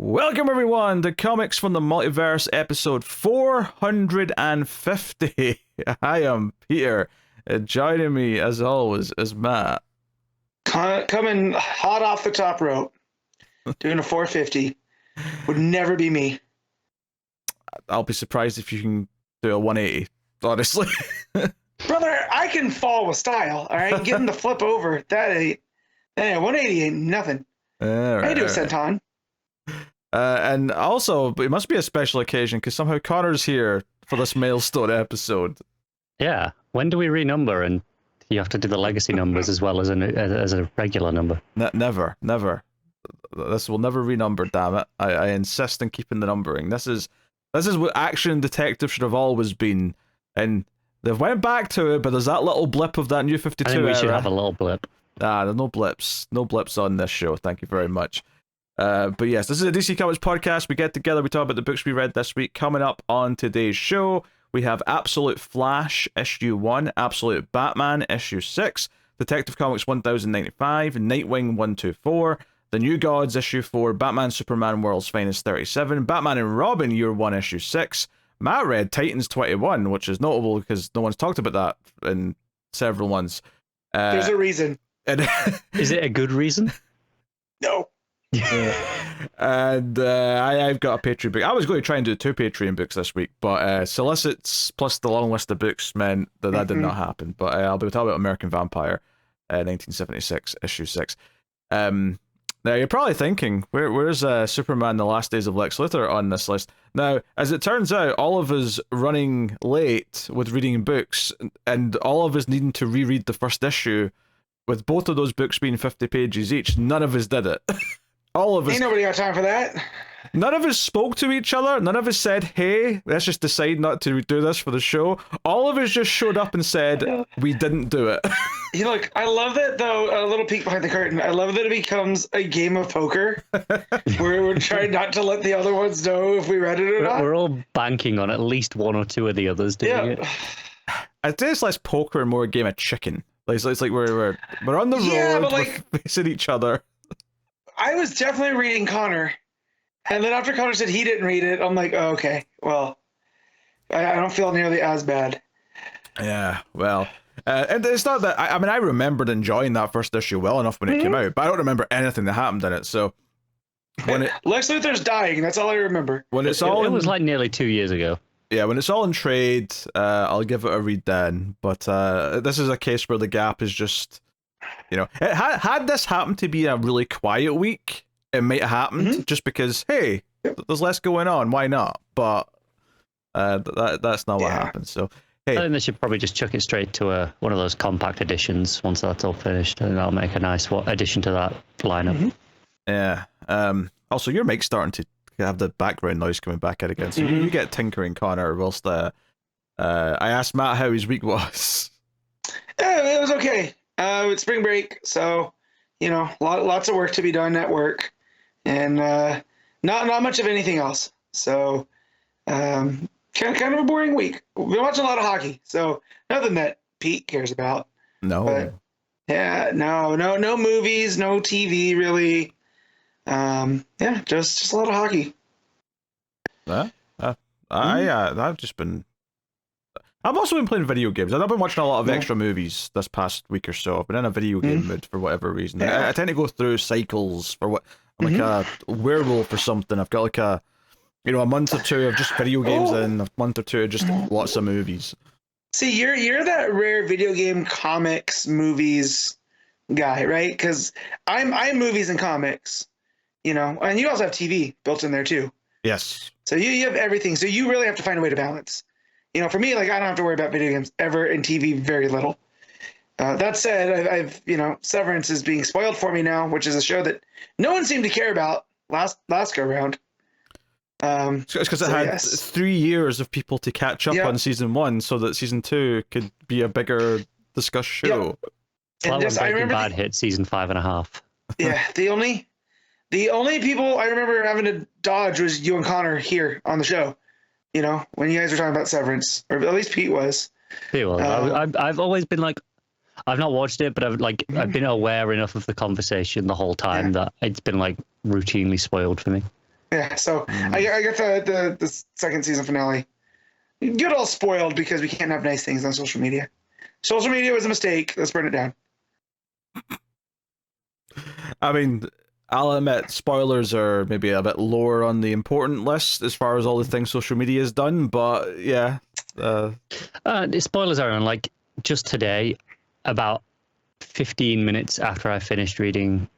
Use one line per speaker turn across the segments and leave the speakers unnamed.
Welcome everyone to Comics from the Multiverse episode 450. I am Peter. Joining me as always is Matt.
Coming hot off the top rope, doing a 450 would never be me.
I'll be surprised if you can do a 180, honestly.
Brother, I can fall with style, all right? Getting the flip over, that ain't 180 ain't nothing. I do a senton.
And also, it must be a special occasion because somehow Connor's here for this milestone episode.
Yeah. When do we renumber? And you have to do the legacy numbers as well as a regular number.
Never. This will never renumber, damn it. I insist on keeping the numbering. This is what Action Detective should have always been. And they've went back to it, but there's that little blip of that new 52
I think we
era.
should have a little blip.
There's no blips. No blips on this show. Thank you very much. But yes, this is a DC Comics podcast. We get together, we talk about the books we read this week. Coming up on today's show, we have Absolute Flash, issue 1, Absolute Batman, issue 6, Detective Comics 1095, Nightwing 124, The New Gods, issue 4, Batman Superman World's Finest 37, Batman and Robin, year 1, issue 6. Matt read Titans 21, which is notable because no one's talked about that in several months.
There's a reason.
Is it a good reason?
No.
And I've got a Patreon book. I was going to try and do 2 Patreon books this week, but Solicits plus the long list of books meant that did not happen. But I'll be talking about American Vampire, 1976, issue 6. Now, you're probably thinking, where's Superman The Last Days of Lex Luthor on this list? Now, as it turns out, all of us running late with reading books, and all of us needing to reread the first issue, with both of those books being 50 pages each, none of us did it. All of us.
Ain't nobody got time for that.
None of us spoke to each other. None of us said, hey, let's just decide not to do this for the show. All of us just showed up and said, we didn't do it.
You know, look, I love that, though, a little peek behind the curtain. I love that it becomes a game of poker where we're trying not to let the other ones know if we read it or not.
We're all banking on at least one or two of the others doing it.
I'd say it's less poker and more a game of chicken. It's like we're on the road, but we're facing each other.
I was definitely reading Connor, and then after Connor said he didn't read it, I'm like, oh, okay, well, I don't feel nearly as bad.
Yeah, well, and it's not that, I mean, I remembered enjoying that first issue well enough when it came out, but I don't remember anything that happened in it, so...
Lex Luthor's dying, that's all I remember.
When it
was like nearly 2 years ago.
Yeah, when it's all in trade, I'll give it a read then, but this is a case where the gap is just... You know, had this happened to be a really quiet week, it might have happened just because, hey, there's less going on, why not? But that's not what happened. So, hey,
I think they should probably just chuck it straight to one of those compact editions once that's all finished, and that'll make a nice addition to that lineup.
Yeah. Also, your mic's starting to have the background noise coming back out again, so you get tinkering, Connor, whilst I asked Matt how his week was.
Yeah, it was okay. It's spring break, so you know, lots of work to be done at work, and not much of anything else. So, kind of a boring week. We've been watching a lot of hockey, so nothing that Pete cares about.
No.
But, yeah, no movies, no TV really. Yeah, just a lot of hockey.
I've also been playing video games. I've been watching a lot of extra movies this past week or so. I've been in a video game mood for whatever reason.
Yeah.
I tend to go through cycles for what I'm like a werewolf or something. I've got like a month or two of just video games and a month or two of just lots of movies.
See, you're that rare video game comics movies guy, right? Because I'm movies and comics, you know, and you also have TV built in there too.
Yes. So
you have everything. So you really have to find a way to balance. You know, for me, like, I don't have to worry about video games ever, and TV very little. That said, I've Severance is being spoiled for me now, which is a show that no one seemed to care about last go round.
It's because it had 3 years of people to catch up on season 1, so that season 2 could be a bigger discussed show.
Well, when Breaking Bad hit season 5.5.
Yeah, the only people I remember having to dodge was you and Connor here on the show. You know, when you guys were talking about Severance, or at least Pete was.
Pete was. I've always been like, I've not watched it, but I've been aware enough of the conversation the whole time that it's been like routinely spoiled for me.
Yeah, so I got the second season finale. Get all spoiled because we can't have nice things on social media. Social media was a mistake. Let's burn it down.
I mean, I'll admit, spoilers are maybe a bit lower on the important list as far as all the things social media has done, but yeah.
The spoilers are on, like, just today, about 15 minutes after I finished reading,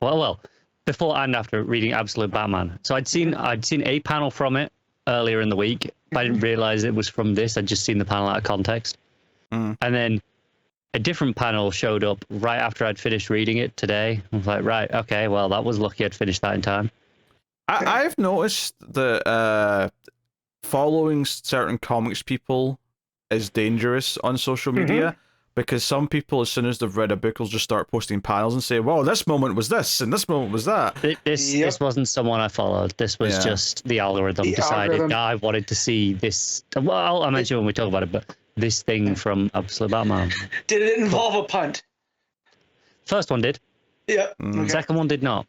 well, before and after reading Absolute Batman. So I'd seen a panel from it earlier in the week, but I didn't realize it was from this. I'd just seen the panel out of context. And then a different panel showed up right after I'd finished reading it today. I was like, right, okay, well, that was lucky I'd finished that in time.
I've noticed that following certain comics people is dangerous on social media. Because some people, as soon as they've read a book, will just start posting panels and say, "Well, this moment was this, and this moment was that."
This wasn't someone I followed. This was just the algorithm decided that I wanted to see this. Well, I'll mention when we talk about it, but this thing from Absolute Batman.
Did it involve a punt?
First one did.
Yeah. Okay.
Second one did not.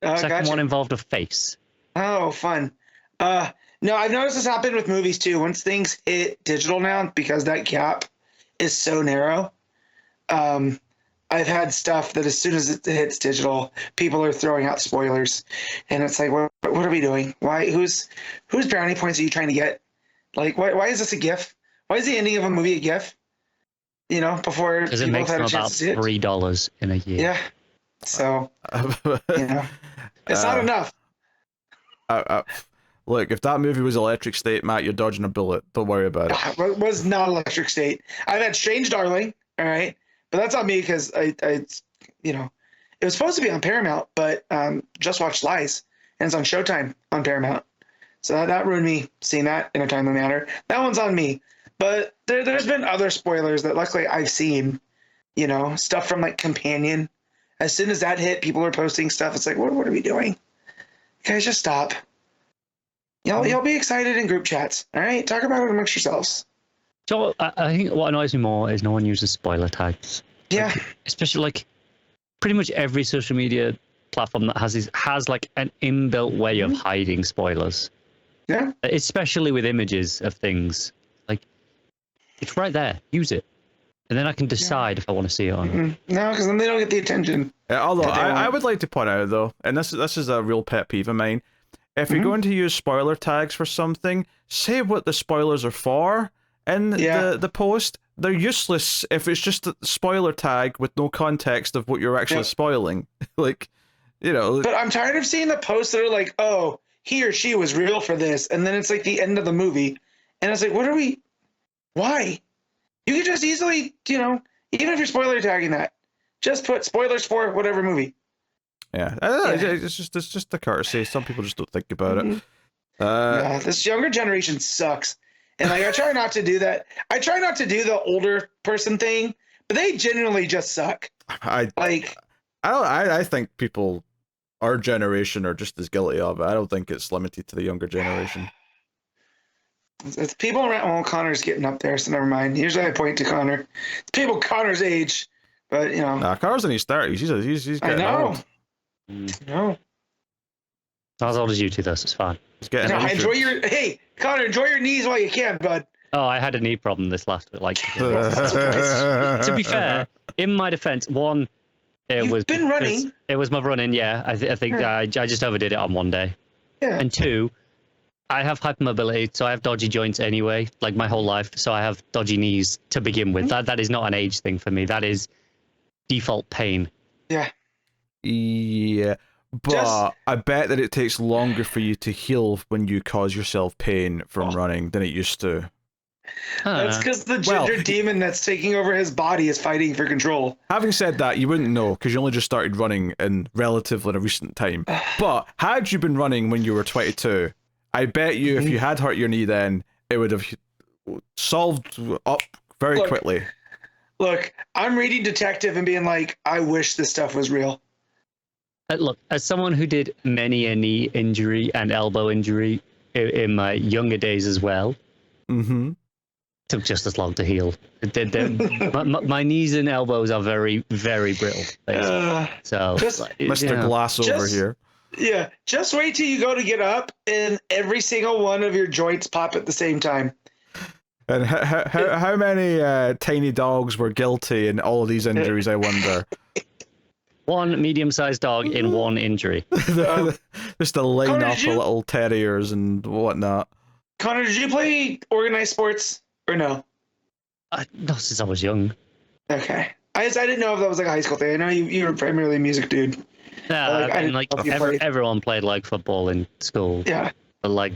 Second
gotcha.
one involved a face.
Oh, fun. No, I've noticed this happen with movies too. Once things hit digital now, because that gap is so narrow. I've had stuff that as soon as it hits digital, people are throwing out spoilers, and it's like, what are we doing? Why? Whose brownie points are you trying to get? Like, why is this a GIF? Why is the ending of a movie a GIF? You know, before
because it
people
makes
have
them
had a
about
chance to see it.
$3 in a year.
Yeah. So you know, it's not enough.
Look, if that movie was Electric State, Matt, you're dodging a bullet. Don't worry about it.
It was not Electric State. I've had Strange Darling, all right, but that's on me because I, you know, it was supposed to be on Paramount, but just watched Lies, and it's on Showtime on Paramount. So that ruined me seeing that in a timely manner. That one's on me. But there's been other spoilers that luckily I've seen, you know, stuff from like Companion. As soon as that hit, people are posting stuff. It's like, what are we doing? Guys, just stop. You'll be excited in group chats. All right, talk about it amongst yourselves.
So I think what annoys me more is no one uses spoiler tags.
Yeah,
like, especially like pretty much every social media platform that has like an inbuilt way of hiding spoilers.
Yeah,
especially with images of things. Like, it's right there. Use it, and then I can decide if I want to see it or not.
No, because then they don't get the attention.
Although I would like to point out though, and this is a real pet peeve of mine. If you're going to use spoiler tags for something, say what the spoilers are for in the post. They're useless if it's just a spoiler tag with no context of what you're actually spoiling. Like, you know. But
I'm tired of seeing the posts that are like, oh, he or she was real for this, and then it's like the end of the movie. And it's like, why? You could just easily, you know, even if you're spoiler tagging that, just put spoilers for whatever movie.
Yeah, it's just a courtesy. Some people just don't think about it.
This younger generation sucks, and like I try not to do that. I try not to do the older person thing, but they genuinely just suck. I
think people our generation are just as guilty of it. I don't think it's limited to the younger generation.
It's people around. Well, Connor's getting up there, so never mind. Usually I point to Connor. It's people Connor's age, but you know.
Nah, Connor's in his 30s. He's getting old.
No.
Not as old as you two, though, so it's fine.
Connor, enjoy your knees while you can, bud.
Oh, I had a knee problem this last week. Like, to be fair, in my defense, it was running. It was my running, yeah. I think I just overdid it on one day.
Yeah.
And two, I have hypermobility, so I have dodgy joints anyway, like my whole life. So I have dodgy knees to begin with. That is not an age thing for me. That is default pain.
Yeah.
Yeah, but I bet that it takes longer for you to heal when you cause yourself pain from running than it used to.
That's because the ginger demon that's taking over his body is fighting for control.
Having said that, you wouldn't know because you only just started running in relatively a recent time. But had you been running when you were 22, I bet you if you had hurt your knee then, it would have solved up very quickly.
Look, I'm reading Detective and being like, I wish this stuff was real.
Look, as someone who did many a knee injury and elbow injury in my younger days as well, took just as long to heal. My knees and elbows are very, very brittle. So,
Mr. Glass over here.
Yeah, just wait till you go to get up and every single one of your joints pop at the same time.
And how many tiny dogs were guilty in all of these injuries, I wonder?
One medium-sized dog in one injury.
Just a line
Connor,
up of little terriers and whatnot.
Connor, did you play organized sports or no?
Not since I was young.
Okay. I didn't know if that was like a high school thing. I know you were primarily a music dude.
No,
I didn't
like
know if you played.
everyone played like football in school.
Yeah.
But like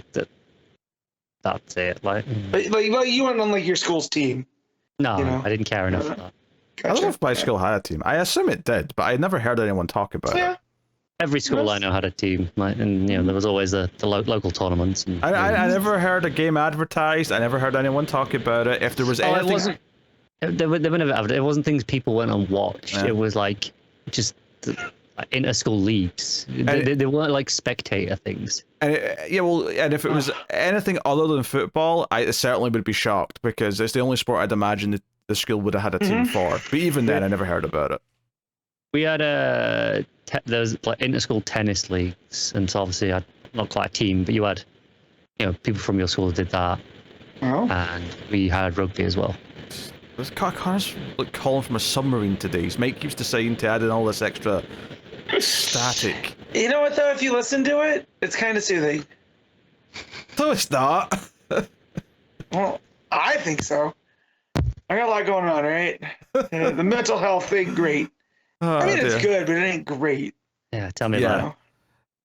that's it. Like
Like you went on like your school's team.
no,
you know?
I didn't care enough for that.
I don't know if my school had a team. I assume it did, but I never heard anyone talk about
Yeah.
it.
Every school I know had a team, like, and you know there was always the local tournaments. And,
I never heard a game advertised. I never heard anyone talk about it. If there was anything,
it wasn't. It wasn't things people went and watched.
Yeah.
It was like just inter-school leagues. They weren't like spectator things.
and and if it was anything other than football, I certainly would be shocked because it's the only sport I'd imagine the school would have had a team for. But even then, I never heard about it.
We had there was like inter-school tennis leagues, and so obviously I had not quite a team, but you had people from your school did that, and we had rugby as well.
Connor's like calling from a submarine today. Mike keeps deciding to add in all this extra static.
You know what though? If you listen to it, it's kind of soothing.
No, it's not.
Well, I think so. I got a lot going on, right? The mental health thing, great. I mean, it's good, but it ain't great.
Yeah, tell me about it.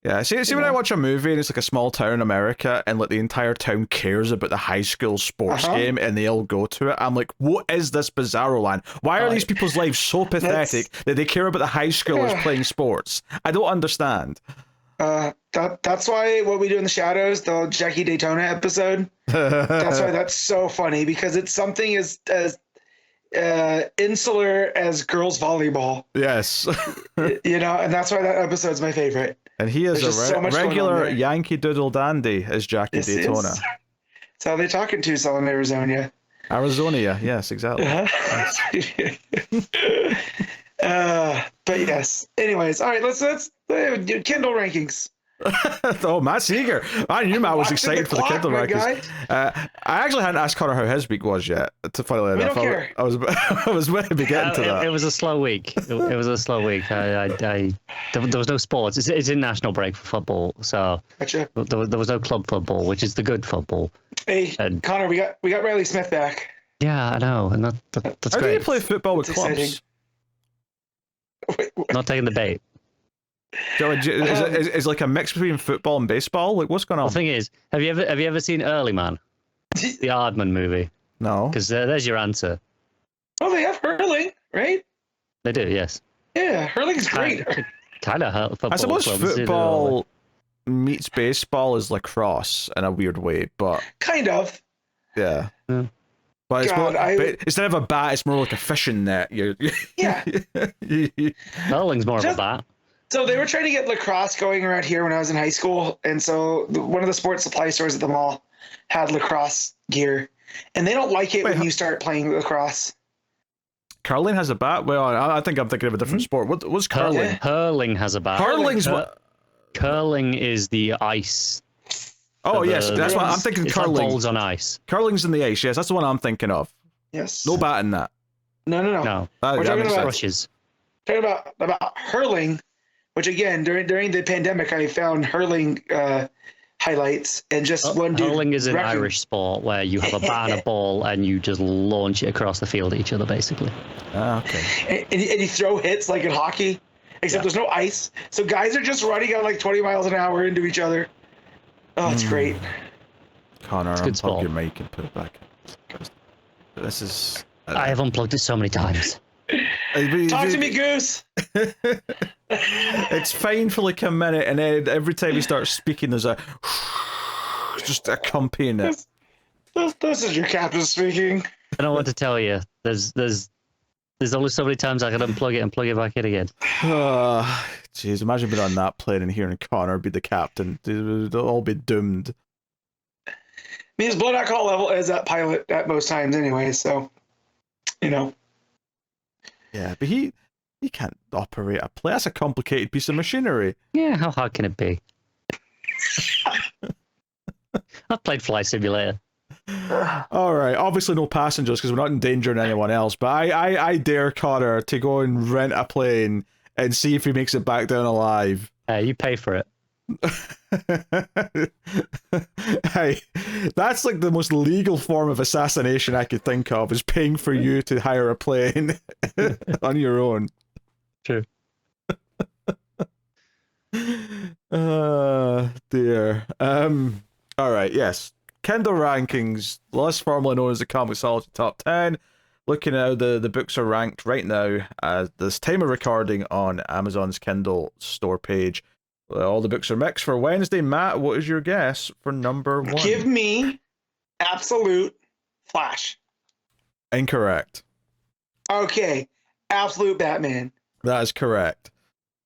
Yeah, see when I watch a movie and it's like a small town in America and like the entire town cares about the high school sports game and they all go to it, I'm like, what is this bizarro land? Why are these people's lives so pathetic that they care about the high schoolers playing sports? I don't understand.
That's why what we do in the shadows, the Jackie Daytona episode, that's why that's so funny, because it's something as insular as girls volleyball.
Yes.
And that's why that episode's my favorite.
And he is
so
regular Yankee Doodle Dandy as Jackie Daytona.
That's how they talk in Tucson, Arizona.
Arizona, yes, exactly.
But yes. Anyways, all right, let's do Kindle rankings.
Oh, Matt's eager. I knew Matt was excited for the Kindle rankings. I actually hadn't asked Connor how his week was yet. Funnily enough,
don't care.
I was waiting to get into that.
It was a slow week. It was a slow week. There was no sports. It's international break for football, so
Gotcha.
there was no club football, which is the good football.
Hey, Connor, we got Riley Smith back.
Yeah, I know, and that's
How
great.
do you play football with
That's
clubs?
Wait,
Not taking the bait.
So is like a mix between football and baseball? Like, what's going on?
The thing is, have you ever seen Early Man, the Aardman movie?
No.
Because there's your answer.
Oh, they have hurling, right?
They do, yes.
Yeah, hurling's great.
Kind of football.
I suppose
clubs do
football meets baseball is lacrosse in a weird way, but
Kind of.
yeah.
Yeah.
But it's
God,
but instead of a bat, it's more like a fishing net.
Yeah.
Hurling's more of a bat.
So they were trying to get lacrosse going around here when I was in high school, and so one of the sports supply stores at the mall had lacrosse gear, and they don't like it when you start playing lacrosse.
Curling has a bat? Well, I think I'm thinking of a different sport. What's curling?
Hurling has a bat.
Hurling's what?
Curling is the ice.
Oh, yes, that's what I'm thinking.
It's
Curling.
like balls on ice.
Curling's in the ice. Yes, that's the one I'm thinking of.
Yes.
No bat in that.
No.
No.
We're talking about
Brushes.
Talking about hurling, which again during the pandemic I found hurling highlights, and just one dude.
Hurling is an Irish sport where you have a bat and a ball and you just launch it across the field at each other, basically.
Ah, okay.
And you throw hits like in hockey, except there's no ice, so guys are just running at like 20 miles an hour into each other. Oh, it's great.
Connor,
It's a good
unplug
sport.
your mic and put it back. This is.
I have unplugged it so many times.
Talk to me, Goose.
It's fine for like a minute, and then every time you start speaking, there's a just accompanying it.
This is your captain speaking.
I don't know what to tell you. There's only so many times I can unplug it and plug it back in again.
Jeez, imagine being on that plane and hearing Connor be the captain. They'll all be doomed.
I mean, his blood alcohol level is at pilot at most times anyway, so,
Yeah, but You can't operate a plane. That's a complicated piece of machinery.
Yeah, how hard can it be? I've played Flight Simulator.
All right, obviously no passengers because we're not endangering anyone else. But I dare Connor to go and rent a plane and see if he makes it back down alive.
You pay for it.
Hey, that's like the most legal form of assassination I could think of, is paying for you to hire a plane on your own.
True.
Dear. All right, yes. Kindle rankings, less formally known as the ComiXology Top 10. Looking at how the books are ranked right now at this time of recording on Amazon's Kindle store page. All the books are mixed for Wednesday. Matt, what is your guess for number 1?
Give me Absolute Flash.
Incorrect.
Okay. Absolute Batman.
That is correct.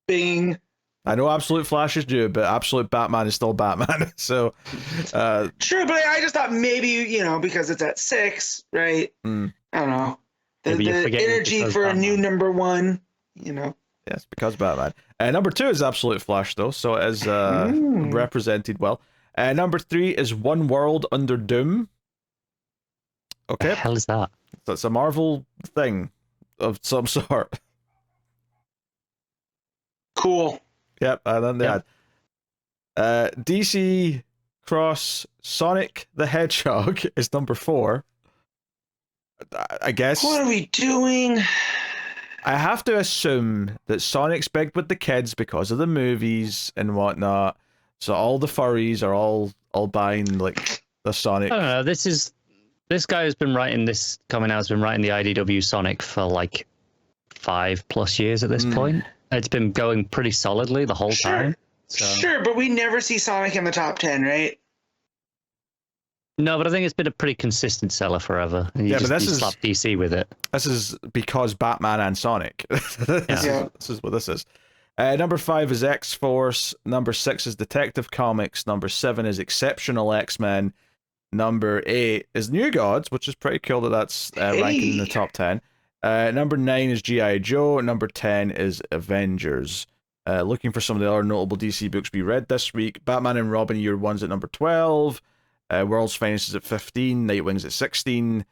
Bing.
I know Absolute Flash is new, but Absolute Batman is still Batman. So,
True, but I just thought maybe, because it's at 6, right? I don't know. The energy for a new number 1,
Yes, because Batman. Number 2 is Absolute Flash, though, so it is represented well. Number 3 is One World Under Doom. Okay.
The hell is that?
That's a Marvel thing of some sort.
Cool.
Yep, and then they had DC Cross Sonic the Hedgehog is number 4. I guess.
What are we doing?
I have to assume that Sonic's big with the kids because of the movies and whatnot. So all the furries are all buying like the Sonic.
I don't know. This guy who's been writing this coming out has been writing the IDW Sonic for like 5+ years at this point. It's been going pretty solidly the whole time. So.
Sure, but we never see Sonic in the top 10, right?
No, but I think it's been a pretty consistent seller forever. And you slap DC with it.
This is because Batman and Sonic. This is what this is. Number 5 is X-Force. Number 6 is Detective Comics. Number 7 is Exceptional X-Men. Number 8 is New Gods, which is pretty cool that that's ranking in the top 10. Number 9 is G.I. Joe. Number 10 is Avengers. Looking for some of the other notable DC books we read this week. Batman and Robin Year 1's at number 12. World's Finest is at 15. Nightwing's at 16.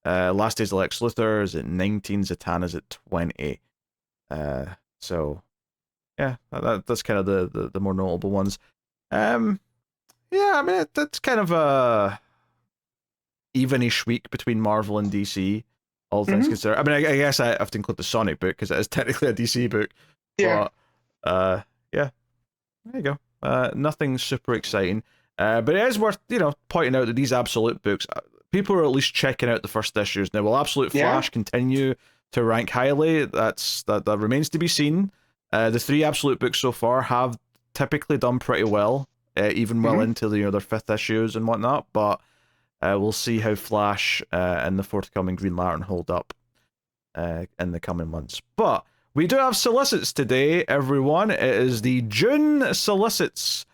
Last Days of Lex Luthor is at 19. Zatanna's at 20. So, yeah, that's kind of the more notable ones. Yeah, I mean, that's kind of a evenish week between Marvel and DC, all things considered. I mean, I guess I have to include the Sonic book because it is technically a DC book.
Yeah.
But, yeah, there you go. Nothing super exciting. But it is worth, pointing out that these Absolute books, people are at least checking out the first issues. Now, will Absolute Flash continue to rank highly? That remains to be seen. The 3 Absolute books so far have typically done pretty well, even well into their 5th issues and whatnot. But we'll see how Flash and the forthcoming Green Lantern hold up in the coming months. But we do have solicits today, everyone. It is the June solicits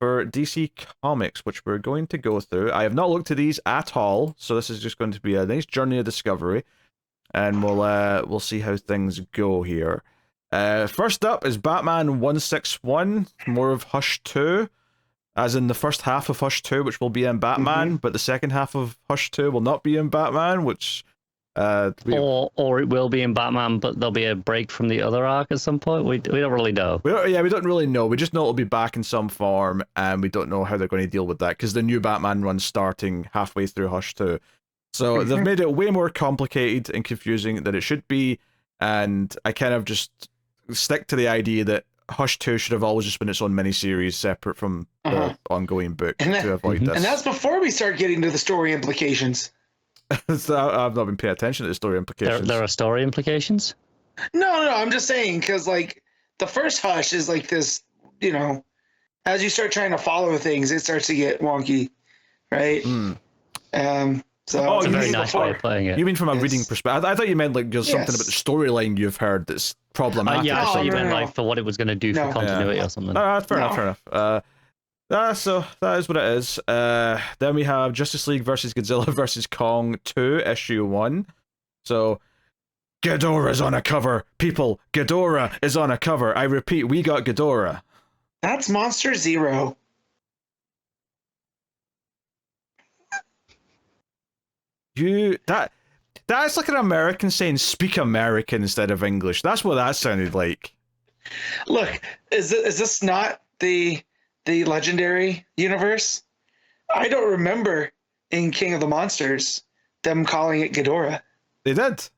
for DC Comics, which we're going to go through. I have not looked at these at all, so this is just going to be a nice journey of discovery, and we'll see how things go here. First up is Batman 161, more of Hush 2, as in the first half of Hush 2, which will be in Batman, but the second half of Hush 2 will not be in Batman, which... or
it will be in Batman, but there'll be a break from the other arc at some point. We don't really know.
We don't really know. We just know it'll be back in some form, and we don't know how they're going to deal with that because the new Batman run's starting halfway through Hush 2. So they've made it way more complicated and confusing than it should be, and I kind of just stick to the idea that Hush 2 should have always just been its own miniseries separate from the ongoing book to avoid this.
And that's before we start getting to the story implications.
So I've not been paying attention to the story implications.
There are story implications?
No, I'm just saying, because, like, the first Hush is like this, as you start trying to follow things, it starts to get wonky, right? So
it's a very nice way of playing it.
You mean from a reading perspective? I thought you meant, like, there's something about the storyline you've heard that's problematic.
I thought you meant, like, for what it was going to do for continuity or something.
Fair enough. So that is what it is. Then we have Justice League versus Godzilla versus Kong 2, issue 1. So Ghidorah's on a cover. People, Ghidorah is on a cover. I repeat, we got Ghidorah.
That's Monster Zero.
That's like an American saying speak American instead of English. That's what that sounded like.
Look, is this not the legendary universe? I don't remember in King of the Monsters them calling it Ghidorah.
They did.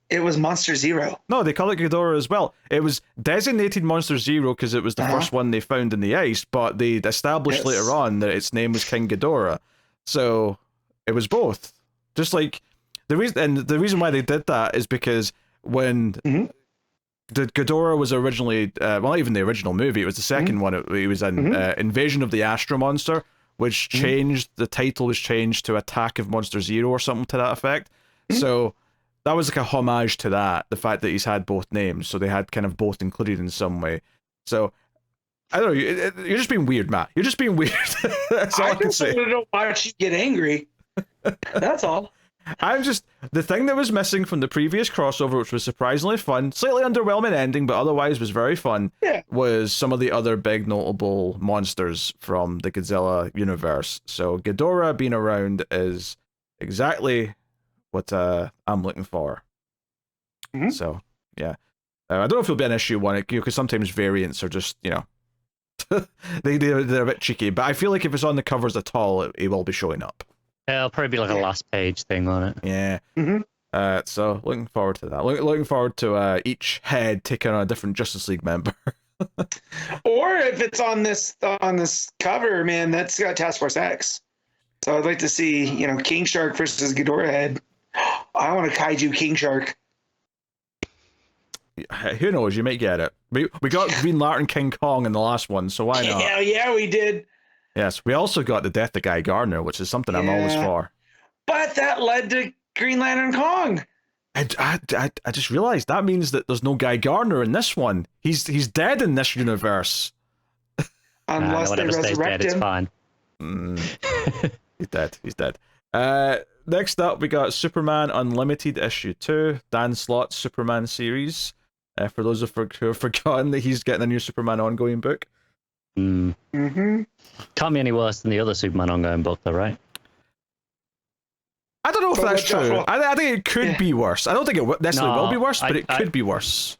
It was Monster Zero.
No, they call it Ghidorah as well. It was designated Monster Zero because it was the first one they found in the ice, but they established later on that its name was King Ghidorah. So it was both. Just like the reason why they did that is because when the Ghidorah was originally, well, not even the original movie, it was the second one. It was an Invasion of the Astro Monster, which changed, the title was changed to Attack of Monster Zero or something to that effect. So that was like a homage to that, the fact that he's had both names, so they had kind of both included in some way. So I don't know, you're just being weird, Matt. You're just being weird. That's all I can say.
I just don't watch you get angry. That's all.
The thing that was missing from the previous crossover, which was surprisingly fun, slightly underwhelming ending, but otherwise was very fun, was some of the other big notable monsters from the Godzilla universe. So Ghidorah being around is exactly what I'm looking for. So, yeah. I don't know if it'll be an issue one, because sometimes variants are just, you know, they're a bit cheeky, but I feel like if it's on the covers at all, it will be showing up.
Yeah, it'll probably be like a last page thing on it.
Yeah. So looking forward to that. Looking forward to each head taking on a different Justice League member.
Or if it's on this cover, man, that's got Task Force X. So I'd like to see, you know, King Shark versus Ghidorah head. I want a Kaiju King Shark.
Who knows? You might get it. We got Green Lantern King Kong in the last one, so why not?
Hell yeah, we did.
Yes, we also got the death of Guy Gardner, which is something I'm always for.
But that led to Green Lantern Kong.
I just realized that means that there's no Guy Gardner in this one. He's dead in this universe.
Unless they resurrect him.
It's fine.
He's dead. Next up, we got Superman Unlimited issue 2, Dan Slott's Superman series. For those who have forgotten that he's getting a new Superman ongoing book.
Can't be any worse than the other Superman ongoing book, though, right?
I don't know if that's true. I think it could be worse. I don't think it necessarily will be worse, but it could be worse.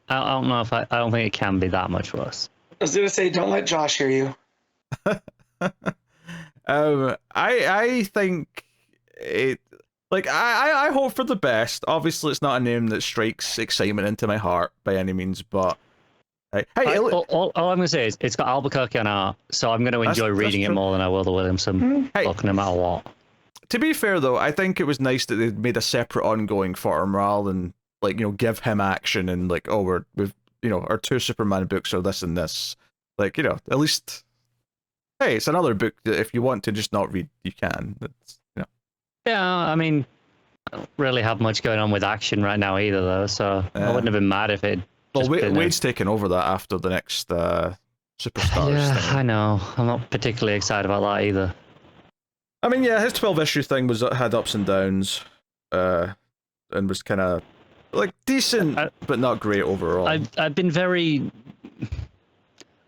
I don't know if I don't think it can be that much worse.
I was gonna say, don't let Josh hear you.
I think it. Like I hope for the best. Obviously, it's not a name that strikes excitement into my heart by any means, but.
All I'm going to say is it's got Albuquerque on art, so I'm going to enjoy reading it more than I will the Williamson book, no matter what.
To be fair, though, I think it was nice that they made a separate ongoing for him rather than, like, you know, give him action and, like, oh, we've you know, our 2 Superman books are this and this. Like, you know, at least, hey, it's another book that if you want to just not read, you can. That's, you know.
Yeah, I mean, I don't really have much going on with action right now either, though, so I wouldn't have been mad if it.
Well, Wade's taken over that after the next Superstars thing.
I know. I'm not particularly excited about that either.
I mean, yeah, his 12-issue thing had ups and downs, and was kind of like decent, but not great overall.
I've been very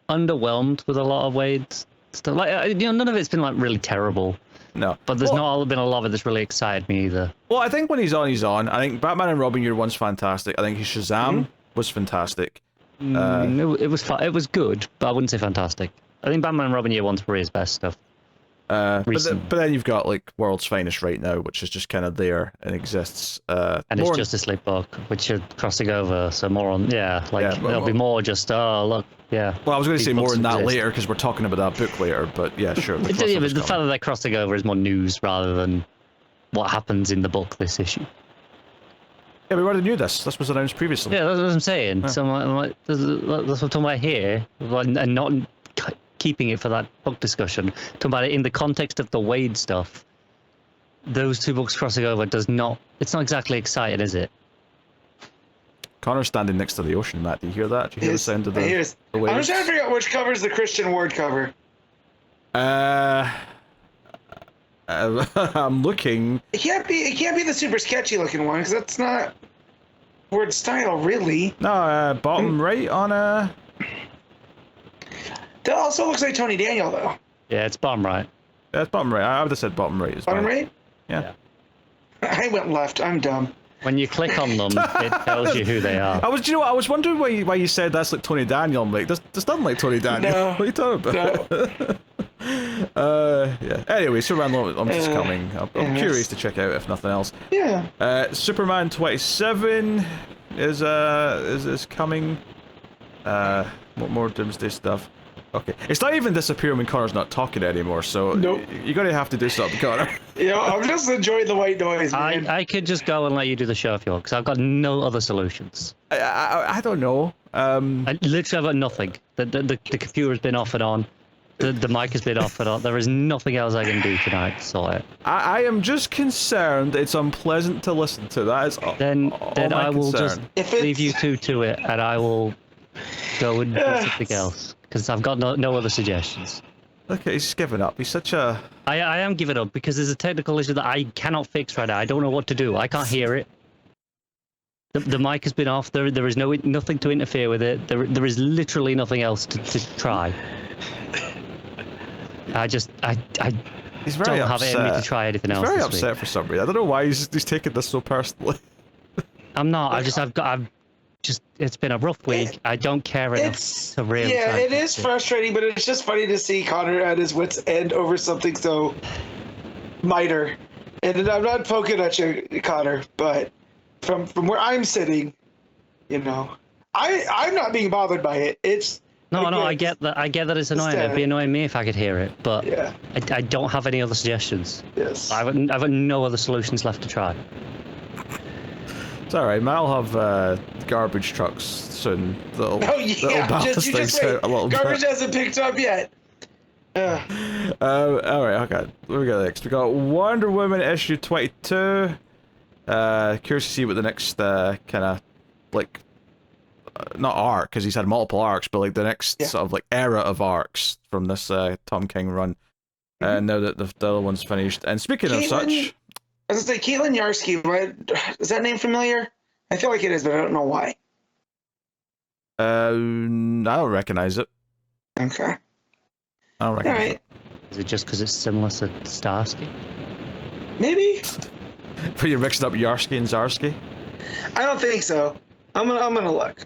underwhelmed with a lot of Wade's stuff. Like, you know, none of it's been like really terrible.
No,
but there's not been a lot of it that's really excited me either.
Well, I think when he's on, he's on. I think Batman and Robin Year One's fantastic. I think his Shazam was fantastic.
It was good, but I wouldn't say fantastic. I think Batman and Robin Year One's probably his best stuff.
But then you've got like World's Finest right now, which is just kind of there and exists.
And it's Justice League book, which are crossing over, so more on there'll be more just look. Yeah.
Well, I was going to say more on that later because we're talking about that book later, but yeah, sure.
But the fact that they're crossing over is more news rather than what happens in the book this issue.
Yeah, we already knew this. This was announced previously.
Yeah, that's what I'm saying. Yeah. So that's what I'm talking about here, and not keeping it for that book discussion. Talking about it in the context of the Waid stuff. Those 2 books crossing over it's not exactly exciting, is it?
Connor's standing next to the ocean, Matt. Do you hear that? Do you hear the sound of the waves?
I'm just trying to figure out which cover is the Christian Ward cover.
I'm looking.
It can't be the super sketchy looking one because that's not. word style, really.
No, bottom right on
That also looks like Tony Daniel, though.
Yeah, it's bottom right.
Yeah, it's bottom right. I would have said bottom right.
Bottom right?
Yeah.
I went left. I'm dumb.
When you click on them, it tells you who they are.
You know what? I was wondering why you said that's like Tony Daniel. I'm like, this doesn't like Tony Daniel.
No.
What are you talking about?
No.
Yeah. Anyway, Superman Limited is coming. I'm curious to check out if nothing else.
Yeah.
Superman 27 is coming. More Doomsday stuff. Okay, it's not even disappearing when Connor's not talking anymore, so
Nope.
you're gonna have to do something, Connor.
I'm just enjoying the white noise, man.
I could just go and let you do the show if you want, because I've got no other solutions.
I don't know.
I literally have got nothing. The computer's been off and on. The mic has been off and on. There is nothing else I can do tonight to sort it.
I am just concerned it's unpleasant to listen to. That is all.
Then
my
I will
concern.
just leave you two to it, and I will go and do something else, because I've got no other suggestions.
Look, he's given up. He's such a...
I am giving up because there's a technical issue that I cannot fix right now. I don't know what to do. I can't hear it. The mic has been off. There is nothing to interfere with it. There is literally nothing else to try.
He's very
don't have it in me to try anything else.
He's very
this
upset
week.
for some reason. I don't know why he's taking this so personally.
I'm not. It's been a rough week. I don't care enough to really.
Yeah,
try
it
and
is
fix it.
frustrating, but it's just funny to see Connor at his wits' end over something so minor. And I'm not poking at you, Connor, but from where I'm sitting, I'm not being bothered by it. It's
No, I get that. I get that it's annoying. It'd be annoying me if I could hear it, but
yeah.
I don't have any other suggestions.
Yes.
I've got no other solutions left to try.
It's alright, man. I'll have garbage trucks soon. That'll balance
you
things
just wait.
out a little
Garbage
bit.
hasn't picked up yet.
Alright, okay. What we got next? We got Wonder Woman issue 22. Curious to see what the next kind of like not arc, because he's had multiple arcs, but like the next sort of like era of arcs from this Tom King run. And now that the other one's finished. And speaking of such,
I was gonna say Caitlin Yarsky. Is that name familiar? I feel like it is, but I don't know why.
I don't recognize it.
Okay.
I don't recognize it.
Is it just because it's similar to Starsky?
Maybe.
But you're mixing up Yarsky and Zarsky?
I don't think so. I'm gonna look.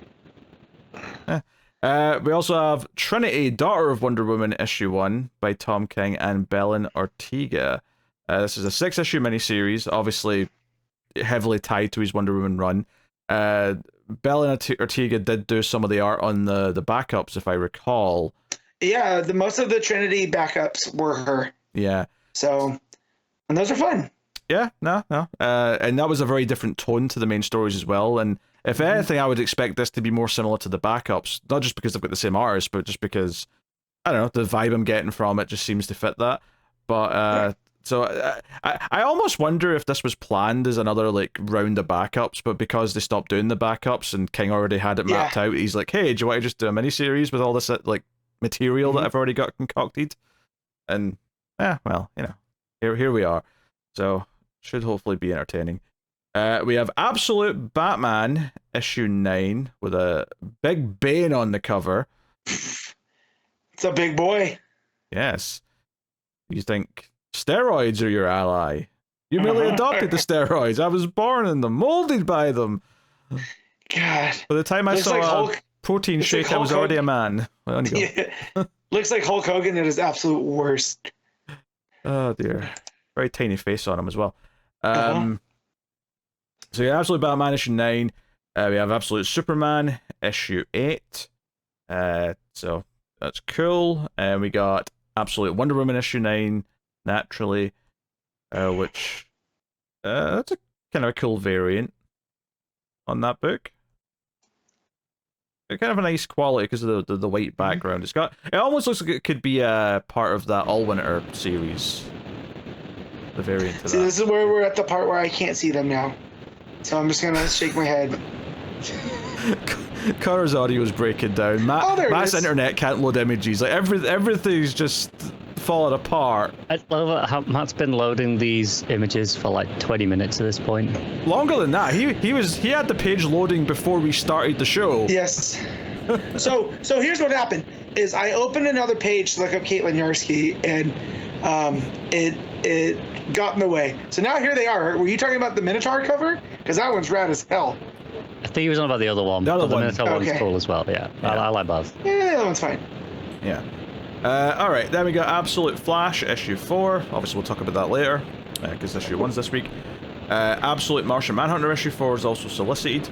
We also have Trinity, Daughter of Wonder Woman, issue 1 by Tom King and Belen Ortega. This is a 6-issue miniseries, obviously heavily tied to his Wonder Woman run. Belen Ortega did do some of the art on the backups, if I recall.
Yeah, most of the Trinity backups were her.
Yeah.
So, and those are fun.
Yeah, no. And that was a very different tone to the main stories as well. And if anything, I would expect this to be more similar to the backups, not just because they've got the same artist, but just because, I don't know, the vibe I'm getting from it just seems to fit that. But, so I almost wonder if this was planned as another, like, round of backups, but because they stopped doing the backups and King already had it mapped out, he's like, hey, do you want to just do a miniseries with all this, like, material that I've already got concocted? And, well, here we are. So, should hopefully be entertaining. We have Absolute Batman, issue 9, with a big Bane on the cover.
It's a big boy.
Yes. You think steroids are your ally? You merely adopted the steroids. I was born in them, molded by them.
God.
By the time I
Looks
saw
like
a protein shake, I was
Hulk
already a man. Well, on you go.
Yeah. Looks like Hulk Hogan at his absolute worst.
Oh dear. Very tiny face on him as well. So yeah, Absolute Batman issue 9. We have Absolute Superman issue 8. So that's cool. And we got Absolute Wonder Woman issue 9, naturally, which that's a kind of a cool variant on that book. Kind of a nice quality because of the white background. It almost looks like it could be a part of that All Winter series. The variant to
See,
that.
this is where we're at the part where I can't see them now. So I'm just gonna shake my head.
Connor's audio is breaking down.
There it
Matt's
is.
internet can't load images. Like everything's just falling apart.
I love how Matt's been loading these images for like 20 minutes at this point.
Longer than that. He had the page loading before we started the show.
Yes. So here's what happened: is I opened another page to look up Caitlin Yarsky, and it got in the way. So now here they are. Were you talking about the Minotaur cover? Because that one's rad as hell.
I think he was on about the other one.
The other one.
Minotaur one's cool as well. Yeah. I like both.
Yeah, that one's fine.
Yeah. All right, then we got Absolute Flash, issue 4. Obviously, we'll talk about that later, because issue 1's this week. Absolute Martian Manhunter, issue 4 is also solicited.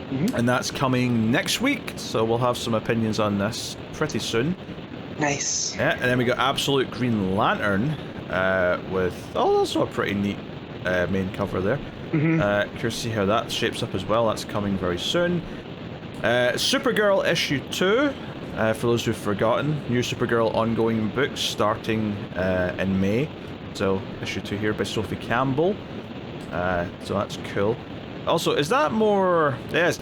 And that's coming next week, so we'll have some opinions on this pretty soon.
Nice.
Yeah, and then we got Absolute Green Lantern, with also a pretty neat main cover there. Curious to see how that shapes up as well. That's coming very soon. Supergirl issue 2. For those who've forgotten, new Supergirl ongoing books starting in May. So, issue 2 here by Sophie Campbell. So that's cool. Also, is that more... Yes.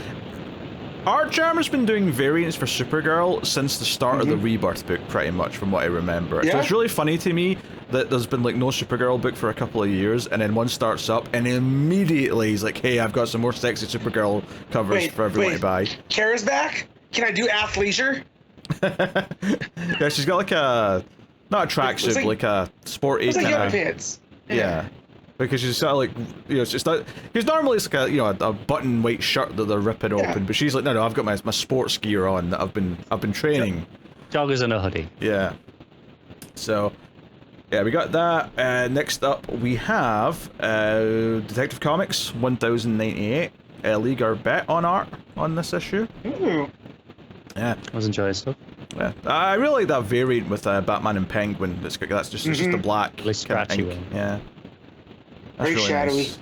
Artgerm has been doing variants for Supergirl since the start of the Rebirth book, pretty much, from what I remember.
Yeah.
So it's really funny to me that there's been, like, no Supergirl book for a couple of years, and then one starts up, and immediately he's like, hey, I've got some more sexy Supergirl covers for everyone to buy.
Kara's back? Can I do athleisure?
Yeah, she's got like a... Not a tracksuit, like a sporty
It's like
kind
yoga
of...
pants.
Yeah. Because she's sort of like, you know, it's not... Because normally it's like a, you know, a button white shirt that they're ripping open, but she's like, no, I've got my sports gear on that I've been training.
Joggers and a hoodie.
Yeah. So, yeah, we got that. Next up, we have Detective Comics 1098. Lee Garbett on art on this issue.
Ooh.
Yeah.
I was enjoying stuff.
Yeah. I really like that variant with Batman and Penguin. That's just it's just the black
Really scratchy
ink.
one.
Yeah. That's
Very
really
shadowy.
nice.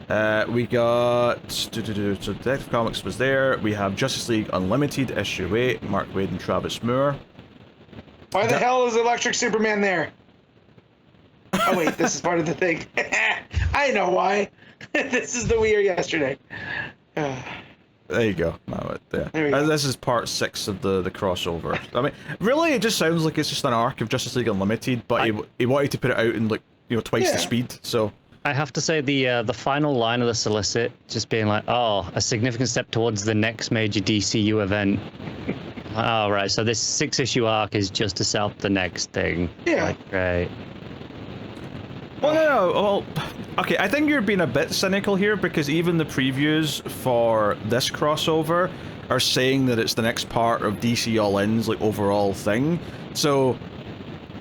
Yeah.
We got so Detective Comics was there. We have Justice League Unlimited issue 8, Mark Waid and Travis Moore.
Why the hell is Electric Superman there? Oh wait, this is part of the thing. I know why. This is the We Are Yesterday.
There you go. No, yeah.
There we go.
This is part 6 of the crossover. I mean, really, it just sounds like it's just an arc of Justice League Unlimited, but he wanted to put it out in, like, you know, twice the speed. So
I have to say the final line of the solicit just being like, oh, a significant step towards the next major DCU event. Oh, right. So this 6-issue arc is just to set up the next thing.
Yeah.
Like, great.
Well, no. Well, okay, I think you're being a bit cynical here, because even the previews for this crossover are saying that it's the next part of DC All-In's, like, overall thing. So,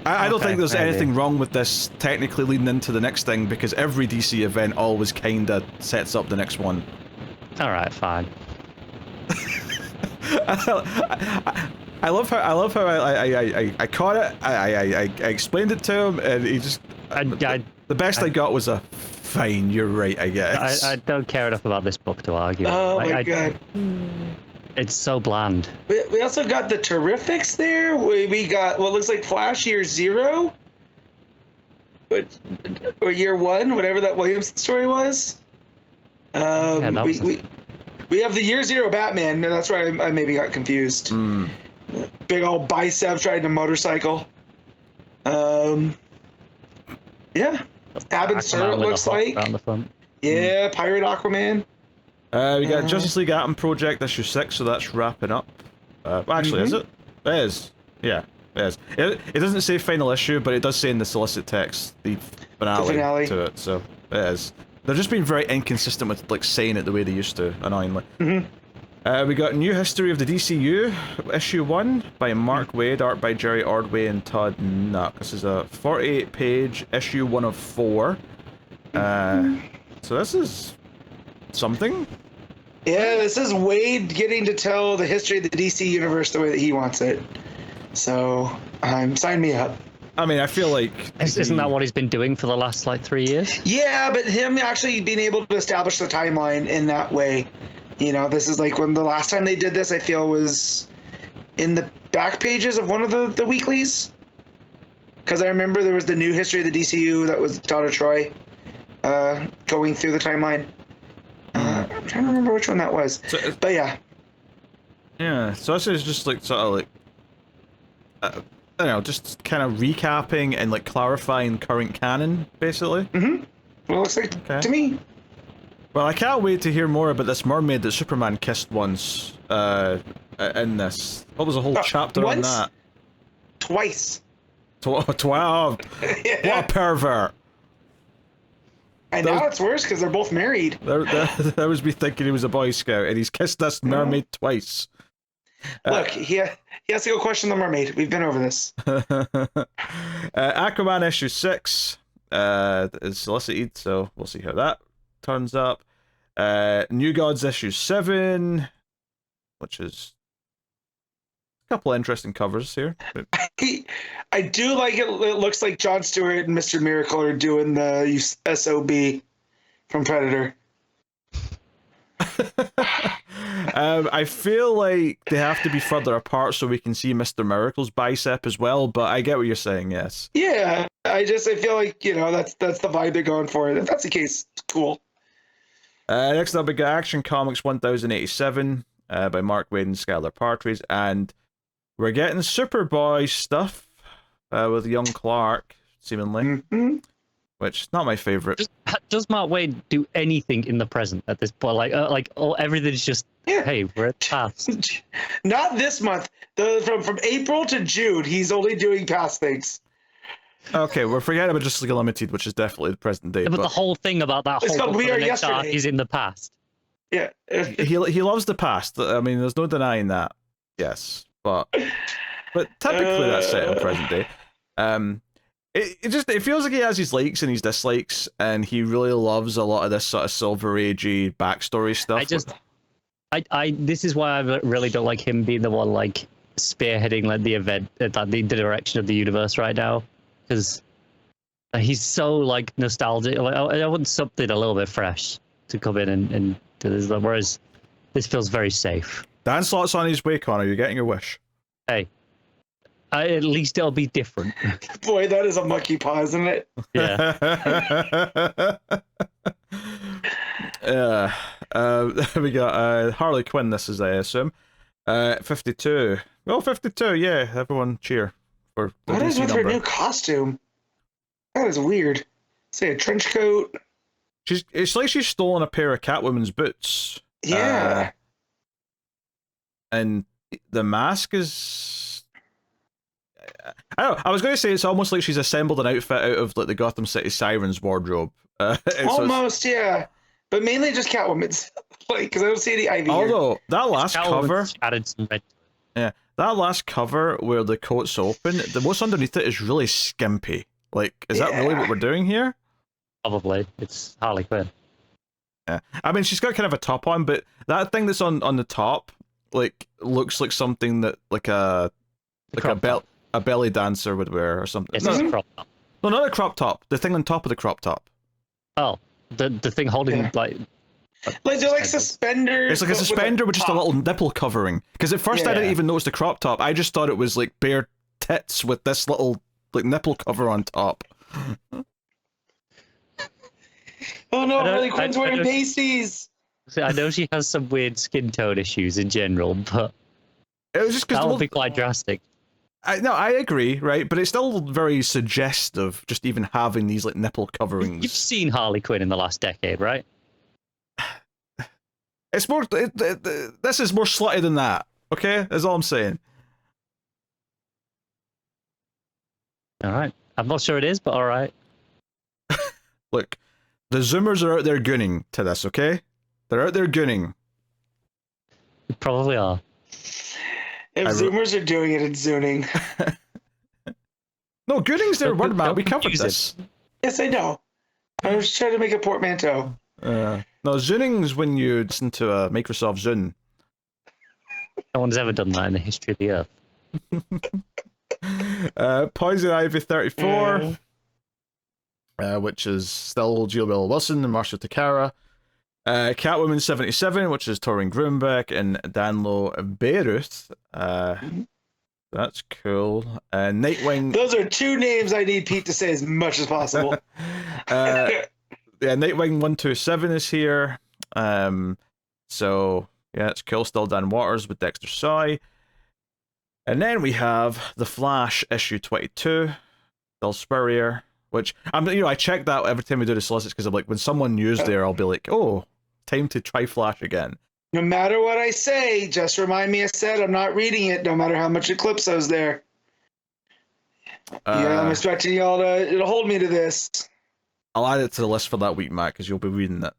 I don't think there's anything wrong with this technically leading into the next thing, because every DC event always kinda sets up the next one.
Alright, fine.
I love how I caught it. I explained it to him, and he just. The best I got was a fine. You're right, I guess.
I don't care enough about this book to argue.
Oh my god.
It's so bland.
We also got the Terrifics there. We got what looks like Flash Year 0. Or Year 1, whatever that Williamson story was. We have the Year 0 Batman. That's where I maybe got confused. Big old biceps riding a motorcycle. Yeah. Abin Sur, it looks like.
Around the front.
Yeah, Pirate Aquaman.
We got Justice League Atom Project issue 6, so that's wrapping up. Actually, is it? It is. Yeah, it is. It doesn't say final issue, but it does say in the solicit text the finale to it, so it is. They're just being very inconsistent with, like, saying it the way they used to, annoyingly. We got New History of the DCU, issue 1 by Mark Waid, art by Jerry Ordway and Todd Nuck. This is a 48-page issue 1 of 4. So this is something.
Yeah, this is Waid getting to tell the history of the DC universe the way that he wants it. So, sign me up.
I mean, I feel like...
Isn't that what he's been doing for the last, like, 3 years?
Yeah, but him actually being able to establish the timeline in that way. You know, this is like when the last time they did this, I feel, was in the back pages of one of the weeklies. Because I remember there was the New History of the DCU that was Donna Troy going through the timeline. I'm trying to remember which one that was. But yeah.
Yeah, so this is just like sort of like don't know, just kind of recapping and like clarifying current canon, basically.
Well, it looks like to me.
Well, I can't wait to hear more about this mermaid that Superman kissed once in this. What was a whole chapter on that?
Twice.
12.
Yeah.
What a pervert.
And now it's worse because they're both married.
That was me thinking he was a Boy Scout, and he's kissed this mermaid twice.
Look, he has to go question the mermaid. We've been over this.
Aquaman issue 6 is solicited, so we'll see how that turns up. New Gods issue 7, which is a couple of interesting covers here.
I do like it. It looks like John Stewart and Mr. Miracle are doing the SOB from Predator.
I feel like they have to be further apart so we can see Mr. Miracle's bicep as well, but I get what you're saying, yes.
Yeah, I feel like, that's the vibe they're going for. If that's the case, cool.
Next up, we got Action Comics 1087 by Mark Waid and Skylar Partridge, and we're getting Superboy stuff with young Clark, seemingly, which is not my favorite.
Does Mark Waid do anything in the present at this point? Everything's just, hey, we're at the past.
Not this month. From April to June, he's only doing past things.
Okay, we're forgetting about Justice League Unlimited, which is definitely the present day.
Yeah, but the whole thing about that whole book for the next arc is in the past.
Yeah.
he loves the past. I mean, there's no denying that. Yes, but typically that's set in present day. It feels like he has his likes and his dislikes, and he really loves a lot of this sort of Silver Agey backstory stuff.
This is why I really don't like him being the one like spearheading like the event, the direction of the universe right now, because he's so like nostalgic. Like, I want something a little bit fresh to come in and do this. Whereas this feels very safe. Dan
Slott's on his way, Connor. You're getting your wish.
Hey. At least it'll be different.
Boy, that is a monkey paw, isn't it?
Yeah.
We got Harley Quinn, this is, I assume. 52. Well, 52, yeah. Everyone cheer for the
What is
DC
with
number.
her new costume? That is weird. Say a trench coat.
It's like she's stolen a pair of Catwoman's boots.
Yeah.
And the mask is... I don't know. I was going to say it's almost like she's assembled an outfit out of like the Gotham City Sirens wardrobe.
Almost, yeah. But mainly just Catwoman's. Because I don't see any Ivy
Although,
here.
that last cover...
added some red.
Yeah, that last cover where the coat's open, what's underneath it is really skimpy. Like, is that really what we're doing here?
Probably. It's Harley Quinn.
Yeah. I mean, she's got kind of a top on, but that thing that's on the top, like, looks like something that, like a belly dancer would wear or something.
It's a crop top.
No, not a crop top. The thing on top of the crop top.
Oh, the thing holding like
they're like suspenders.
It's like a suspender with just a little nipple covering. Because at first I didn't even notice the crop top. I just thought it was like bare tits with this little like nipple cover on top.
Oh no, Harley Quinn's wearing pasties.
I know she has some weird skin tone issues in general, but
it was just
that would be quite drastic.
I agree, right? But it's still very suggestive, just even having these like nipple coverings.
You've seen Harley Quinn in the last decade, right?
It's more. This is more slutty than that. Okay, that's all I'm saying.
All right, I'm not sure it is, but all right.
Look, the Zoomers are out there gooning to this. Okay, they're out there gooning.
You probably are.
If Zoomers are doing it, it's zooning.
No, gooning's their word, man. We covered this.
Yes, I know. I was trying to make a portmanteau.
No, zooning's when you listen to a Microsoft Zune.
No one's ever done that in the history of the Earth.
Poison Ivy 34, which is still Jill Bell Wilson and Marshall Takara. Catwoman 77, which is Torrin Grunbeck and Danlo Beiruth. That's cool. Nightwing.
Those are two names I need Pete to say as much as possible.
Nightwing 127 is here. So yeah, it's cool. Still Dan Waters with Dexter Soy. And then we have The Flash issue 22, Del Spurrier, which I check that every time we do the solicits because I'm like, when someone news there, I'll be like, oh, time to try Flash again.
No matter what I say, just remind me I said I'm not reading it, no matter how much Eclipso's there. I'm expecting y'all to hold me to this.
I'll add it to the list for that week, Matt, because you'll be reading it.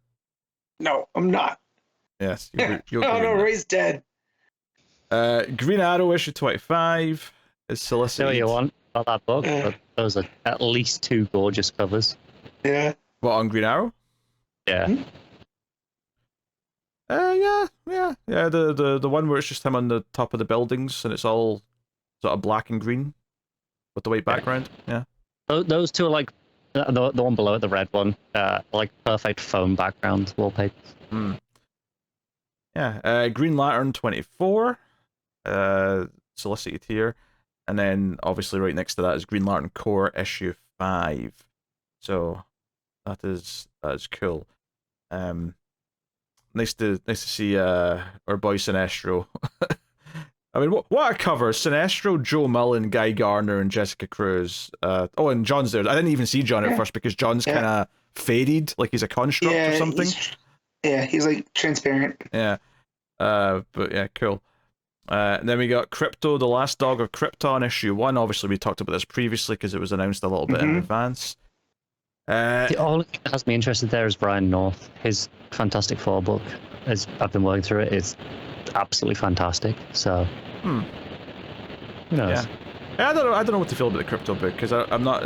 No, I'm not.
Yes. You'll
no, Ray's dead.
Green Arrow issue 25 is solicited.
So you want about that book? But those are at least 2 gorgeous covers.
Yeah.
What, on Green Arrow?
Yeah.
Yeah. The one where it's just him on the top of the buildings and it's all sort of black and green with the white background. Yeah.
Those 2 are like the one below it, the red one, like perfect foam background wallpaper.
Yeah. Green Lantern 24, solicited here, and then obviously right next to that is Green Lantern Corps issue 5. So that is cool. Nice to see our boy Sinestro. I mean, what a cover! Sinestro, Joe Mullen, Guy Garner, and Jessica Cruz. And John's there. I didn't even see John at first because John's kind of faded, like he's a construct or something.
He's like transparent.
Yeah. But yeah, cool. And then we got Crypto, The Last Dog of Krypton, issue 1. Obviously, we talked about this previously because it was announced a little bit in advance.
The only thing that has me interested there is Brian North. His Fantastic Four book, as I've been working through it, is absolutely fantastic. So, who knows?
Yeah, I don't know what to feel about the Crypto book because I'm not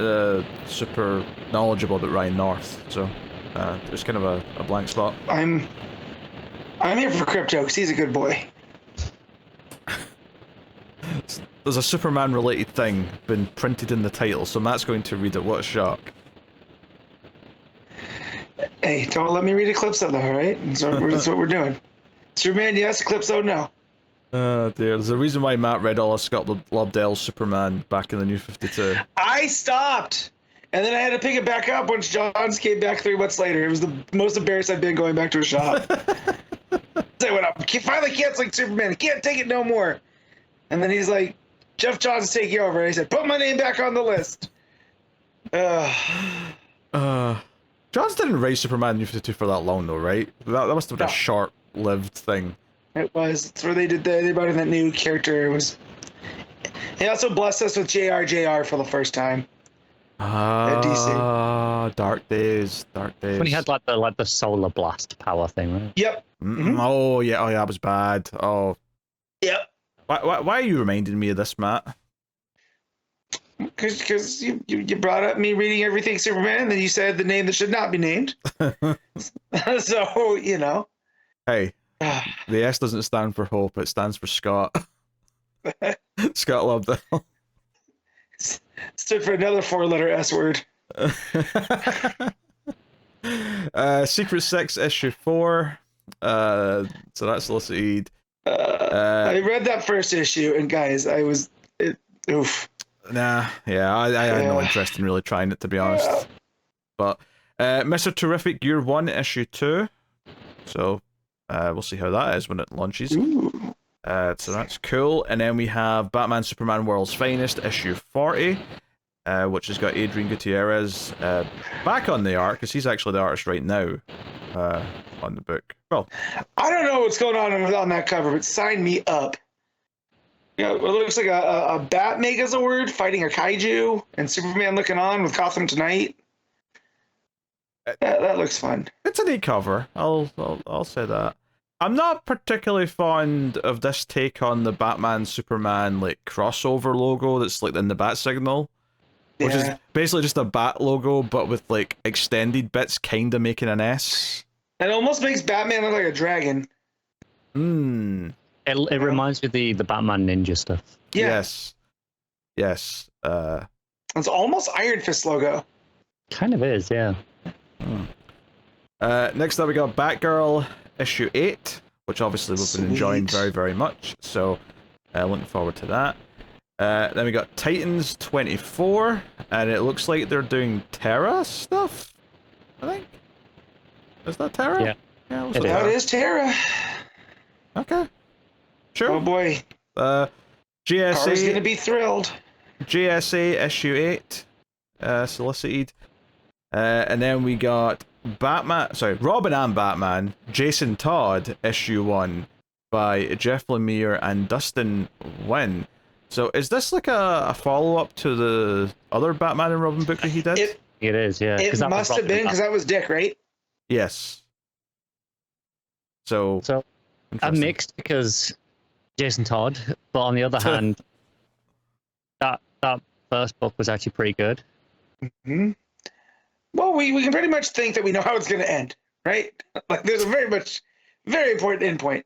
super knowledgeable about Ryan North, so there's kind of a blank spot.
I'm here for Crypto because he's a good boy.
There's a Superman-related thing been printed in the title, so Matt's going to read it. What a shock.
Hey, don't let me read Eclipso, though, all right? That's what we're doing. Superman, yes. Eclipso, no.
Oh, dear. There's a reason why Matt read all of Scott Lobdell's Superman back in the New 52. I
stopped! And then I had to pick it back up once Johns came back 3 months later. It was the most embarrassed I've been going back to a shop. I went up, finally canceling Superman. I can't take it no more. And then he's like, Jeff Johns is taking over. And I said, put my name back on the list.
Johns didn't write Superman New 52 for that long, though, right? That must have been a short-lived thing.
It was. It's where they brought in that new character. It was. He also blessed us with JR for the first time. At DC.
Dark days.
When he had like the solar blast power thing, right?
Yep.
Oh yeah, that was bad. Oh.
Yep.
Why are you reminding me of this, Matt?
Because you brought up me reading everything Superman, and then you said the name that should not be named. So,
Hey, the S doesn't stand for hope, it stands for Scott. Scott Lobdell.
Stood for another 4-letter S word.
Secret Six issue 4. So that's solicited.
I read that first issue, and guys, oof.
Nah, yeah, I had no interest in really trying it, to be honest. But Mr. Terrific Year 1 issue 2. So we'll see how that is when it launches. So that's cool. And then we have Batman Superman World's Finest issue 40, which has got Adrián Gutiérrez back on the art, because he's actually the artist right now on the book. Well,
I don't know what's going on that cover, but sign me up. It looks like a bat megazord fighting a kaiju, and Superman looking on with Gotham Tonight. That looks fun.
It's a neat cover. I'll say that. I'm not particularly fond of this take on the Batman Superman like crossover logo that's like in the bat signal, which is basically just a bat logo but with like extended bits kind of making an S.
It almost makes Batman look like a dragon.
It reminds me of the Batman Ninja stuff.
Yeah.
Yes.
It's almost Iron Fist logo.
Kind of is, yeah.
Next up we got Batgirl issue 8, which obviously we've been enjoying very, very much. So looking forward to that. Then we got Titans 24, and it looks like they're doing Terra stuff, I think. Is that Terra?
Yeah.
That is Terra.
Okay. Sure.
Oh boy. Car's
GSA
gonna be thrilled.
GSA issue 8, solicited. And then we got Robin and Batman, Jason Todd, issue 1 by Jeff Lemire and Dustin Nguyen. So is this like a follow-up to the other Batman and Robin book that he did?
It is, yeah.
It must have been, because that was Dick, right?
Yes. So
I'm mixed because Jason Todd, but on the other hand, that first book was actually pretty good.
Mm-hmm. Well, we can pretty much think that we know how it's going to end, right? Like, there's a very important end point.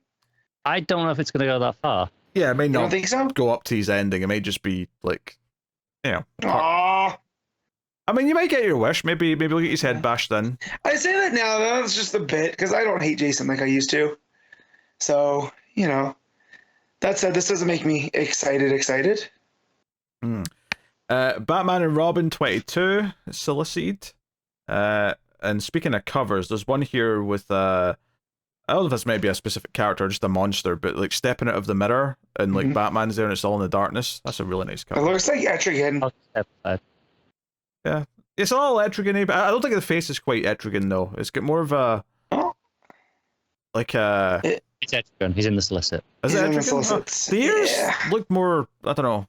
I don't know if it's going to go that far.
Yeah, it may not
don't think so?
go up to his ending. It may just be like,
Aww.
I mean, you might get your wish. Maybe we'll get his head bashed in.
I say that now, that's just a bit, because I don't hate Jason like I used to. So, that said, this doesn't make me excited.
Batman and Robin 22, solicited. And speaking of covers, there's one here with I don't know if this might be a specific character or just a monster, but like stepping out of the mirror and like Batman's there and it's all in the darkness. That's a really nice cover.
It looks like Etrigan.
Yeah, it's all Etrigan, but I don't think the face is quite Etrigan though. It's got more of a
It's Etrigan. He's in the solicit.
Is it Etrigan? The ears look more, I don't know,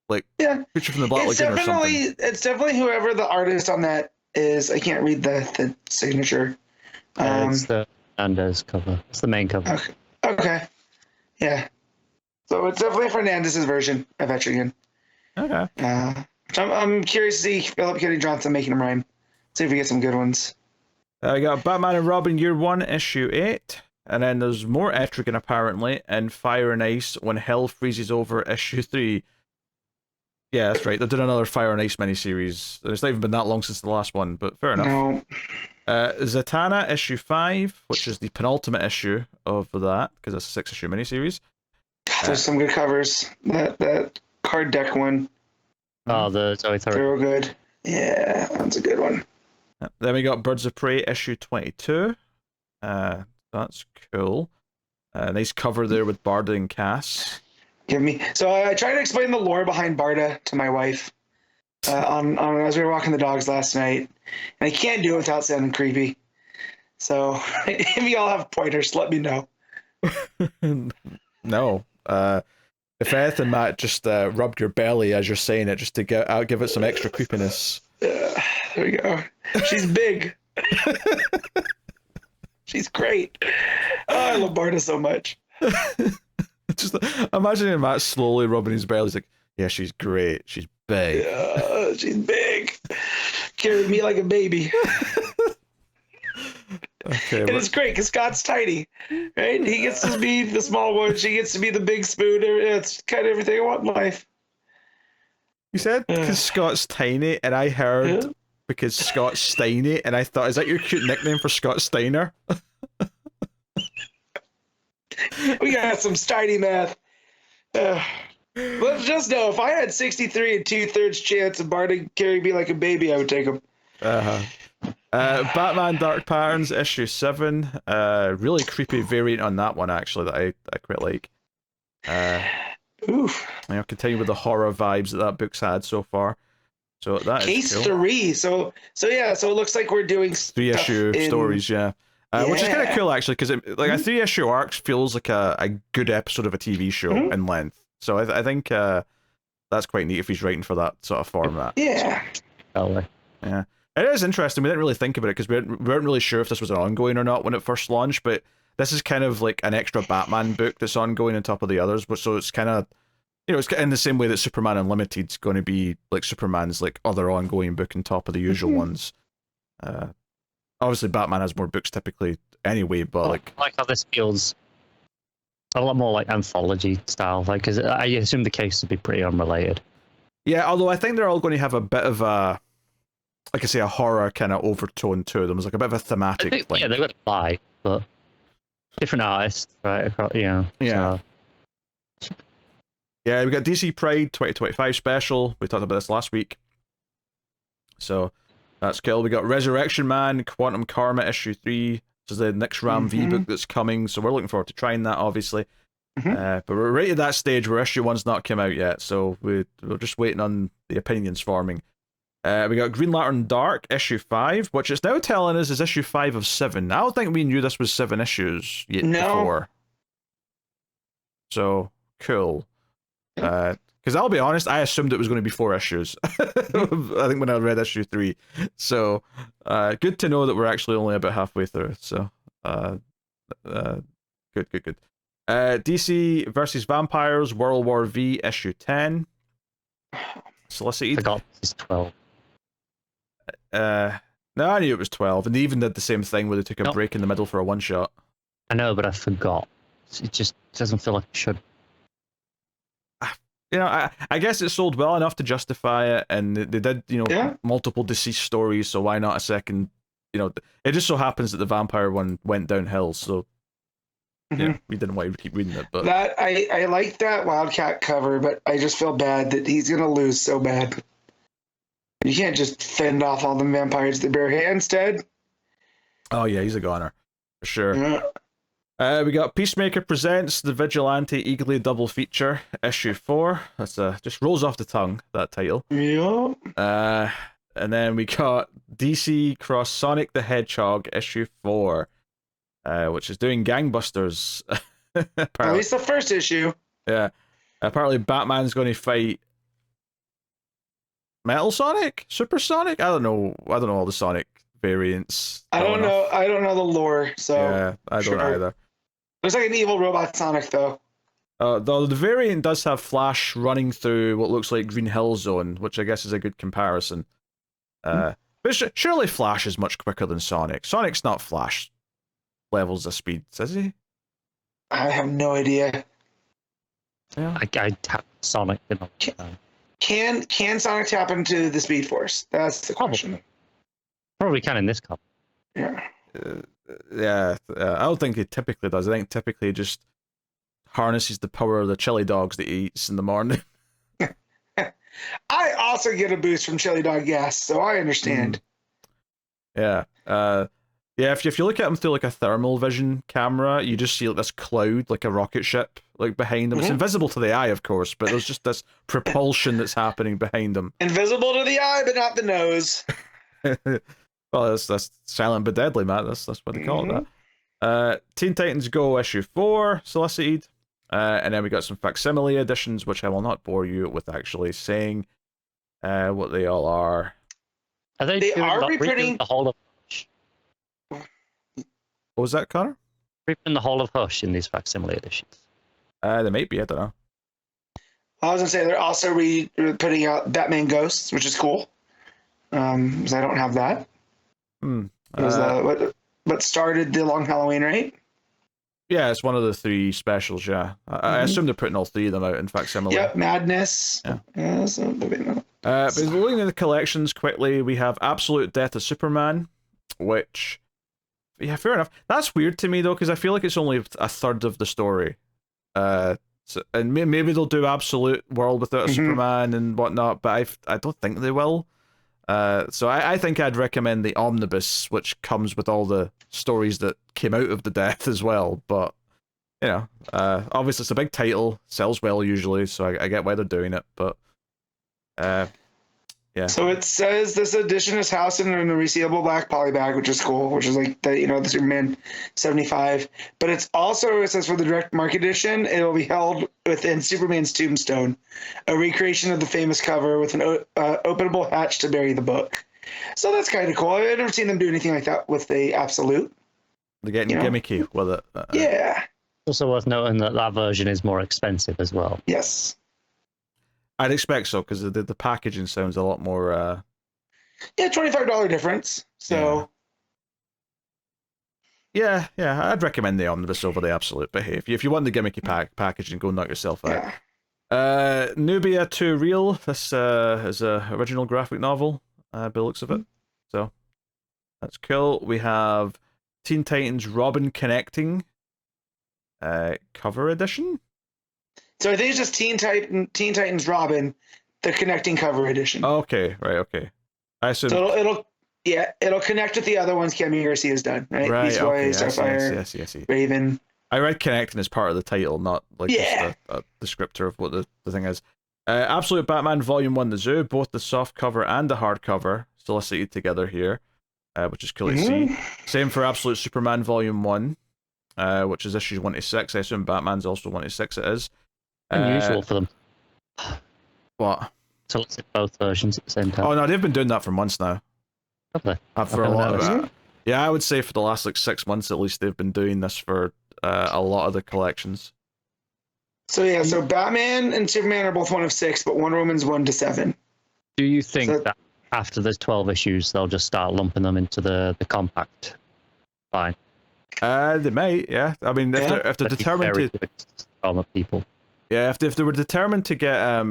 like Creature from the Black Lagoon or something.
It's definitely whoever the artist on that is. I can't read the signature.
It's the Fernandez cover. It's the main cover.
Okay. Yeah. So it's definitely Fernandez's version of Etrigan.
Okay.
I'm curious to see Philip Kennedy Johnson making him rhyme. See if we get some good ones.
We got Batman and Robin Year 1, Issue 8. And then there's more Etrigan apparently in Fire and Ice When Hell Freezes Over, Issue 3. Yeah, that's right. They did another Fire and Ice miniseries. It's not even been that long since the last one, but fair enough.
No.
Zatanna, Issue 5, which is the penultimate issue of that, because it's a 6-issue miniseries.
There's some good covers. That card deck one.
Oh, the Zoe
They're real good. Yeah, that's a good one.
Then we got Birds of Prey, Issue 22. That's cool. Nice cover there with Barda and Cass.
So I tried to explain the lore behind Barda to my wife as we were walking the dogs last night, and I can't do it without sounding creepy. So if y'all have pointers, let me know.
No. If anything, Matt, just rubbed your belly as you're saying it, just to give it some extra creepiness.
There we go. She's big. She's great. Oh, I love Barda so much.
Just imagining Matt slowly rubbing his belly. He's like, yeah, she's great. She's big.
Yeah, she's big. Carried me like a baby.
Okay,
and it's great because Scott's tiny, right? He gets to be the small one. She gets to be the big spoon. It's kind of everything I want in life.
You said because Scott's tiny, and I heard because Scott's Steiny, and I thought, is that your cute nickname for Scott Steiner?
We got some Steiny math. Let's just know, if I had 63 2/3 chance of Barda carrying me like a baby, I would take him.
Batman Dark Patterns, Issue 7. Really creepy variant on that one, actually, that I quite like.
Oof.
Continue with the horror vibes that book's had so far. So that
Case
is cool.
3. So it looks like we're doing
3-issue stories, yeah. Which is kind of cool, actually, because a 3-issue arc feels like a good episode of a TV show in length. So I think that's quite neat if he's writing for that sort of format.
Yeah.
Yeah. It is interesting. We didn't really think about it because we weren't really sure if this was an ongoing or not when it first launched, but this is kind of like an extra Batman book that's ongoing on top of the others. But so it's kind of, it's in the same way that Superman Unlimited's going to be like Superman's like other ongoing book on top of the usual ones. Obviously, Batman has more books typically anyway, but
I like how this feels a lot more like anthology style. Like, because I assume the case would be pretty unrelated.
Yeah, although I think they're all going to have a bit of a, like I say, a horror kind of overtone to them. It's like a bit of a thematic thing.
Yeah, they've got to buy, but different artists, right? Yeah.
Yeah. So. Yeah, we got DC Pride 2025 special. We talked about this last week. So that's cool. We got Resurrection Man, Quantum Karma issue 3. This is the next Ram V book that's coming. So we're looking forward to trying that, obviously. But we're right at that stage where issue 1's not come out yet, so we're just waiting on the opinions forming. We got Green Lantern Dark, issue 5, which it's now telling us is issue 5 of 7. I don't think we knew this was 7 issues yet before. So, cool. Because I'll be honest, I assumed it was going to be 4 issues. I think when I read issue 3. So, good to know that we're actually only about halfway through. So, good. DC versus Vampires, World War V, issue 10. Solicited.
I forgot it's 12.
No, I knew it was 12, and they even did the same thing where they took a break in the middle for a one-shot.
I know, but I forgot. It just doesn't feel like it should.
You know, I guess it sold well enough to justify it, and they did, multiple deceased stories, so why not a second? It just so happens that the vampire one went downhill, so we didn't want to keep reading it. But
that I like that Wildcat cover, but I just feel bad that he's gonna lose so bad. You can't just fend off all the vampires with bare hands, Ted.
Oh yeah, he's a goner for sure. Yeah. We got Peacemaker Presents the Vigilante Eagerly Double Feature, issue 4. That's just rolls off the tongue, that title.
Yeah.
And then we got DC Cross Sonic the Hedgehog, issue 4, which is doing gangbusters.
At least the first issue.
Yeah. Apparently Batman's going to fight Metal Sonic? Super Sonic? I don't know all the Sonic variants.
I don't know the lore, so
yeah, I don't either.
Looks like an evil robot Sonic, though.
Though the variant does have Flash running through what looks like Green Hill Zone, which I guess is a good comparison. But surely Flash is much quicker than Sonic. Sonic's not Flash levels of speed, is he?
I have no idea.
Yeah.
I tap Sonic in all the time.
Can Sonic tap into the Speed Force? That's the question.
Probably can in this cup.
Yeah.
I don't think it typically does. I think typically it just harnesses the power of the chili dogs that he eats in the morning.
I also get a boost from chili dog gas, so I understand.
Yeah. If you look at him through like a thermal vision camera, you just see like this cloud, like a rocket ship, like behind him. It's invisible to the eye, of course, but there's just this propulsion that's happening behind him.
Invisible to the eye, but not the nose.
Well, that's silent but deadly, Matt. That's what they call it. That. Teen Titans Go issue 4 solicited, and then we got some facsimile editions, which I will not bore you with actually saying what they all are.
Are they reprinting the whole of Hush?
What was that, Connor?
Reprinting the whole of Hush in these facsimile editions.
They might be. I don't know.
I was gonna say they're also putting out Batman Ghosts, which is cool. Because I don't have that. It was what started the Long Halloween, right? Yeah,
it's one of the 3 specials. Yeah, I assume they're putting all 3 of them out in facsimile.
Yep, Madness.
Yeah.
But
looking at the collections quickly, we have Absolute Death of Superman, which, yeah, fair enough. That's weird to me though, because I feel like it's only a third of the story. And maybe they'll do Absolute World without a Superman and whatnot, but I don't think they will. So I think I'd recommend the Omnibus, which comes with all the stories that came out of the death as well. But, obviously it's a big title, sells well usually, so I get why they're doing it. But, yeah. So
it says this edition is housed in a resealable black polybag, which is cool, which is like the Superman 75. But it says for the direct market edition, it'll be held within Superman's tombstone, a recreation of the famous cover with an openable hatch to bury the book. So that's kind of cool. I've never seen them do anything like that with the Absolute.
They're getting gimmicky with it.
Yeah.
Also worth noting that version is more expensive as well.
Yes.
I'd expect so, because the packaging sounds a lot more...
Yeah, $25 difference, so...
Yeah, I'd recommend the Omnibus over the Absolute, but hey, if you want the gimmicky packaging, go knock yourself out. Yeah. Nubia 2 Real, this is a original graphic novel, by the looks of it, so that's cool. We have Teen Titans Robin Connecting, cover edition?
So I think it's just Teen Titans Robin, the connecting cover edition.
Okay, right, okay. I assume...
So it'll connect with the other ones Camille Garcia's done, right?
Right,
Beast Boy,
okay,
Starfire,
yes.
Raven.
I read connecting as part of the title, not like
Yeah.
just a descriptor of what the thing is. Absolute Batman Volume 1, The Zoo, both the soft cover and the hardcover solicited together here, which is cool to see. Same for Absolute Superman Volume 1, which is issues 1 to 6. I assume Batman's also 1 to 6 it is.
Unusual for them.
What?
So let's hit both versions at the same time.
Oh no, they've been doing that for months now.
Have they?
For a lot of it. Yeah, I would say for the last like 6 months at least, they've been doing this for a lot of the collections.
So yeah, so Batman and Superman are both 1 of 6, but Wonder Woman's 1 to 7.
Do you think that after there's 12 issues, they'll just start lumping them into the compact? Fine.
They might, yeah. I mean, if they're determined to,
people.
Yeah, if they were determined to get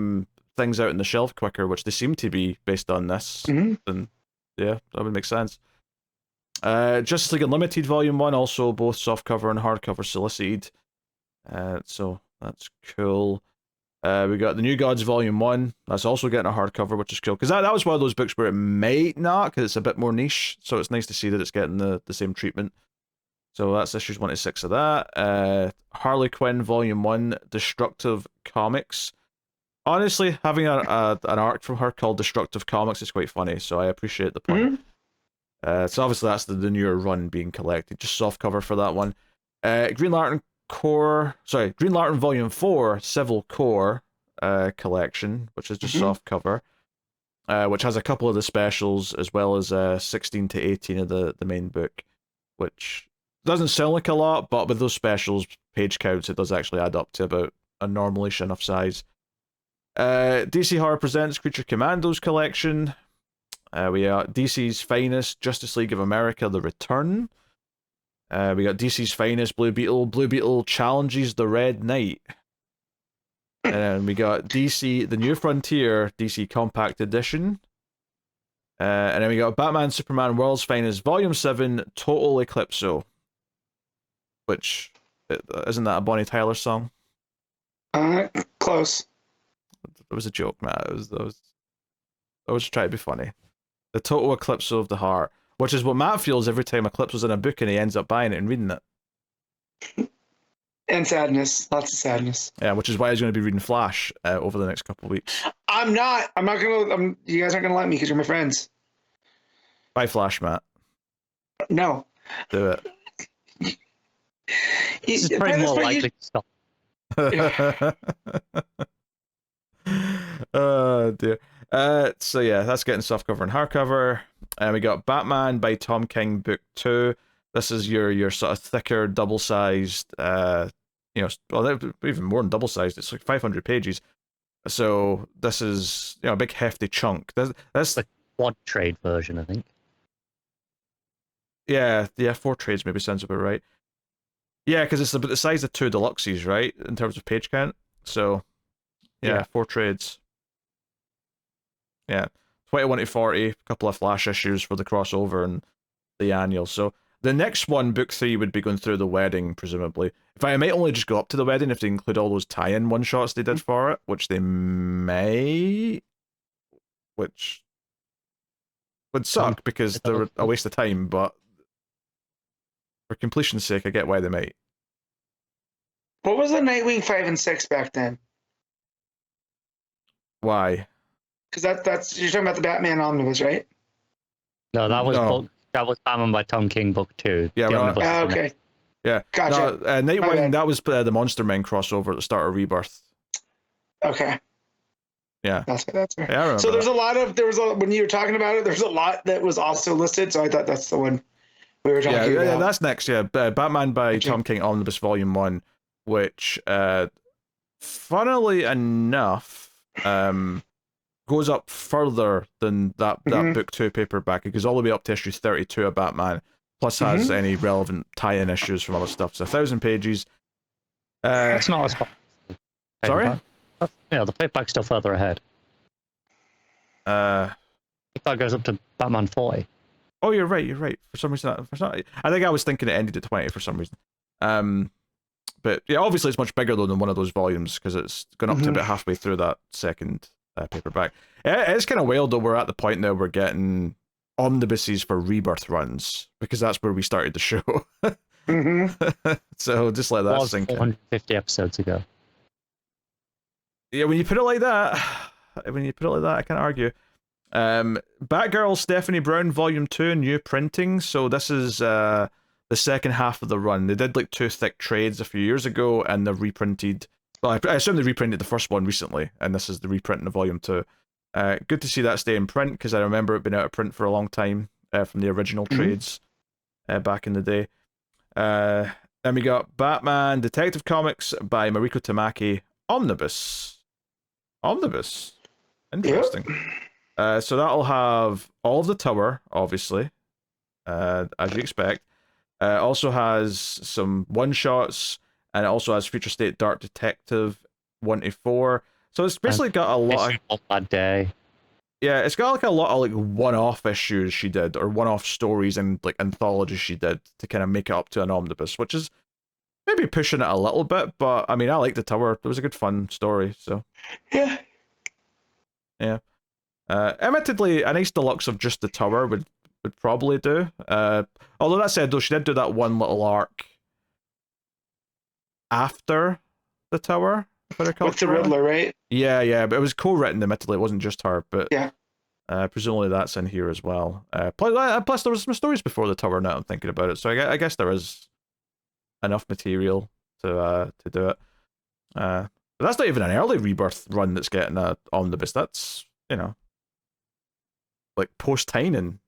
things out in the shelf quicker, which they seem to be based on this, then yeah, that would make sense. Justice League Unlimited Volume 1, also both softcover and hardcover solicited. So that's cool. We got The New Gods Volume 1. That's also getting a hardcover, which is cool. Because that was one of those books where it might not, because it's a bit more niche. So it's nice to see that it's getting the same treatment. So that's issues 1 to 6 of that. Harley Quinn Volume 1, Destructive Comics. Honestly, having an arc from her called Destructive Comics is quite funny, so I appreciate the pun. So obviously that's the newer run being collected. Just soft cover for that one. Green Lantern Volume 4, Civil Core collection, which is just soft cover, which has a couple of the specials as well as 16 to 18 of the main book, which doesn't sound like a lot, but with those specials, page counts, it does actually add up to about a normalish enough size. DC Horror Presents Creature Commandos collection. We got DC's Finest, Justice League of America, The Return. We got DC's Finest, Blue Beetle. Blue Beetle challenges the Red Knight. And we got DC, The New Frontier, DC Compact Edition. And then we got Batman, Superman, World's Finest, Volume 7, Total Eclipso. Which, isn't that a Bonnie Tyler song?
Close.
It was a joke, Matt. I was trying to be funny. The Total Eclipse of the Heart, which is what Matt feels every time Eclipse was in a book and he ends up buying it and reading it.
And sadness. Lots of sadness.
Yeah, which is why he's going to be reading Flash over the next couple of weeks.
I'm not going to... you guys aren't going to let me because you're my friends.
Buy Flash, Matt.
No.
Do it.
This is probably more likely to stop.
Oh dear. So yeah, that's getting softcover and hardcover. And we got Batman by Tom King Book 2. This is your sort of thicker, double-sized, well, even more than double-sized. It's like 500 pages. So this is a big hefty chunk. That's
the quad trade version, I think.
Yeah, 4 trades maybe sounds about right. Yeah, because it's about the size of 2 deluxes, right, in terms of page count. So, yeah. 4 trades. Yeah, 21 to 40, a couple of Flash issues for the crossover and the annual. So the next one, Book 3, would be going through the wedding, presumably. In fact, I might only just go up to the wedding if they include all those tie-in one-shots they did for it, which they may... Which would suck because they're a waste of time, but for completion's sake, I get why they might.
What was the Nightwing 5 and 6 back then?
Why?
Because that's you're talking about the Batman omnibus, right?
No, that was Batman by Tom King Book 2.
Yeah, right.
Okay.
Yeah,
gotcha.
Nightwing, that was the Monster Men crossover at the start of Rebirth.
Okay.
Yeah,
that's fair.
Yeah, I remember
so when you were talking about it, there's a lot that was also listed. So I thought that's the one we were talking about.
Yeah, that's next. Yeah, Batman by Tom King Omnibus Volume 1, which, funnily enough, goes up further than that Book 2 paperback. It goes all the way up to issue 32 of Batman, plus has any relevant tie-in issues from other stuff. So 1,000 pages.
It's not as far.
Sorry?
Yeah, the paperback's still further ahead. That goes up to Batman 40.
Oh, you're right. For some reason, I think I was thinking it ended at 20 for some reason. But yeah, obviously it's much bigger though than one of those volumes because it's gone up to about halfway through that second paperback. It's kind of wild that we're at the point now we're getting omnibuses for Rebirth runs because that's where we started the show. So just let that
Was
sink in.
450 episodes ago.
Yeah, when you put it like that, I can't argue. Batgirl Stephanie Brown Volume 2 new printing. So this is the second half of the run. They did like 2 thick trades a few years ago, and they've reprinted. Well, I assume they reprinted the first one recently, and this is the reprinting of Volume 2. Good to see that stay in print, because I remember it being out of print for a long time from the original trades back in the day. Then we got Batman Detective Comics by Mariko Tamaki Omnibus. Interesting.
Yep.
So that'll have all of the tower, obviously, as you expect. Also has some one-shots, and it also has Future State Dark Detective 1 to 4. So it's basically got a lot of...
That day.
Yeah, it's got like a lot of like one-off issues she did, or one-off stories and like anthologies she did to kind of make it up to an omnibus, which is maybe pushing it a little bit, but I mean, I like the tower. It was a good fun story, so... Yeah. Admittedly, a nice deluxe of just the tower would probably do. Although that said, though, she did do that one little arc after the tower.
With the Riddler, right?
Yeah, but it was co-written, admittedly. It wasn't just her, but
yeah.
Presumably that's in here as well. Plus there was some stories before the tower, now I'm thinking about it, so I guess there is enough material to do it. But that's not even an early Rebirth run that's getting an omnibus. That's, like post-Tynan.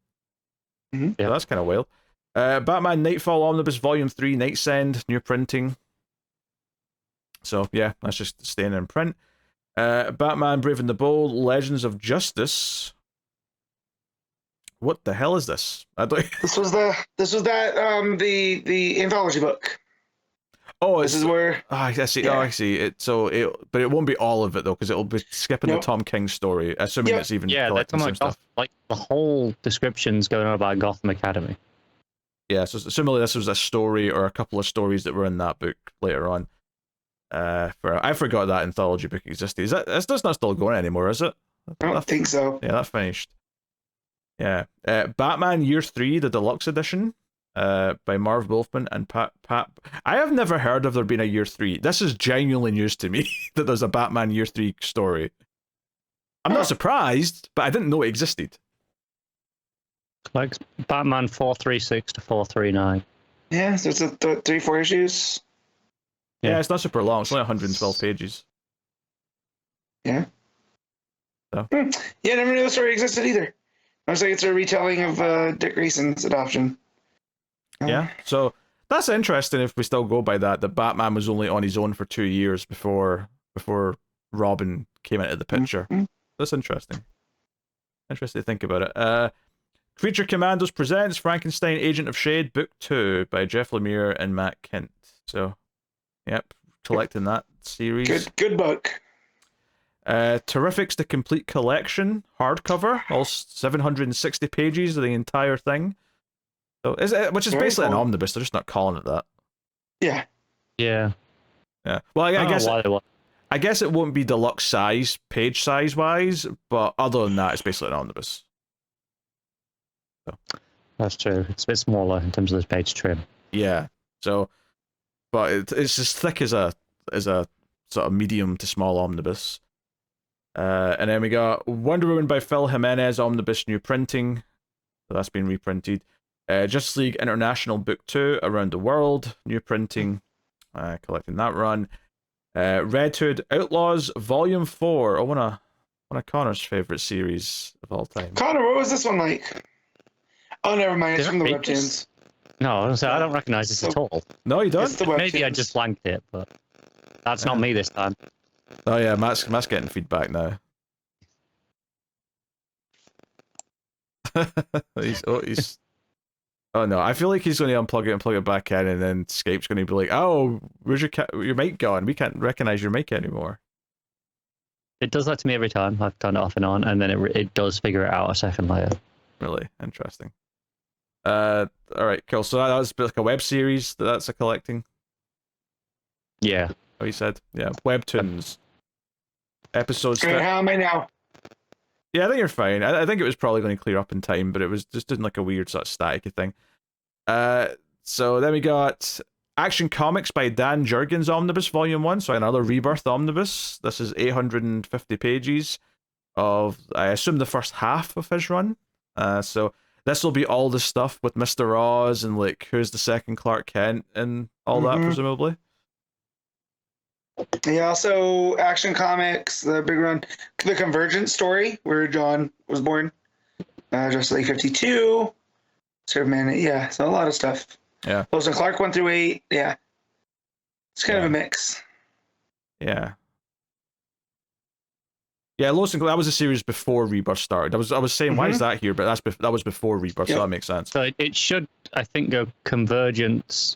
Mm-hmm.
So that's kind of wild. Batman Nightfall Omnibus Volume 3 Nightsend, new printing. So yeah, that's just staying in print. Batman Brave and the Bold Legends of Justice. What the hell is this?
This was the anthology book.
Oh,
this is where.
Oh, I see.
Yeah.
Oh, I see. But it won't be all of it though, because it'll be skipping the Tom King story, assuming it's even collecting some stuff.
Like the whole description's going on about Gotham Academy.
Yeah, so similarly, this was a story or a couple of stories that were in that book later on. I forgot that anthology book existed. That's not still going anymore, is it?
I don't think so.
Yeah, that finished. Yeah. Batman Year 3, the deluxe edition, by Marv Wolfman and Pat. I have never heard of there being a Year 3. This is genuinely news to me that there's a Batman Year 3 story. I'm not surprised, but I didn't know it existed.
Like Batman 436 to 439.
Yeah, so it's 3-4 issues.
Yeah, it's not super long. It's only 112 pages.
Yeah.
So.
Yeah, I never knew the story existed either. I was like, it's a retelling of Dick Grayson's adoption.
Yeah, so that's interesting if we still go by that Batman was only on his own for 2 years before Robin came into the picture.
Mm-hmm.
That's interesting. Interesting to think about it. Creature Commandos presents Frankenstein Agent of Shade, Book 2 by Jeff Lemire and Matt Kent. So, yep, collecting that series.
Good book.
Terrifics The Complete Collection, hardcover, all 760 pages of the entire thing. So, which is basically an omnibus, they're just not calling it that.
Yeah.
Yeah.
Yeah. Well, I guess it won't be deluxe size, page size wise, but other than that, it's basically an omnibus. So.
That's true. It's a bit smaller in terms of the page trim.
Yeah. So, but it's as thick as a sort of medium to small omnibus. And then we got Wonder Woman by Phil Jimenez omnibus new printing. So that's been reprinted. Justice League International Book 2 Around the World new printing. Collecting that run. Red Hood Outlaws Volume 4. One of Connor's favorite series of all time.
Connor, what was this one like? Oh, never mind. It's from the webtoons.
No, I don't recognize this at all.
No, you don't?
Maybe I just blanked it, but that's not me this time.
Oh yeah, Matt's getting feedback now. he's Oh no, I feel like he's going to unplug it and plug it back in, and then Skype's going to be like, "Oh, where's your mic gone? We can't recognize your mic anymore."
It does that to me every time. I've turned it off and on, and then it does figure it out a second later.
Really interesting. All right, cool. So that was like a web series that's a collecting.
Yeah.
Oh, you said, yeah, webtoons episodes.
How am I now?
Yeah, I think you're fine. I think it was probably going to clear up in time, but it was just doing like a weird sort of staticky thing. So then we got Action Comics by Dan Jurgens Omnibus Volume 1, so another Rebirth Omnibus. This is 850 pages of, I assume, the first half of his run. So this will be all the stuff with Mr. Oz and like who's the second Clark Kent and all that, presumably.
Yeah, also Action Comics, the big run, the Convergence story where John was born, Justice League 52, Superman, yeah, so a lot of stuff.
Yeah.
Lois and Clark 1 through 8, yeah. It's kind of a mix.
Yeah. Yeah, Lois and Clark, that was a series before Rebirth started. I was saying, why is that here? But that was before Rebirth, so that makes sense.
So it should, I think, go Convergence,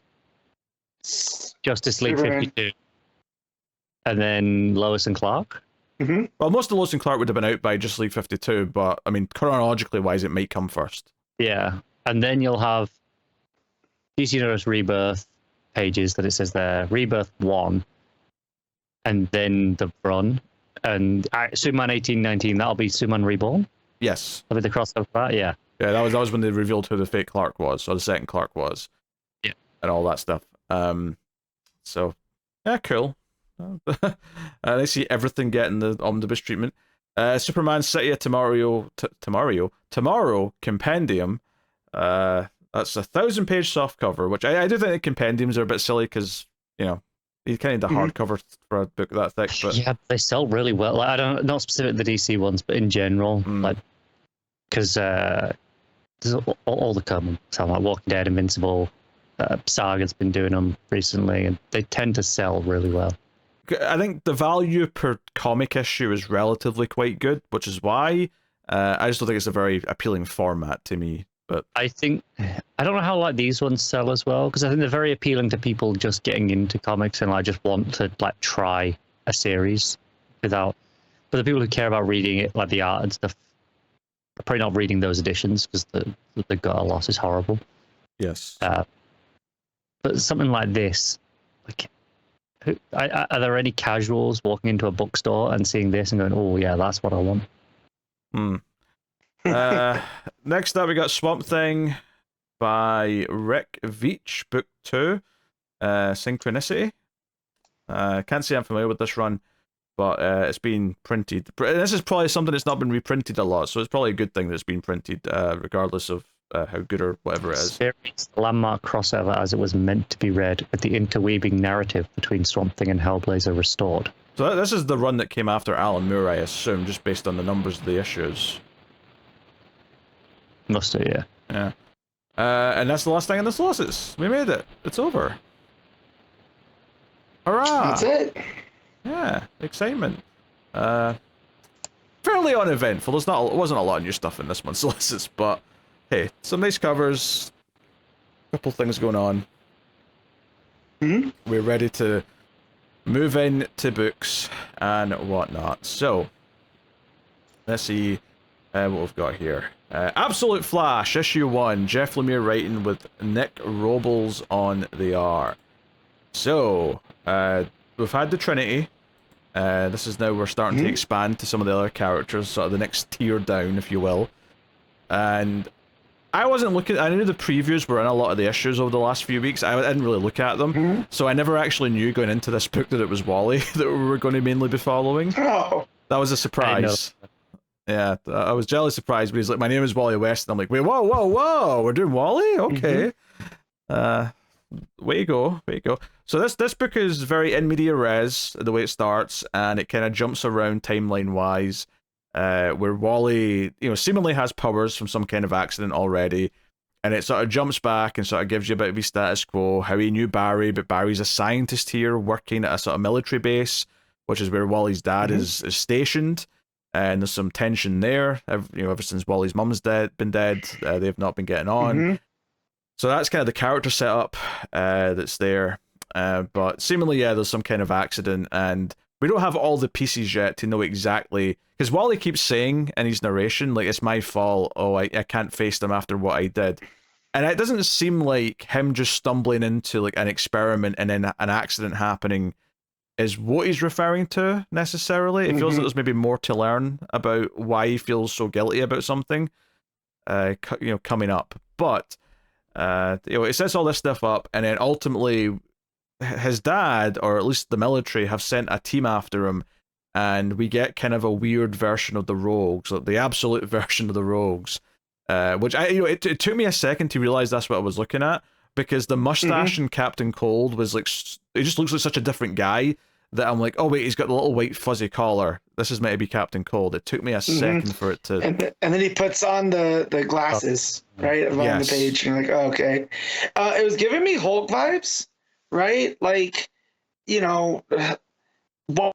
Justice League 52, and then Lois and Clark.
Well, most of Lois and Clark would have been out by Justice League 52, but I mean, chronologically wise, it might come first.
Yeah, and then you'll have DC Universe Rebirth pages that it says there, Rebirth 1, and then the run, and Superman 1819, that'll be Superman Reborn?
Yes.
That'll be the crossover for that, yeah.
Yeah, that was when they revealed who the fake Clark was, or the second Clark was.
Yeah.
And all that stuff. So, yeah, cool. I see everything getting the omnibus treatment. Superman City of Tomorrow Compendium. That's a 1,000-page softcover, which I do think the compendiums are a bit silly because, you know, you kind of need a hardcover for a book that thick. But
yeah, they sell really well. Like, I don't, not specific to the DC ones, but in general, like, because there's all the common, so like Walking Dead, Invincible, Saga's been doing them recently, and they tend to sell really well.
I think the value per comic issue is relatively quite good, which is why I just don't think it's a very appealing format to me. But
I think, I don't know how like these ones sell as well, because I think they're very appealing to people just getting into comics and like just want to like try a series without. But the people who care about reading it, like the art and stuff, are probably not reading those editions because the gutter loss is horrible.
yes,
But something like this, like, are there any casuals walking into a bookstore and seeing this and going, "Oh yeah, that's what I want"?
Next up, we got Swamp Thing by Rick Veitch, Book 2, Synchronicity. Can't say I'm familiar with this run, but it's been printed. This is probably something that's not been reprinted a lot, so it's probably a good thing that it's been printed, regardless of how good or whatever it is.
Experience the landmark crossover as it was meant to be read, with the interweaving narrative between Swamp Thing and Hellblazer restored.
So this is the run that came after Alan Moore, I assume, just based on the numbers of the issues.
Must do, yeah.
Yeah. And that's the last thing in the SOLICITS. We made it. It's over. Hurrah!
That's it.
Yeah, excitement. Fairly uneventful. It wasn't a lot of new stuff in this month's SOLICITS, but hey, some nice covers. A couple things going on. We're ready to move in to books and whatnot. So, let's see what we've got here. Absolute Flash, issue 1. Jeff Lemire writing with Nick Robles on the art. So, we've had the Trinity. This is now we're starting to expand to some of the other characters, sort of the next tier down, if you will. And I wasn't looking. I knew the previews were in a lot of the issues over the last few weeks. I didn't really look at them, so I never actually knew going into this book that it was Wally that we were going to mainly be following.
Oh,
That was a surprise. Yeah, I was jealous surprised, but he's like, "My name is Wally West," and I'm like, "Wait, whoa, we're doing Wally? Okay." Way to go. So this book is very in media res, the way it starts, and it kind of jumps around timeline wise, where Wally, seemingly has powers from some kind of accident already, and it sort of jumps back and sort of gives you a bit of his status quo, how he knew Barry, but Barry's a scientist here working at a sort of military base, which is where Wally's dad is stationed. And there's some tension there. Ever since Wally's mum's been dead, they've not been getting on. So that's kind of the character setup that's there. But seemingly, yeah, there's some kind of accident, and we don't have all the pieces yet to know exactly. Because Wally keeps saying in his narration, like, it's my fault. Oh, I can't face them after what I did. And it doesn't seem like him just stumbling into like an experiment and then an accident happening is what he's referring to necessarily. It feels like there's maybe more to learn about why he feels so guilty about something, coming up. But It sets all this stuff up, and then ultimately his dad, or at least the military, have sent a team after him, and we get kind of a weird version of the Rogues, like the absolute version of the Rogues, which it took me a second to realize that's what I was looking at, because the mustache in Captain Cold was like, it just looks like such a different guy that I'm like, oh wait, he's got the little white fuzzy collar. This is meant to be Captain Cold. It took me a second for it to.
And then he puts on the glasses, right, along the page. And you're like, oh, okay. It was giving me Hulk vibes, right? Like,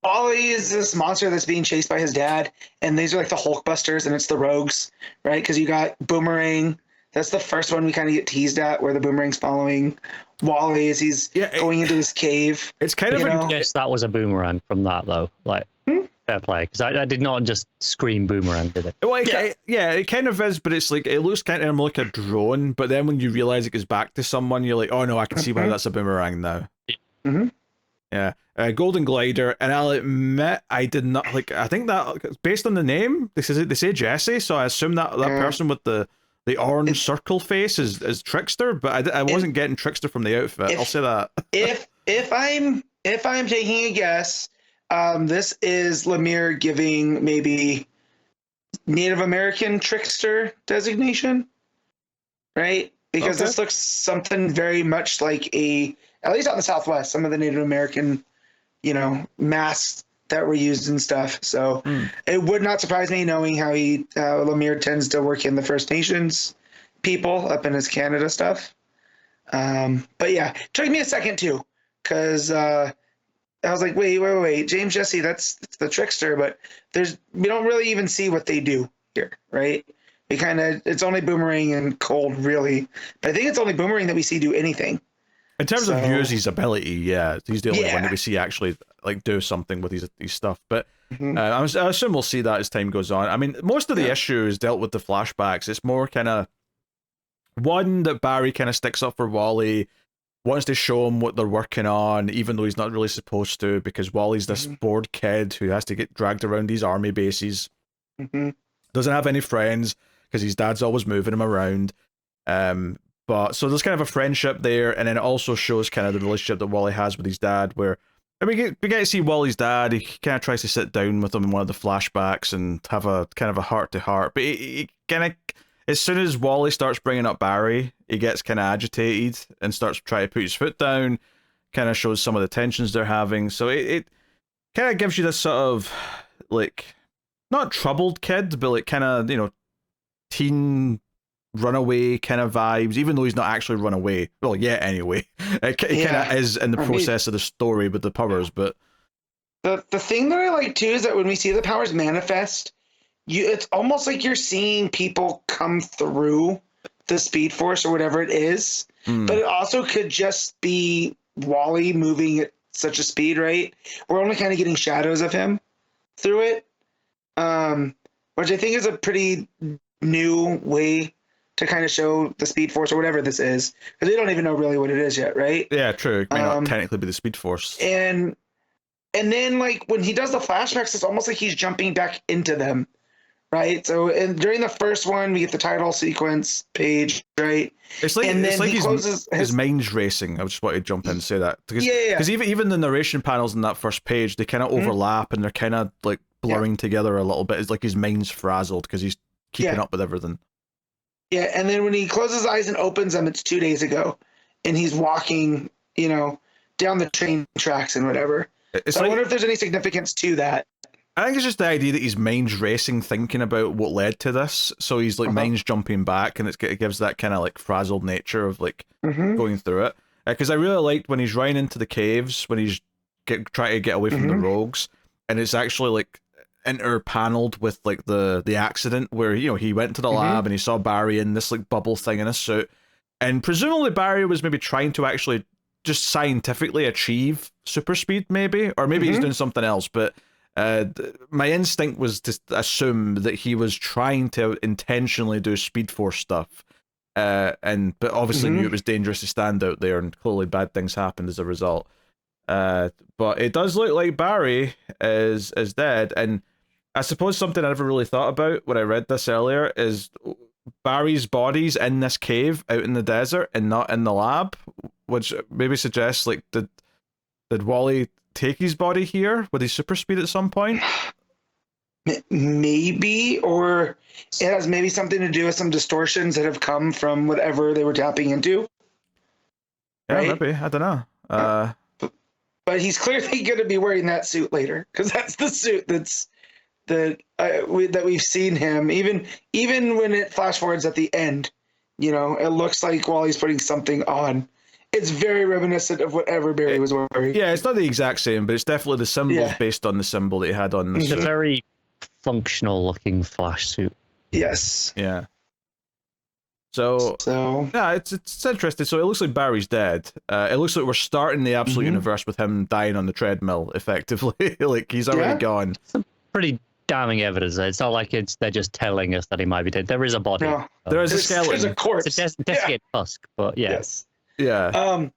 Wally is this monster that's being chased by his dad, and these are like the Hulkbusters, and it's the Rogues, right? Because you got Boomerang. That's the first one we kind of get teased at, where the Boomerang's following Wally as he's going into this cave.
It's kind of
yes, that was a boomerang from that though. Like fair play, because I did not just scream boomerang, did it?
Well, it kind of is, but it's like it looks kind of like a drone. But then when you realize it goes back to someone, you're like, oh no, I can see why that's a boomerang now. Yeah, Golden Glider, and I'll admit I did not like. I think that based on the name, they say Jesse, so I assume that person with the orange circle face is Trickster, but I wasn't getting Trickster from the outfit. I'll say that.
if I'm taking a guess, this is Lemire giving maybe Native American Trickster designation, right? Because this looks something very much like at least out in the Southwest, some of the Native American, masks that were used and stuff. So it would not surprise me knowing how Lemire tends to work in the First Nations people up in his Canada stuff. But yeah, it took me a second too, because I was like, wait, James Jesse, that's the Trickster, but we don't really even see what they do here, right? It's only Boomerang and Cold really, but I think it's only Boomerang that we see do anything.
In terms of Yuzi's ability, he's the only one that we see actually like do something with these stuff. But I assume we'll see that as time goes on. I mean, most of the issue is dealt with the flashbacks. It's more kind of one that Barry kind of sticks up for Wally, wants to show him what they're working on, even though he's not really supposed to, because Wally's this bored kid who has to get dragged around these army bases. Doesn't have any friends because his dad's always moving him around. But so there's kind of a friendship there, and then it also shows kind of the relationship that Wally has with his dad, where we get to see Wally's dad. He kind of tries to sit down with him in one of the flashbacks and have a kind of a heart-to-heart. But he kind of, as soon as Wally starts bringing up Barry, he gets kind of agitated and starts trying to put his foot down, kind of shows some of the tensions they're having. So it kind of gives you this sort of, like, not troubled kid, but like kind of, teen runaway kind of vibes, even though he's not actually run away. Well, anyway. It kind of is in the process of the story with the powers, but...
The thing that I like, too, is that when we see the powers manifest, it's almost like you're seeing people come through the Speed Force or whatever it is, but it also could just be Wally moving at such a speed, right? We're only kind of getting shadows of him through it, which I think is a pretty new way to kind of show the Speed Force or whatever this is, because we don't even know really what it is yet, right?
Yeah, true. It may not technically be the Speed Force.
And then, like, when he does the flashbacks, it's almost like he's jumping back into them, right? So during the first one, we get the title sequence page, right?
It's like, and then his mind's racing. I just wanted to jump in and say that. Because even the narration panels in that first page, they kind of overlap and they're kind of like blurring together a little bit. It's like his mind's frazzled because he's keeping up with everything.
Yeah, and then when he closes his eyes and opens them, it's 2 days ago, and he's walking, down the train tracks and whatever. So I wonder if there's any significance to that.
I think it's just the idea that his mind's racing, thinking about what led to this. So he's like mind's jumping back, and it gives that kind of like frazzled nature of like going through it. Because I really liked when he's running into the caves, when he's trying to get away from the rogues, and it's actually like interpaneled with like the accident where he went to the lab and he saw Barry in this like bubble thing in a suit, and presumably Barry was maybe trying to actually just scientifically achieve super speed, maybe, or maybe he's doing something else, but my instinct was to assume that he was trying to intentionally do Speed Force stuff, but obviously knew it was dangerous to stand out there, and clearly bad things happened as a result. But it does look like Barry is dead, and I suppose something I never really thought about when I read this earlier is Barry's body's in this cave out in the desert and not in the lab, which maybe suggests like did Wally take his body here with his super speed at some point?
Maybe, or it has maybe something to do with some distortions that have come from whatever they were tapping into.
Yeah,
right?
maybe. I don't know.
But he's clearly going to be wearing that suit later, because that's the suit that we've seen him. Even when it flash forwards at the end, you know, it looks like Wally's putting something on. It's very reminiscent of whatever Barry was wearing.
Yeah, it's not the exact same, but it's definitely the symbol based on the symbol that he had on the suit.
It's a very functional looking Flash suit.
Yes.
Yeah. So yeah, it's interesting. So it looks like Barry's dead. It looks like we're starting the Absolute Universe with him dying on the treadmill, effectively. Like he's already gone.
Some pretty damning evidence. It's not like they're just telling us that he might be dead. There is a body.
No.
There is a skeleton.
There's a corpse.
It's a desiccated tusk, but yeah.
Yes.
Yeah.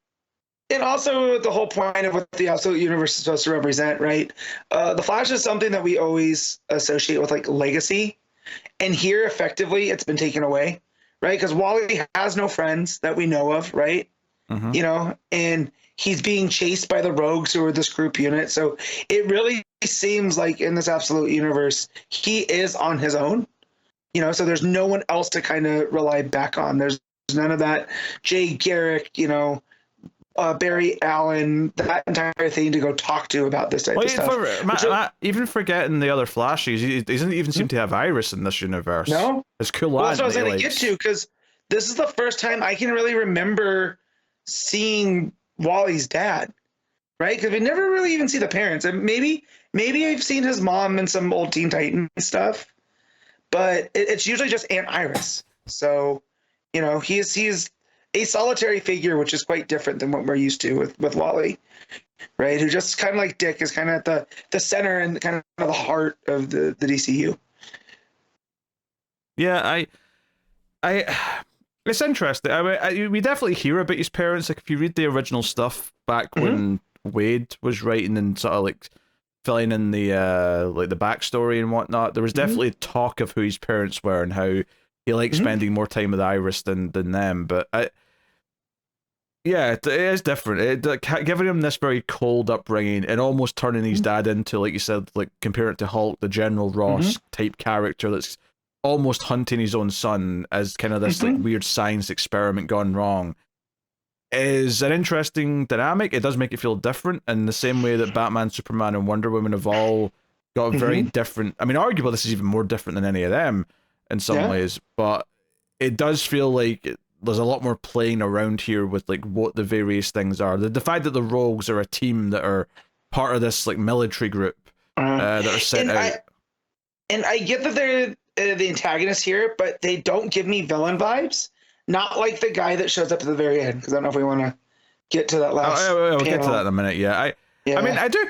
And also the whole point of what the Absolute Universe is supposed to represent, right? The Flash is something that we always associate with like legacy, and here effectively it's been taken away, right? Because Wally has no friends that we know of, right?
Mm-hmm.
You know, and he's being chased by the rogues who are this group unit. So it really seems like in this Absolute Universe he is on his own. You know, so there's no one else to kind of rely back on. There's none of that Jay Garrick, you know, Barry Allen, that entire thing to go talk to about this type of stuff.
Even forgetting the other Flashes, he doesn't even seem to have Iris in this universe.
No,
it's cool.
Well, that's what I was going to get to, because this is the first time I can really remember seeing Wally's dad, right? Because we never really even see the parents, and maybe I've seen his mom in some old Teen Titans stuff, but it's usually just Aunt Iris. So, you know, he's a solitary figure, which is quite different than what we're used to with Wally, right? Who just kind of like Dick is kind of at the center and kind of the heart of the DCU.
Yeah, it's interesting. I mean, we definitely hear about his parents. Like if you read the original stuff back when Waid was writing and sort of like filling in the like the backstory and whatnot, there was definitely talk of who his parents were and how he liked spending more time with Iris than them. But yeah, it is different. Giving him this very cold upbringing and almost turning his dad into, like you said, like compare it to Hulk, the General Ross type character that's almost hunting his own son as kind of this like weird science experiment gone wrong, is an interesting dynamic. It does make it feel different in the same way that Batman, Superman, and Wonder Woman have all got very different. I mean, arguably this is even more different than any of them in some ways, but it does feel like there's a lot more playing around here with like what the various things are. The fact that the Rogues are a team that are part of this like military group that are sent out.
And I get that they're the antagonists here, but they don't give me villain vibes. Not like the guy that shows up at the very end, because I don't know if we want to get to that last.
We'll get to that in a minute. Yeah, I mean, I do.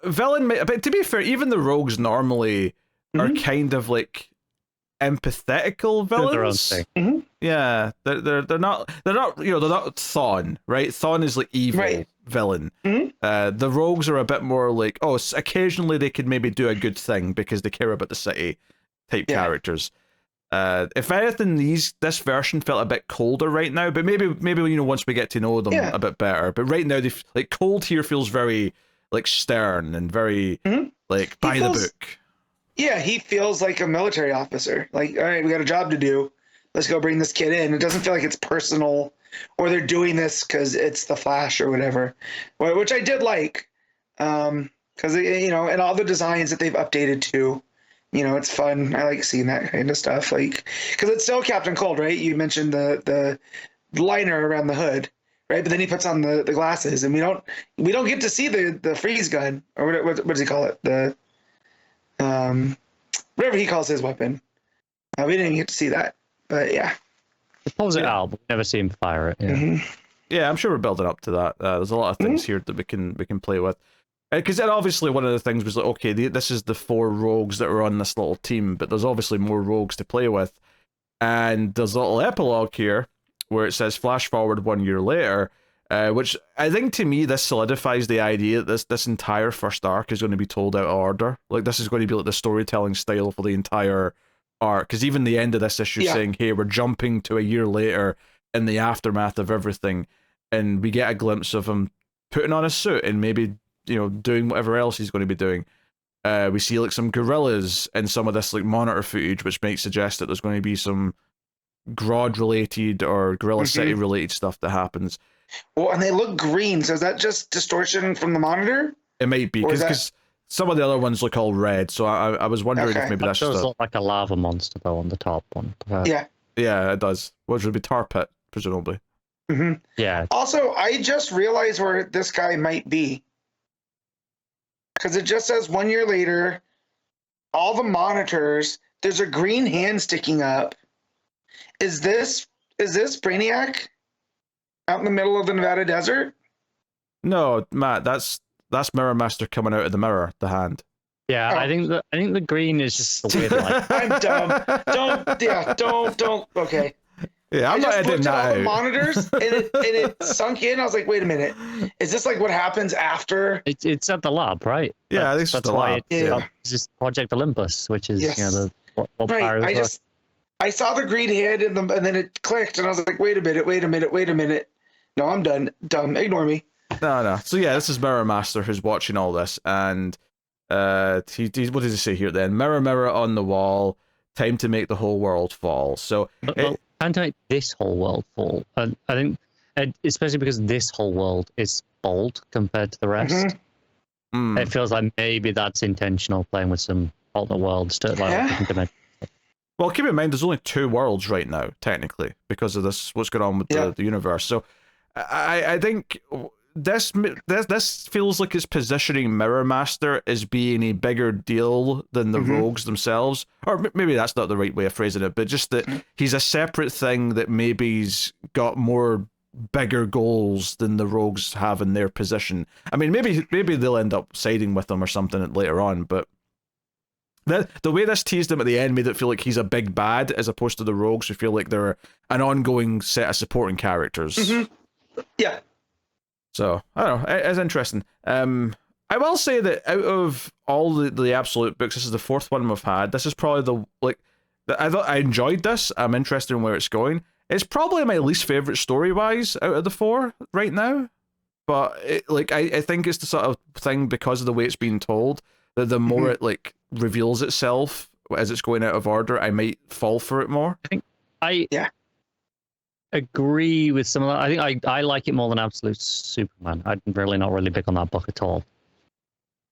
Villain, but to be fair, even the Rogues normally are kind of like empathetical villains. Yeah, they're not you know, they're not Thawne, right? Thawne is like evil villain. The Rogues are a bit more like, oh, occasionally they could maybe do a good thing because they care about the city type characters. If anything, this version felt a bit colder right now, but maybe you know, once we get to know them a bit better. But right now, like cold here feels very like stern and very like by the book.
Yeah, he feels like a military officer. Like, all right, we got a job to do. Let's go bring this kid in. It doesn't feel like it's personal, or they're doing this because it's the Flash or whatever, which I did like, because you know, and all the designs that they've updated too. You know, it's fun. I like seeing that kind of stuff. Like, because it's still Captain Cold, right? You mentioned the liner around the hood, right? But then he puts on the glasses, and we don't get to see the freeze gun, or what does he call it? The whatever he calls his weapon. We didn't get to see that, but yeah.
He pulls it out, but we never see him fire it. Yeah,
yeah, I'm sure we're building up to that. There's a lot of things here that we can play with. Because then obviously one of the things was like, okay, this is the 4 Rogues that are on this little team, but there's obviously more Rogues to play with. And there's a little epilogue here where it says flash forward 1 year later, which I think to me this solidifies the idea that this entire first arc is going to be told out of order. Like this is going to be like the storytelling style for the entire arc, because even the end of this issue saying, hey, we're jumping to a year later in the aftermath of everything, and we get a glimpse of him putting on a suit and maybe, you know, doing whatever else he's going to be doing. We see like some gorillas in some of this like monitor footage, which might suggest that there's going to be some Grodd related or Gorilla City related stuff that happens.
Well, and they look green, so is that just distortion from the monitor?
It might be, because some of the other ones look all red, so I was wondering if maybe that's
just
just
look like a lava monster though on the top one.
Yeah,
it does. Which would be Tar Pit, presumably.
Yeah.
Also, I just realized where this guy might be, because it just says 1 year later, all the monitors, there's a green hand sticking up. Is this Brainiac out in the middle of the Nevada desert?
No, Matt, that's Mirror Master coming out of the mirror, the hand.
Yeah, I think the green is just the weird light.
I'm dumb. Don't. Okay.
Yeah, I'm not editing that out.
The monitors and it sunk in. I was like, wait a minute, is this like what happens after?
It's at the lab, right?
Yeah, this is the lab.
It's just Project Olympus, which is you know what
right. I saw the green head and then it clicked, and I was like, wait a minute. No, I'm done. Dumb. Ignore me.
No. So yeah, this is Mirror Master who's watching all this, and he what does he say here then? Mirror, mirror on the wall, time to make the whole world fall. So
time to make this whole world fall. And I think, especially because this whole world is bold compared to the rest, it feels like maybe that's intentional, playing with some alternate worlds to different dimensions.
Well, keep in mind, there's only 2 worlds right now, technically, because of this, what's going on with the universe. So, I think this feels like it's positioning Mirror Master as being a bigger deal than the Rogues themselves, or maybe that's not the right way of phrasing it, but just that he's a separate thing that maybe's got more bigger goals than the Rogues have in their position. I mean, maybe they'll end up siding with them or something later on, but the way this teased him at the end made it feel like he's a big bad, as opposed to the Rogues who feel like they're an ongoing set of supporting characters.
Yeah.
So, I don't know, it's interesting. I will say that out of all the Absolute books, this is the 4th one we've had. This is probably I thought I enjoyed this. I'm interested in where it's going. It's probably my least favourite story-wise out of the 4 right now. But I think it's the sort of thing, because of the way it's being told, that the more it reveals itself as it's going out of order, I might fall for it more.
I agree with some of that. I think I like it more than Absolute Superman. I'm really not really big on that book at all.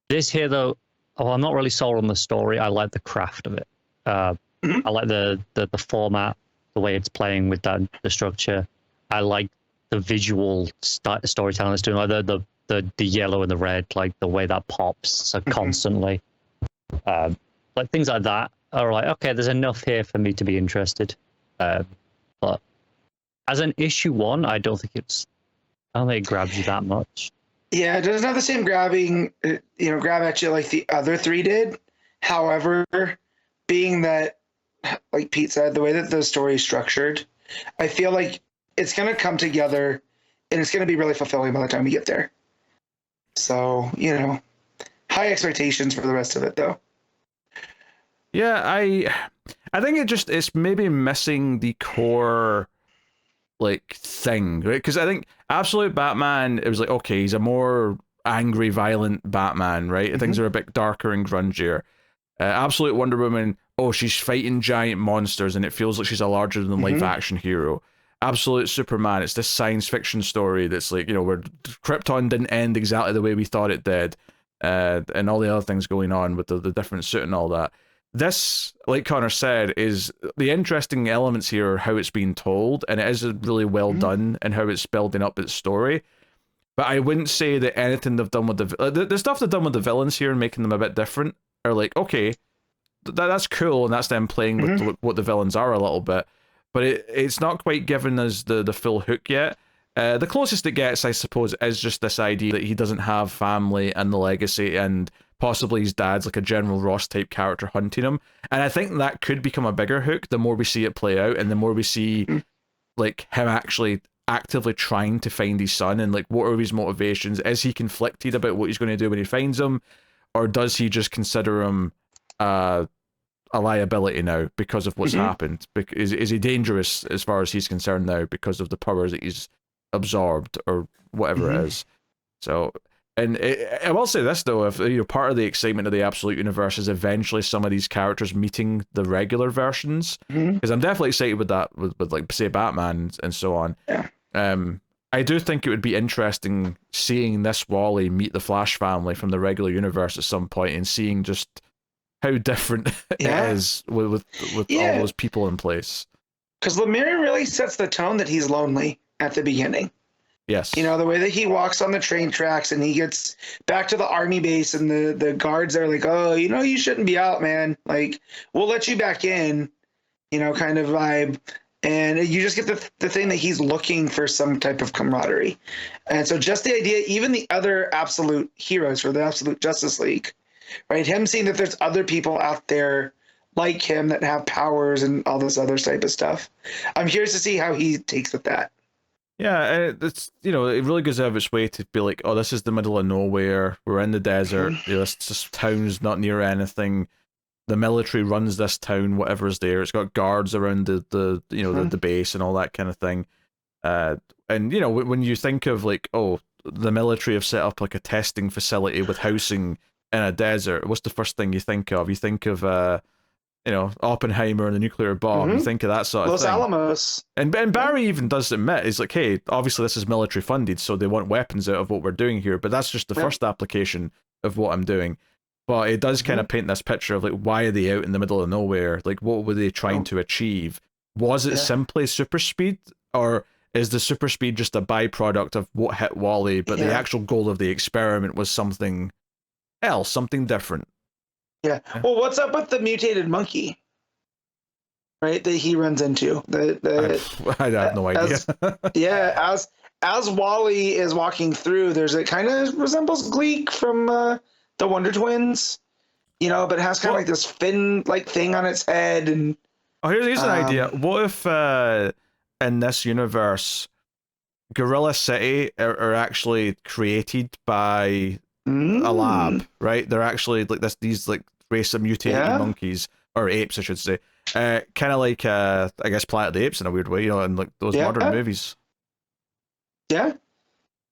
This here, though, I'm not really sold on the story. I like the craft of it. I like the format, the way it's playing with the structure. I like the visual storytelling it's doing, like the yellow and the red, like the way that pops so constantly. Like things like that are like, okay, there's enough here for me to be interested. But as an issue 1, I don't think it grabs you that much.
Yeah, it doesn't have the same grab at you like the other 3 did. However, being that, like Pete said, the way that the story is structured, I feel like it's going to come together and it's going to be really fulfilling by the time we get there. So, high expectations for the rest of it, though.
Yeah, I think it's maybe missing the core thing, right? Because I think Absolute Batman, it was like, okay, he's a more angry, violent Batman, right? Things are a bit darker and grungier. Absolute Wonder Woman, she's fighting giant monsters and it feels like she's a larger than life action hero. Absolute Superman, it's this science fiction story that's like, where Krypton didn't end exactly the way we thought it did, and all the other things going on with the different suit and all that. This, like Connor said, is the interesting elements here are how it's being told, and it is really well done in how it's building up its story. But I wouldn't say that anything they've done with the stuff they've done with the villains here and making them a bit different are like, okay, that's cool, and that's them playing with what the villains are a little bit. But it's not quite given us the full hook yet. The closest it gets, I suppose, is just this idea that he doesn't have family and the legacy, and possibly his dad's like a General Ross type character hunting him. And I think that could become a bigger hook the more we see it play out, and the more we see like him actually actively trying to find his son, and like what are his motivations? Is he conflicted about what he's going to do when he finds him, or does he just consider him a a liability now because of what's
Mhm.
happened? Is he dangerous as far as he's concerned now because of the powers that he's absorbed or whatever
Mhm.
it is? So, and I will say this though, if part of the excitement of the Absolute Universe is eventually some of these characters meeting the regular versions,
Mhm.
because I'm definitely excited with that, with like say Batman and so on.
Yeah.
I do think it would be interesting seeing this Wally meet the Flash family from the regular universe at some point and seeing just how different it
Yeah.
is with all
Yeah.
those people in place.
Because Lemire really sets the tone that he's lonely at the beginning.
Yes.
You know, the way that he walks on the train tracks and he gets back to the army base and the guards are like, oh, you shouldn't be out, man. Like, we'll let you back in, kind of vibe. And you just get the thing that he's looking for some type of camaraderie. And so just the idea, even the other absolute heroes for the Absolute Justice League, right? Him seeing that there's other people out there like him that have powers and all this other type of stuff. I'm curious to see how he takes with that.
Yeah, it's it really goes out of its way to be like, oh, this is the middle of nowhere. We're in the desert. This town's not near anything. The military runs this town. Whatever's there, it's got guards around the base and all that kind of thing. And when you think of like, oh, the military have set up like a testing facility with housing in a desert, what's the first thing you think of? You think of Oppenheimer and the nuclear bomb. You think of that sort of
Los
thing.
Alamos.
And Barry even does admit, he's like, hey, obviously this is military funded, so they want weapons out of what we're doing here, but that's just the first application of what I'm doing. But it does kind of paint this picture of like, why are they out in the middle of nowhere? Like, what were they trying to achieve? Was it simply super speed, or is the super speed just a byproduct of what hit Wally, but the actual goal of the experiment was something else, something different?
Yeah. Well, what's up with the mutated monkey? Right, that he runs into.
I have no idea.
As Wally is walking through, it kind of resembles Gleek from the Wonder Twins, but it has kind of like this fin-like thing on its head. And
here's an idea. What if in this universe, Gorilla City are actually created by a lab, right? They're actually like these like race of mutated monkeys or apes, I should say. Kind of like I guess Planet of the Apes in a weird way, in like those modern movies.
Yeah,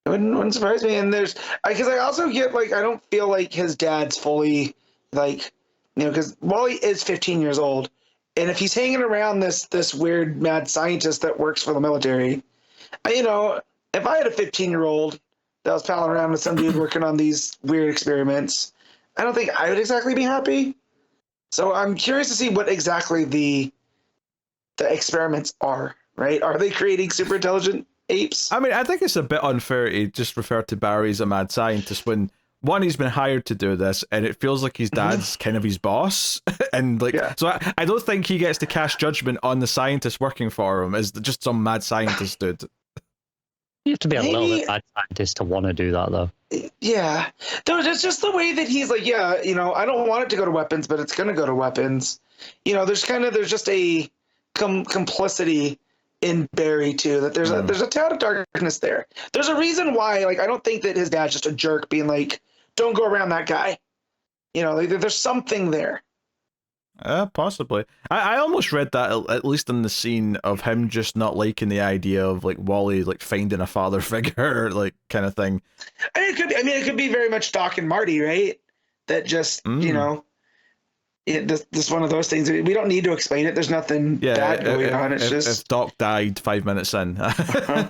it wouldn't surprise me. And there's because I also get like I don't feel like his dad's fully like because Wally is 15 years old, and if he's hanging around this weird mad scientist that works for the military, if I had a 15-year-old that was palling around with some dude working on these weird experiments, I don't think I would exactly be happy. So I'm curious to see what exactly the experiments are, right? Are they creating super intelligent apes?
I mean, I think it's a bit unfair to just refer to Barry as a mad scientist when, one, he's been hired to do this, and it feels like his dad's kind of his boss. And so I don't think he gets to cast judgment on the scientist working for him as just some mad scientist dude.
You have to be a little bit mad scientist to want to do that, though.
Yeah. It's just the way that he's like, I don't want it to go to weapons, but it's going to go to weapons. There's just a complicity in Barry, too, that there's a tad of darkness there. There's a reason why, like, I don't think that his dad's just a jerk being like, don't go around that guy. There's something there.
Possibly. I almost read that at least in the scene of him just not liking the idea of like Wally like finding a father figure like kind of thing.
It could be very much Doc and Marty, right? That just this one of those things. We don't need to explain it. There's nothing bad going on. It's just
if Doc died 5 minutes in.
Yeah.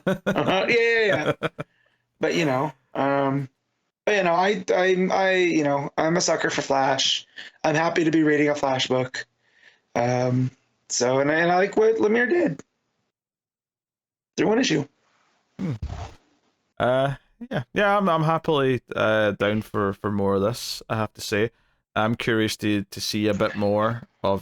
But I'm a sucker for Flash. I'm happy to be reading a Flash book. So and I like what Lemire did through one issue.
I'm happily down for more of this. I have to say, I'm curious to see a bit more of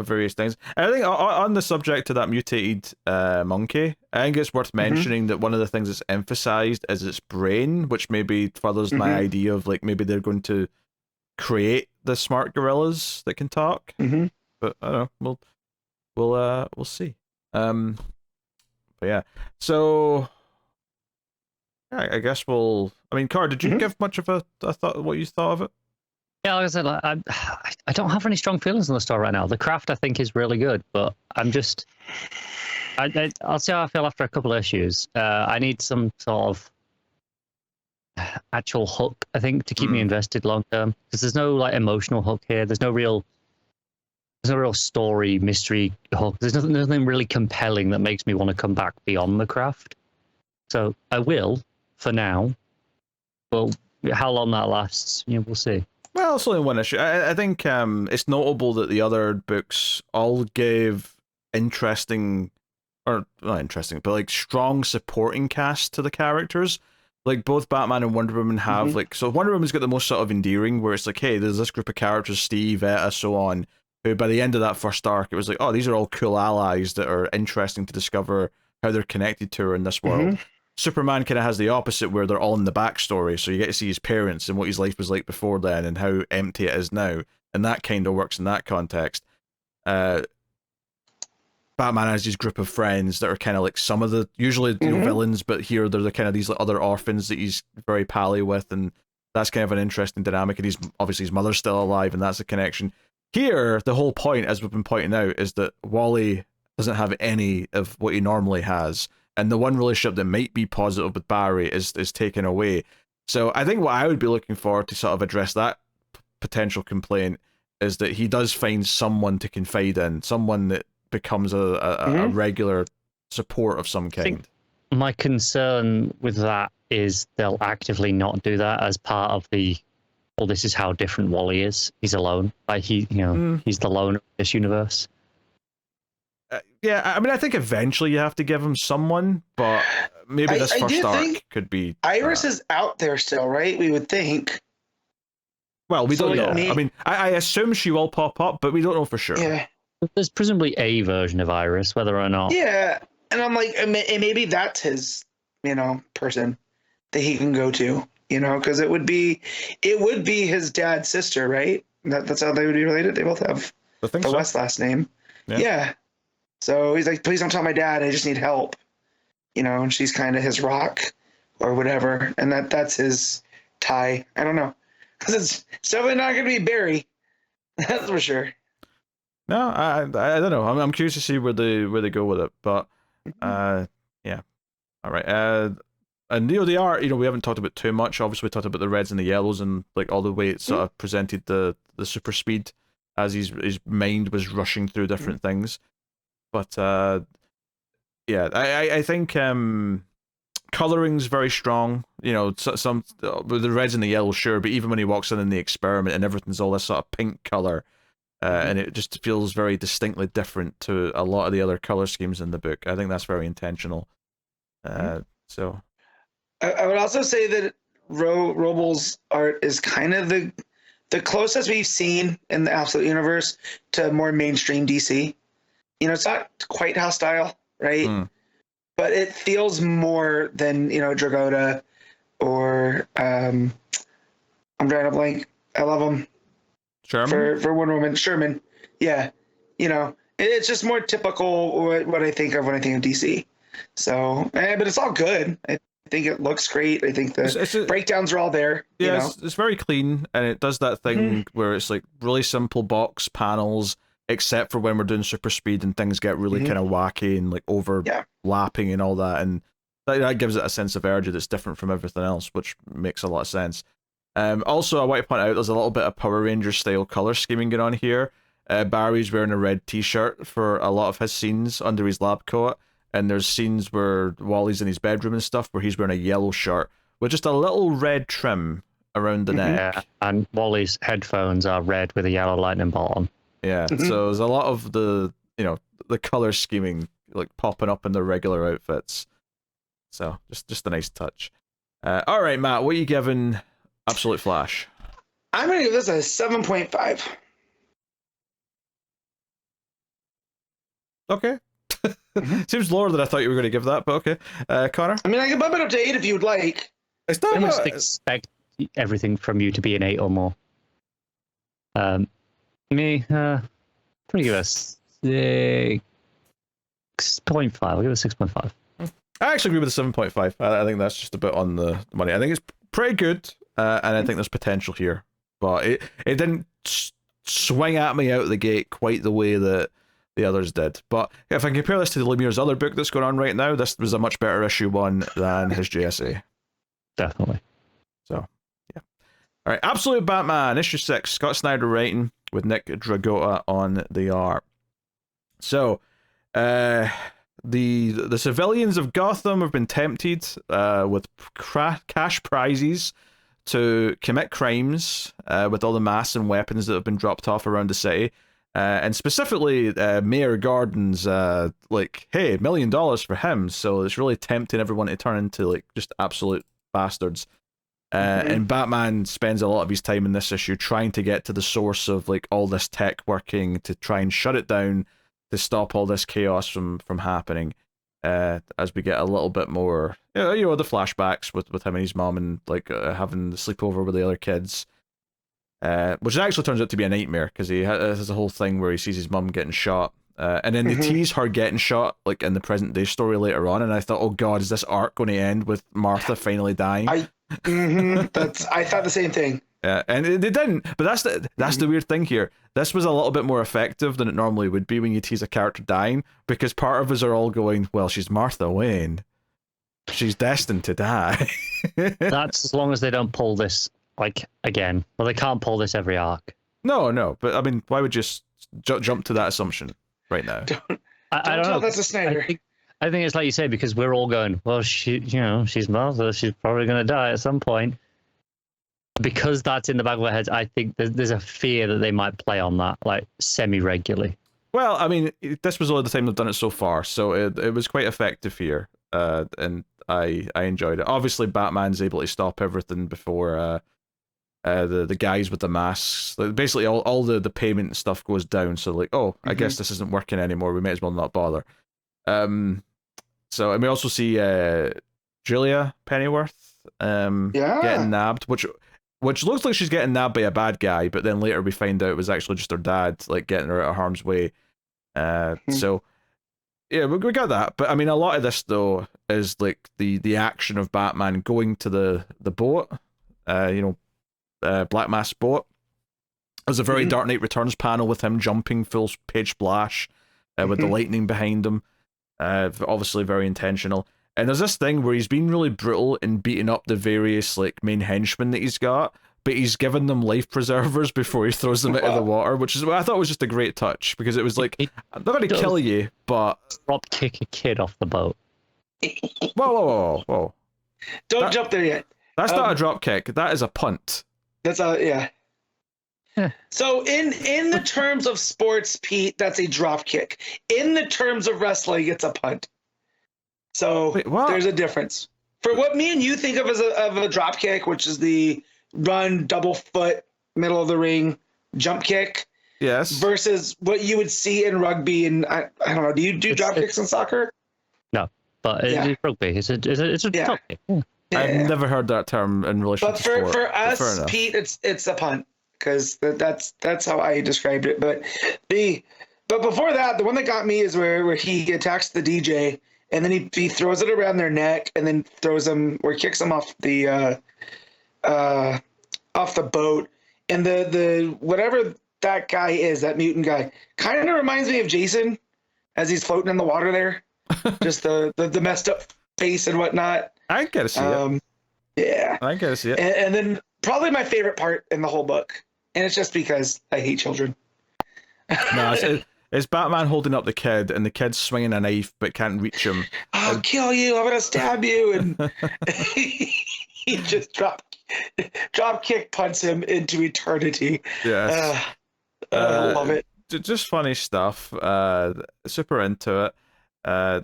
various things. And I think on the subject of that mutated monkey, I think it's worth mentioning that one of the things that's emphasized is its brain, which maybe furthers my idea of like maybe they're going to create the smart gorillas that can talk. But I don't know. We'll see. But yeah. So yeah, I guess we'll. I mean, Car, did you give much of a thought what you thought of it?
Yeah, like I said, I don't have any strong feelings on the story right now. The craft I think is really good, but I'm just I'll see how I feel after a couple of issues. I need some sort of actual hook, I think, to keep me invested long term, because there's no like emotional hook here. There's no real story mystery hook. There's nothing really compelling that makes me want to come back beyond the craft. So I will for now. Well, how long that lasts, we'll see.
Well, it's only one issue. I think it's notable that the other books all gave interesting, or not interesting, but like strong supporting cast to the characters. Like both Batman and Wonder Woman have so Wonder Woman's got the most sort of endearing, where it's like, hey, there's this group of characters, Steve, Etta, so on, who by the end of that first arc, it was like, oh, these are all cool allies that are interesting to discover how they're connected to her in this world. Superman kind of has the opposite, where they're all in the backstory, so you get to see his parents and what his life was like before then and how empty it is now, and that kind of works in that context. Batman has his group of friends that are kind of like some of the usually villains, but here they're the kind of these like, other orphans that he's very pally with, and that's kind of an interesting dynamic. And he's obviously his mother's still alive, and that's a connection. Here, the whole point, as we've been pointing out, is that Wally doesn't have any of what he normally has. And the one relationship that might be positive with Barry is taken away. So I think what I would be looking for to sort of address that potential complaint is that he does find someone to confide in, someone that becomes a regular support of some kind.
I think my concern with that is they'll actively not do that as part of the, well, this is how different Wally is. He's alone. Like he's the lone of this universe.
Yeah, I mean, I think eventually you have to give him someone, but maybe this first arc could be...
Iris is out there still, right? We would think.
Well, we don't know. I mean, I assume she will pop up, but we don't know for sure.
Yeah.
There's presumably a version of Iris, whether or not...
Yeah, and I'm like, and maybe that's his, person that he can go to, because it would be his dad's sister, right? That's how they would be related. They both have the West last name. Yeah. So he's like, please don't tell my dad. I just need help. And she's kind of his rock or whatever. And that's his tie. I don't know. Because it's definitely not going to be Barry. That's for sure.
No, I don't know. I'm curious to see where they go with it. But, yeah. All right. And, they are, we haven't talked about too much. Obviously, we talked about the reds and the yellows and, like, all the way it sort of presented the super speed as his mind was rushing through different things. But yeah, I think coloring's very strong. Some with the reds and the yellows, sure, but even when he walks in the experiment and everything's all this sort of pink color, and it just feels very distinctly different to a lot of the other color schemes in the book. I think that's very intentional. So,
I would also say that Robles' art is kind of the closest we've seen in the Absolute Universe to more mainstream DC. It's not quite hostile, right? But it feels more than, Dragotta or I'm drawing a blank. I love him.
Sherman?
For Wonder Woman. Sherman. Yeah. It's just more typical what I think of when I think of DC. So, but it's all good. I think it looks great. I think the breakdowns are all there.
Yeah, it's very clean, and it does that thing where it's like really simple box panels, except for when we're doing super speed and things get really kind of wacky and like overlapping and all that, and that gives it a sense of urgency that's different from everything else, which makes a lot of sense. Also, I want to point out there's a little bit of Power Ranger style color scheming going on here. Barry's wearing a red t-shirt for a lot of his scenes under his lab coat, and there's scenes where Wally's in his bedroom and stuff where he's wearing a yellow shirt with just a little red trim around the neck.
Yeah, and Wally's headphones are red with a yellow lightning bolt on.
Yeah, so there's a lot of the color scheming like popping up in their regular outfits. So just a nice touch. All right, Matt, what are you giving Absolute Flash?
I'm gonna give this a 7.5.
Okay. Seems lower than I thought you were going to give that, but okay. Connor?
I mean, I can bump it up to 8 if you'd like.
It's not
I must expect everything from you to be an 8 or more. Me, I'm gonna give us 6.5. I'll give it 6.5.
I actually agree with the 7.5. I think that's just a bit on the money. I think it's pretty good, and I think there's potential here. but it didn't swing at me out of the gate quite the way that the others did. But if I compare this to Lemire's other book that's going on right now, this was a much better issue 1 than his JSA.
Definitely.
So, yeah. All right, Absolute Batman, issue 6, Scott Snyder writing with Nick Dragotta on the art. So, the civilians of Gotham have been tempted with cash prizes to commit crimes with all the masks and weapons that have been dropped off around the city. And specifically, Mayor Gordon's like, hey, $1 million for him. So it's really tempting everyone to turn into like just absolute bastards. And Batman spends a lot of his time in this issue trying to get to the source of like all this tech working to try and shut it down, to stop all this chaos from happening. As we get a little bit more, the flashbacks with him and his mom and like having the sleepover with the other kids. Which actually turns out to be a nightmare because he has a whole thing where he sees his mum getting shot, and then they tease her getting shot like in the present day story later on, and I thought, oh god, is this arc going to end with Martha finally dying?
I thought the same thing.
Yeah, and they didn't, but that's the weird thing here. This was a little bit more effective than it normally would be when you tease a character dying, because part of us are all going, well, she's Martha Wayne, she's destined to die.
That's as long as they don't pull this. Like, again, well, they can't pull this every arc.
No, but I mean, why would you jump to that assumption right now?
I don't know.
That's a Snyder.
I think it's like you say, because we're all going, well, she's Martha, she's probably going to die at some point. Because that's in the back of our heads, I think there's a fear that they might play on that, like, semi-regularly.
Well, I mean, this was all the time they've done it so far, so it was quite effective here, and I enjoyed it. Obviously, Batman's able to stop everything before the guys with the masks. Like, basically, all the payment and stuff goes down, so like, oh, I guess this isn't working anymore, we may as well not bother. So, and we also see Julia Pennyworth getting nabbed, which looks like she's getting nabbed by a bad guy, but then later we find out it was actually just her dad, like, getting her out of harm's way. So, yeah, we got that. But, I mean, a lot of this, though, is, like, the action of Batman going to the boat, Black Mass boat. There's a very Dark Knight Returns panel with him jumping full page splash with the lightning behind him. Obviously very intentional. And there's this thing where he's been really brutal in beating up the various like main henchmen that he's got, but he's given them life preservers before he throws them into the water, which is what I thought was just a great touch, because it was like, I'm not going to kill you, but
drop kick a kid off the boat.
Whoa.
Don't jump there yet.
That's not a drop kick. That is a punt.
That's yeah. So in the terms of sports, Pete, that's a drop kick. In the terms of wrestling, it's a punt. So
wait,
there's a difference. For what me and you think of as a drop kick, which is the run, double foot, middle of the ring, jump kick.
Yes.
Versus what you would see in rugby, and I don't know. Do you do drop kicks in soccer?
No, but it's rugby. It's a drop kick. Yeah.
I've never heard that term in relation to sport.
But for us, Pete, it's a punt, because that's how I described it. But before that, the one that got me is where he attacks the DJ, and then he throws it around their neck, and then throws them or kicks them off the boat, and the whatever that guy is, that mutant guy, kind of reminds me of Jason as he's floating in the water there. Just the messed up face and whatnot.
I gotta see it.
Yeah.
I gotta see it.
And then probably my favorite part in the whole book, and it's just because I hate children.
No, it's Batman holding up the kid, and the kid's swinging a knife but can't reach him.
I'll kill you. I'm gonna stab you, and he just drop kick punts him into eternity.
Yes.
I love it.
Just funny stuff. Super into it. I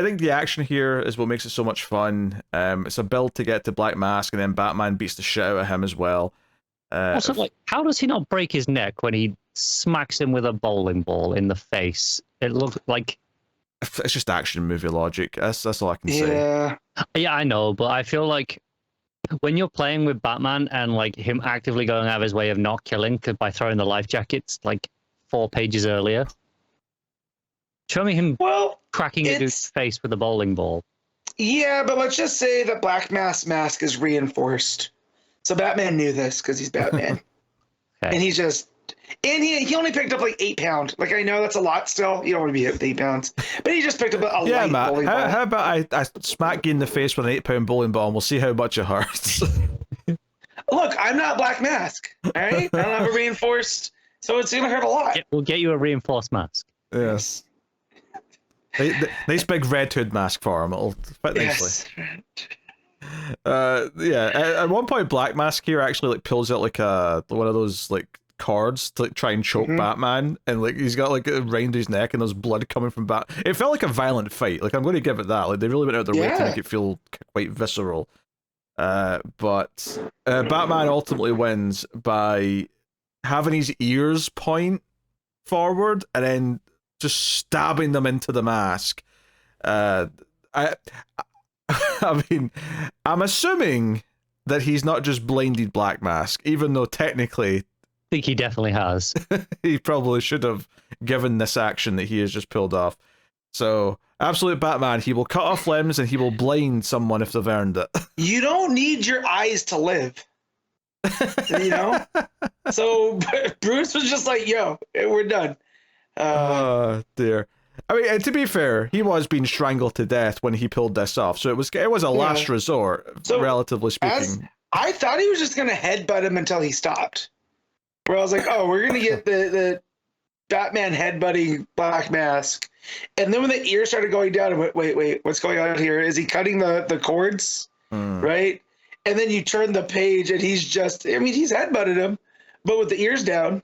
think the action here is what makes it so much fun. It's a build to get to Black Mask, and then Batman beats the shit out of him as well.
Also, like, how does he not break his neck when he smacks him with a bowling ball in the face? It looks like
it's just action movie logic. That's all I can say.
Yeah, I know, but I feel like when you're playing with Batman and like him actively going out of his way of not killing by throwing the life jackets like 4 pages earlier. Show me him cracking a dude's face with a bowling ball.
Yeah, but let's just say that Black Mask is reinforced. So Batman knew this because he's Batman.
Okay.
And he's just, and he only picked up like 8 pounds. Like, I know that's a lot still. You don't want to be hit with 8 pounds. But he just picked up a
Yeah,
light
Matt.
bowling ball.
How about I smack you in the face with an 8-pound bowling ball and we'll see how much it hurts.
Look, I'm not Black Mask. All right? I don't have a reinforced, so it's going to hurt a lot.
We'll get you a reinforced mask.
Yes. Nice big red hood mask for him. It'll fit nicely.
Yes.
At one point, Black Mask here actually like pulls out like one of those like cords to like try and choke Batman, and like he's got like around his neck and there's blood coming from It felt like a violent fight. Like, I'm going to give it that. Like, they really went out their way to make it feel quite visceral. But Batman ultimately wins by having his ears point forward and then just stabbing them into the mask. I mean, I'm assuming that he's not just blinded Black Mask, even though technically
I think he definitely has.
he probably should have given this action that he has just pulled off. So, absolute Batman, he will cut off limbs and he will blind someone if they've earned it.
You don't need your eyes to live. You know? So Bruce was just like, yo, we're done.
Oh, dear. I mean, and to be fair, he was being strangled to death when he pulled this off, so it was a last resort,
So,
relatively speaking.
I thought he was just going to headbutt him until he stopped. Where I was like, oh, we're going to get the Batman headbutting Black Mask. And then when the ear started going down, I went, wait, what's going on here? Is he cutting the cords? Right? And then you turn the page and he's headbutted him, but with the ears down,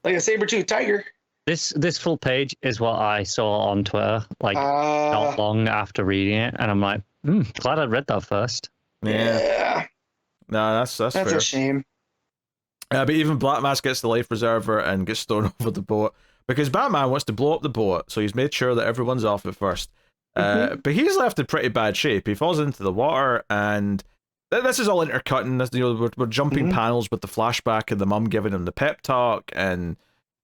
like a saber-toothed tiger.
This full page is what I saw on Twitter, like not long after reading it, and I'm like, glad I read that first.
Yeah.
No, that's fair.
a shame.
But even Black Mask gets the life preserver and gets thrown over the boat because Batman wants to blow up the boat, so he's made sure that everyone's off it first. But he's left in pretty bad shape. He falls into the water, and this is all intercutting. We're jumping panels with the flashback and the mum giving him the pep talk and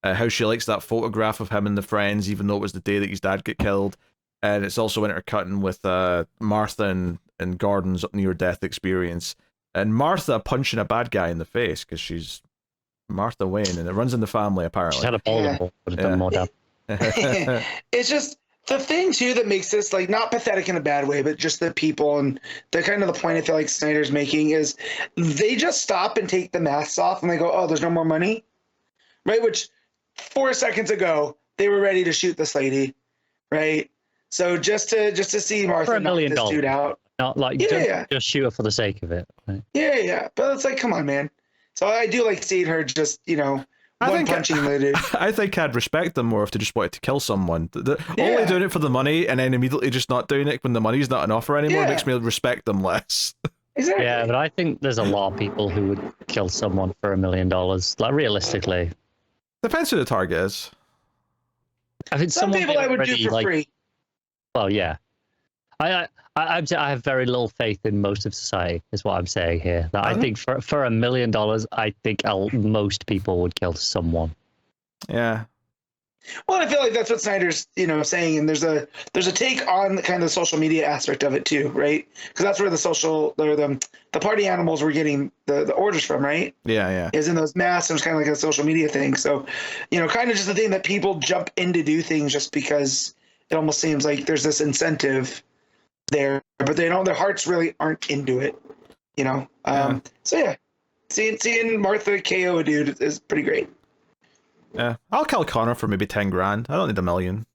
how she likes that photograph of him and the friends, even though it was the day that his dad got killed. And it's also intercutting with Martha and Gordon's near-death experience. And Martha punching a bad guy in the face because she's Martha Wayne, and it runs in the family, apparently.
She had a bowling ball, would have done more damage.
It's just the thing, too, that makes this, like, not pathetic in a bad way, but just the people and the kind of the point I feel like Snyder's making is they just stop and take the masks off and they go, oh, there's no more money? Right? Which 4 seconds ago, they were ready to shoot this lady, right? So just to see Martha
for $1 million,
knock this dude out.
Not like just shoot her for the sake of it. Right?
Yeah. But it's like, come on, man. So I do like seeing her just, punching the dude.
I think I'd respect them more if they just wanted to kill someone. Only doing it for the money and then immediately just not doing it when the money's not an offer anymore makes me respect them less.
Exactly.
Yeah, but I think there's a lot of people who would kill someone for $1 million. Like, realistically.
Depends who the target is.
I think
some people I would do for free.
Well, yeah. I have very little faith in most of society, is what I'm saying here. That I think for $1 million, I think most people would kill someone.
Yeah.
Well, I feel like that's what Snyder's, saying, and there's a take on the kind of social media aspect of it too, right? Because that's where the party animals were getting the orders from, right?
Yeah.
Is in those masks, and it's kind of like a social media thing. So, kind of just the thing that people jump in to do things just because it almost seems like there's this incentive there, but they don't. Their hearts really aren't into it, So yeah, seeing Martha KO a dude is pretty great.
Yeah, I'll kill Connor for maybe 10 grand. I don't need $1 million.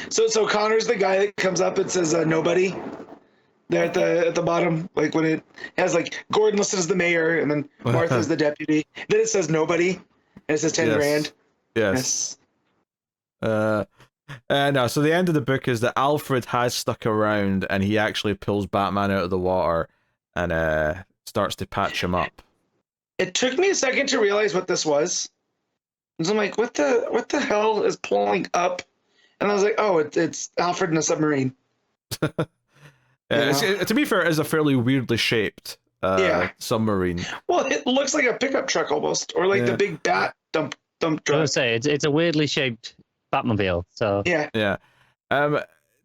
So Connor's the guy that comes up and says nobody. There at the bottom, like when it has like Gordon listed as the mayor and then Martha's the deputy. Then it says nobody, and it says 10 grand.
Yes. No, so the end of the book is that Alfred has stuck around and he actually pulls Batman out of the water and starts to patch him up.
It took me a second to realize what this was. So I'm like, what the hell is pulling up? And I was like, oh, it's Alfred in a submarine.
To be fair, it is a fairly weirdly shaped submarine.
Well, it looks like a pickup truck almost, or like the big bat dump truck.
I was gonna say it's a weirdly shaped Batmobile. So
yeah.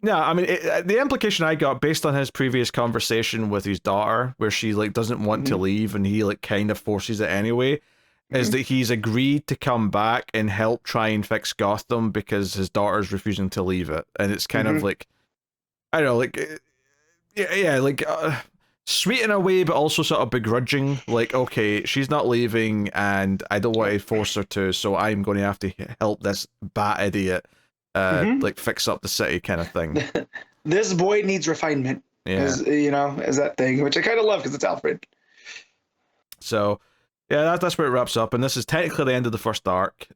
No, I mean, the implication I got based on his previous conversation with his daughter, where she like doesn't want to leave and he like kind of forces it anyway, is that he's agreed to come back and help try and fix Gotham because his daughter's refusing to leave it, and it's kind of like, I don't know, like, yeah, like sweet in a way, but also sort of begrudging. Like, okay, she's not leaving, and I don't want to force her to, so I'm going to have to help this bat idiot. Like fix up the city kind of thing.
This boy needs refinement.
Yeah.
As that thing, which I kind of love because it's Alfred.
So, yeah, that's where it wraps up, and this is technically the end of the first arc.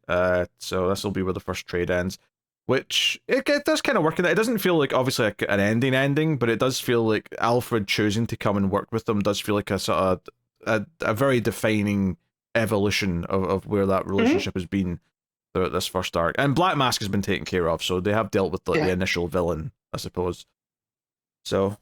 So this will be where the first trade ends, which it does kind of work in that. It doesn't feel like obviously like an ending, but it does feel like Alfred choosing to come and work with them does feel like a sort of a very defining evolution of where that relationship has been throughout this first arc. And Black Mask has been taken care of, so they have dealt with the initial villain, I suppose. So,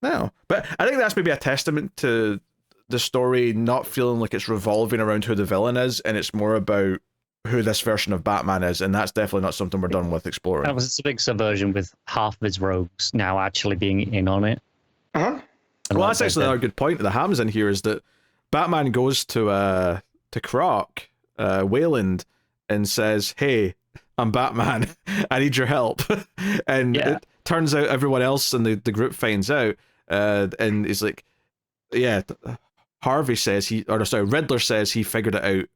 no. But I think that's maybe a testament to the story not feeling like it's revolving around who the villain is, and it's more about who this version of Batman is, and that's definitely not something we're done with exploring.
That was a big subversion with half of his rogues now actually being in on it.
Uh-huh.
Well, that's actually another good point that happens in here, is that Batman goes to Croc, Wayland, and says, "Hey, I'm Batman. I need your help." And it turns out everyone else in the group finds out, and he's like, "Yeah." Riddler says he figured it out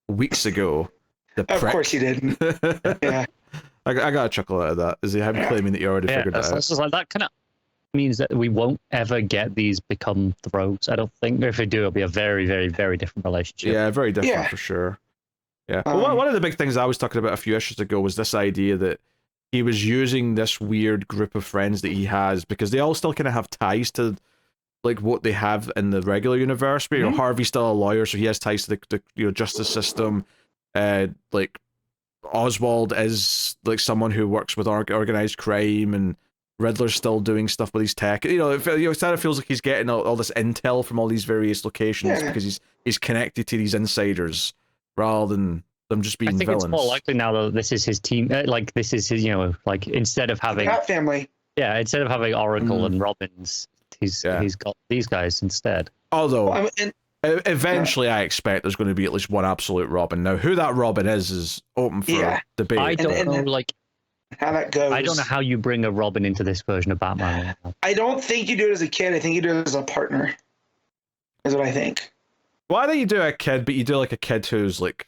weeks ago.
Of course he didn't. Yeah.
I got a chuckle out of that. Is he claiming that you already figured it out?
It's just like that kind of means that we won't ever get these become the rogues. I don't think. If we do, it'll be a very, very, very different relationship.
Yeah, very different for sure. Yeah. Well, one of the big things I was talking about a few issues ago was this idea that he was using this weird group of friends that he has because they all still kind of have ties to like what they have in the regular universe. But Harvey's still a lawyer, so he has ties to the justice system. Like Oswald is like someone who works with organized crime, and Riddler's still doing stuff with his tech. It kind of feels like he's getting all this intel from all these various locations because he's connected to these insiders, rather than them just being villains.
It's more likely now that this is his team. Like this is his, like instead of having
Bat family.
Yeah, instead of having Oracle and Robins, he's got these guys instead.
Although eventually, I expect there's going to be at least one absolute Robin. Now, who that Robin is open for debate.
I don't know, like
how that goes.
I don't know how you bring a Robin into this version of Batman.
I don't think you do it as a kid. I think you do it as a partner. Is what I think.
Why don't you do a kid, but you do like a kid who's like,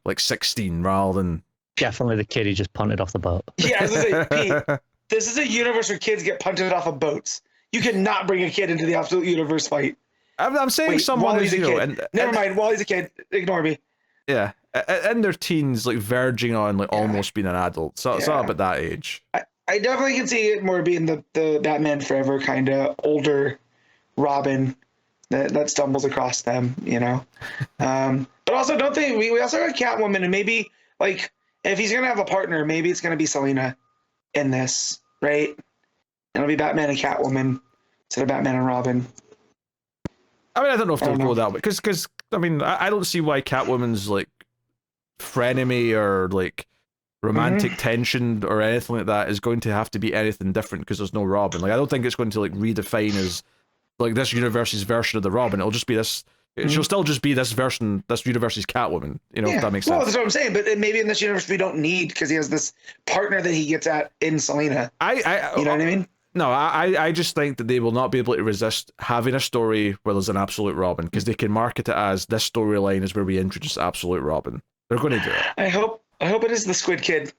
like 16 rather than
definitely the kid who just punted off the boat.
Yeah, I was gonna say, Pete, this is a universe where kids get punted off of boats. You cannot bring a kid into the absolute universe fight.
I'm saying someone who's
never mind. While he's a kid, ignore me.
Yeah, in their teens, like verging on like almost being an adult. So it's not about that age.
I definitely can see it more being the Batman Forever kind of older Robin that stumbles across them, But also, don't think we also got Catwoman, and maybe like if he's gonna have a partner, maybe it's gonna be Selina in this, right? It'll be Batman and Catwoman instead of Batman and Robin.
I mean, I don't know if they'll go that way because I mean, I don't see why Catwoman's like frenemy or like romantic tension or anything like that is going to have to be anything different because there's no Robin. Like, I don't think it's going to like redefine as like this universe's version of the Robin. It'll just be this. She'll still just be this universe's Catwoman. If that makes sense.
Well, that's what I'm saying. But maybe in this universe we don't need because he has this partner that he gets at in Selina. You know what I mean?
No, I just think that they will not be able to resist having a story where there's an absolute Robin because they can market it as this storyline is where we introduce absolute Robin. They're going to do it.
I hope it is the Squid Kid.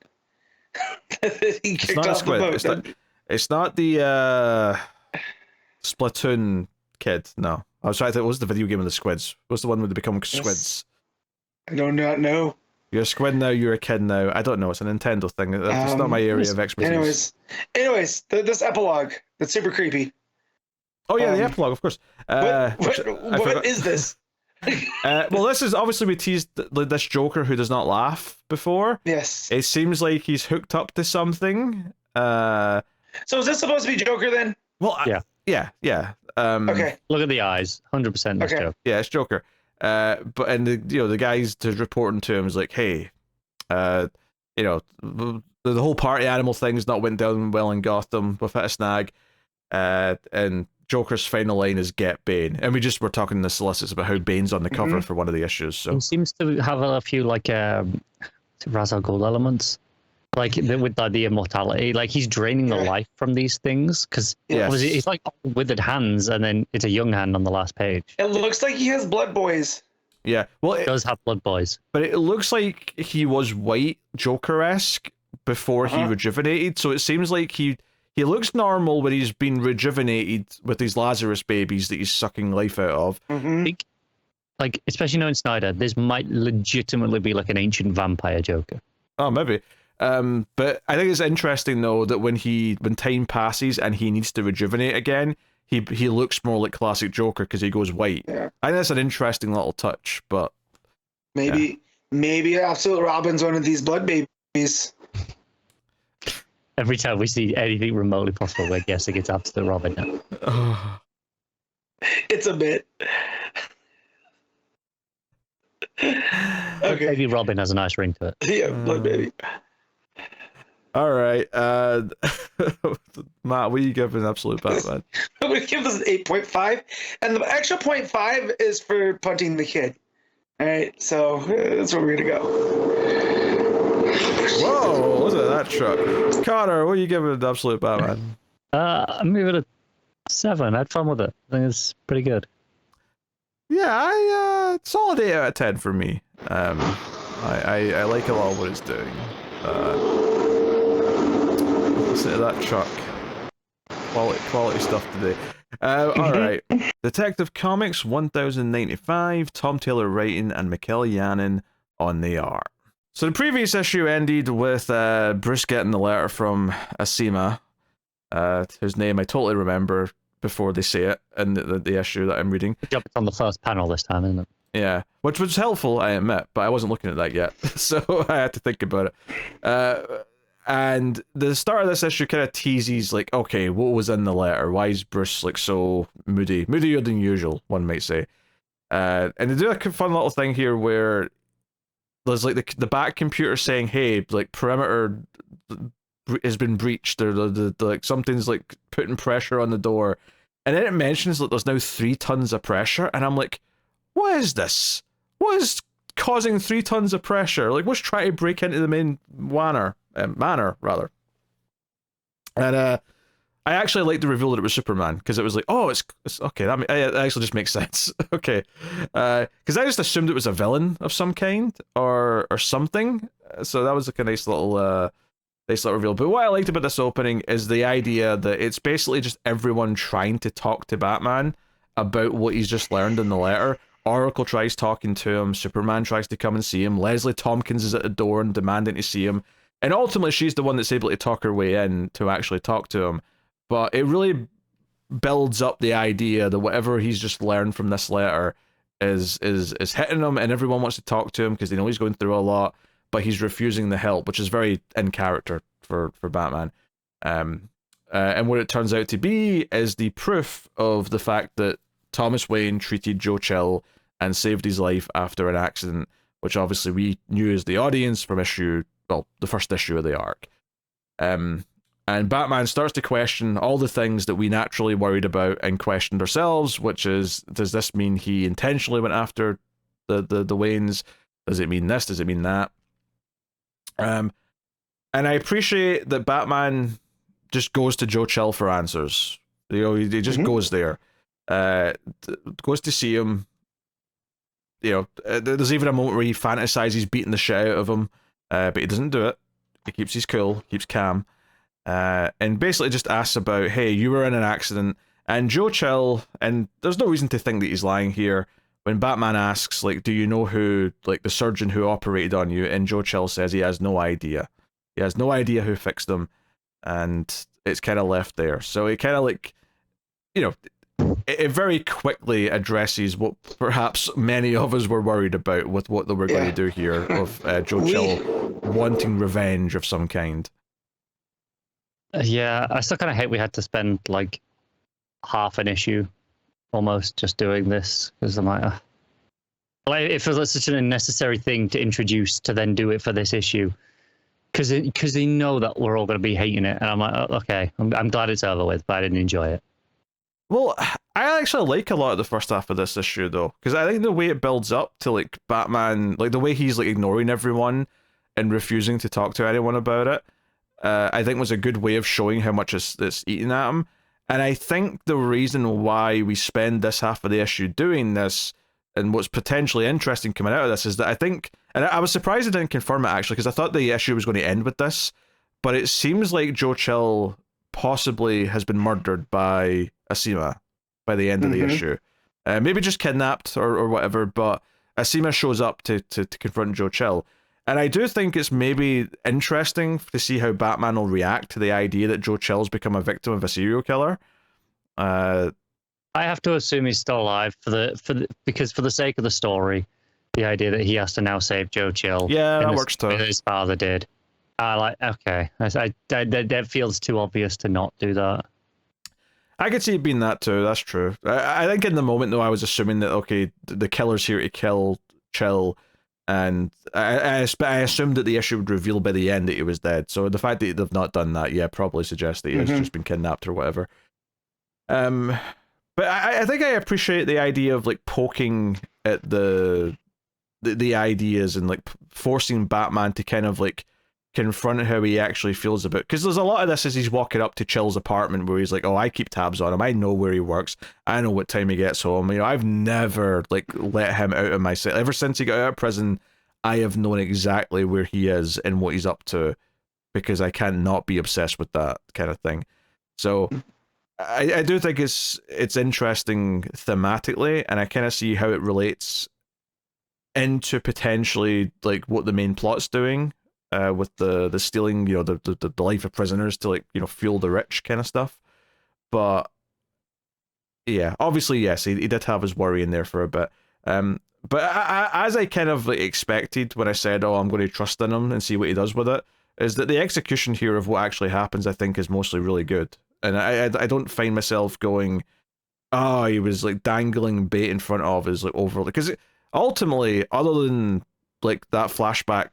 It's not a squid. It's not the Splatoon kid. No, I was trying to think. What was the video game of the squids? What's the one where they become squids?
I do not know.
You're a squid now. You're a kid now. I don't know. It's a Nintendo thing. That's not my area of expertise.
Anyways, this epilogue that's super creepy.
Oh yeah, the epilogue, of course.
What is this?
Well, this is obviously we teased this Joker who does not laugh before.
Yes.
It seems like he's hooked up to something.
So is this supposed to be Joker then?
Well, yeah.
Okay.
Look at the eyes. 100% this Joker.
Yeah, it's Joker. But the guys to reporting to him is like, hey, the whole party animal thing's not went down well in Gotham. We've hit a snag, and Joker's final line is "Get Bane," and we just were talking in the solicits about how Bane's on the cover for one of the issues. So
he seems to have a few like Ra's al Ghul elements, like with the immortality. Like he's draining the life from these things because obviously he's like withered hands, and then it's a young hand on the last page.
It looks like he has blood boys.
Yeah, well,
it does have blood boys,
but it looks like he was white Joker-esque before he rejuvenated. So it seems like he looks normal when he's been rejuvenated with these Lazarus babies that he's sucking life out of.
I think, like, especially knowing Snyder, this might legitimately be like an ancient vampire Joker.
Oh, maybe. But I think it's interesting though that when time passes and he needs to rejuvenate again, he looks more like classic Joker because he goes white.
Yeah.
I think that's an interesting little touch, but
maybe Absolute Robin's one of these blood babies.
Every time we see anything remotely possible, we're guessing it's Absolute Robin now.
It's a bit. Okay.
Maybe Robin has a nice ring to it.
Yeah, blood baby.
All right, Matt, what are you giving Absolute Batman?
I'm gonna give this an 8.5, and the extra 0.5 is for punting the kid. All right, so that's where we're gonna go.
Whoa, look at that truck. Connor, what are you giving Absolute Batman?
I'm giving it a 7. I had fun with it. I think it's pretty good.
Yeah, solid 8 out of 10 for me. I like a lot of what it's doing. Listen to that truck. Quality stuff today. Alright. Detective Comics 1095, Tom Taylor writing and MIkel Janin on the art. So the previous issue ended with Bruce getting the letter from Asima, whose name I totally remember before they say it in the issue that I'm reading.
Good job it's on the first panel this time, isn't it?
Yeah, which was helpful, I admit, but I wasn't looking at that yet, so I had to think about it. And the start of this issue kind of teases, like, okay, what was in the letter? Why is Bruce, like, so moody? Moodier than usual, one might say. And they do a fun little thing here where there's, like, the back computer saying, hey, like, perimeter has been breached, or like, something's, like, putting pressure on the door. And then it mentions that there's now 3 tons of pressure, and I'm like, what is this? What is causing 3 tons of pressure? Like, what's trying to break into the main manor, rather? And I actually liked the reveal that it was Superman, because it was like, oh, it's okay. That actually just makes sense. Okay, because I just assumed it was a villain of some kind or something. So that was like a nice little reveal. But what I liked about this opening is the idea that it's basically just everyone trying to talk to Batman about what he's just learned in the letter. Oracle tries talking to him, Superman tries to come and see him, Leslie Tompkins is at the door and demanding to see him, and ultimately she's the one that's able to talk her way in to actually talk to him. But it really builds up the idea that whatever he's just learned from this letter is hitting him, and everyone wants to talk to him because they know he's going through a lot, but he's refusing the help, which is very in character for Batman. And what it turns out to be is the proof of the fact that Thomas Wayne treated Joe Chill and saved his life after an accident, which obviously we knew as the audience from the first issue of the arc. And Batman starts to question all the things that we naturally worried about and questioned ourselves, which is, does this mean he intentionally went after the Waynes? Does it mean this? Does it mean that? And I appreciate that Batman just goes to Joe Chill for answers. You know, he just goes there. Goes to see him. You know, there's even a moment where he fantasizes beating the shit out of him, but he doesn't do it. He keeps his cool, keeps calm, and basically just asks about, hey, you were in an accident, and Joe Chill, and there's no reason to think that he's lying here. When Batman asks, like, do you know who, like, the surgeon who operated on you, and Joe Chill says he has no idea. He has no idea who fixed him, and it's kind of left there. So it kind of, like, you know, it very quickly addresses what perhaps many of us were worried about with what they were going to do here, of Joe Chill wanting revenge of some kind.
Yeah, I still kind of hate we had to spend like half an issue almost just doing this, because I'm like, it feels like such an unnecessary thing to introduce to then do it for this issue, because they know that we're all going to be hating it, and I'm like, oh, okay, I'm glad it's over with, but I didn't enjoy it.
Well, I actually like a lot of the first half of this issue though, because I think the way it builds up to like Batman, like the way he's like ignoring everyone and refusing to talk to anyone about it, I think was a good way of showing how much it's eating at him. And I think the reason why we spend this half of the issue doing this, and what's potentially interesting coming out of this, is that I think, and I was surprised it didn't confirm it actually, because I thought the issue was going to end with this, but it seems like Joe Chill possibly has been murdered by Asima by the end of the issue. Maybe just kidnapped or whatever, but Asima shows up to confront Joe Chill. And I do think it's maybe interesting to see how Batman will react to the idea that Joe Chill's become a victim of a serial killer.
I have to assume he's still alive because for the sake of the story, the idea that he has to now save Joe Chill.
Yeah, that works too.
His father did. Okay, that feels too obvious to not do that.
I could see it being that too. That's true. I think in the moment though, I was assuming that okay, the killer's here to kill Chill, and I assumed that the issue would reveal by the end that he was dead. So the fact that they've not done that, yeah, probably suggests that he has just been kidnapped or whatever. But I think I appreciate the idea of like poking at the ideas and like forcing Batman to kind of like confront how he actually feels about, because there's a lot of this as he's walking up to Chill's apartment where he's like, oh, I keep tabs on him, I know where he works, I know what time he gets home, you know, I've never like let him out of my sight. Ever since he got out of prison, I have known exactly where he is and what he's up to, because I can't not be obsessed with that kind of thing. So I do think it's interesting thematically, and I kind of see how it relates into potentially like what the main plot's doing, with the stealing, you know, the life of prisoners to like, you know, fuel the rich kind of stuff. But yeah, obviously yes, he did have his worry in there for a bit. But as I kind of like expected when I said, oh, I'm going to trust in him and see what he does with it, is that the execution here of what actually happens, I think, is mostly really good. And I don't find myself going, oh, he was like dangling bait in front of us like overly, because ultimately, other than like that flashback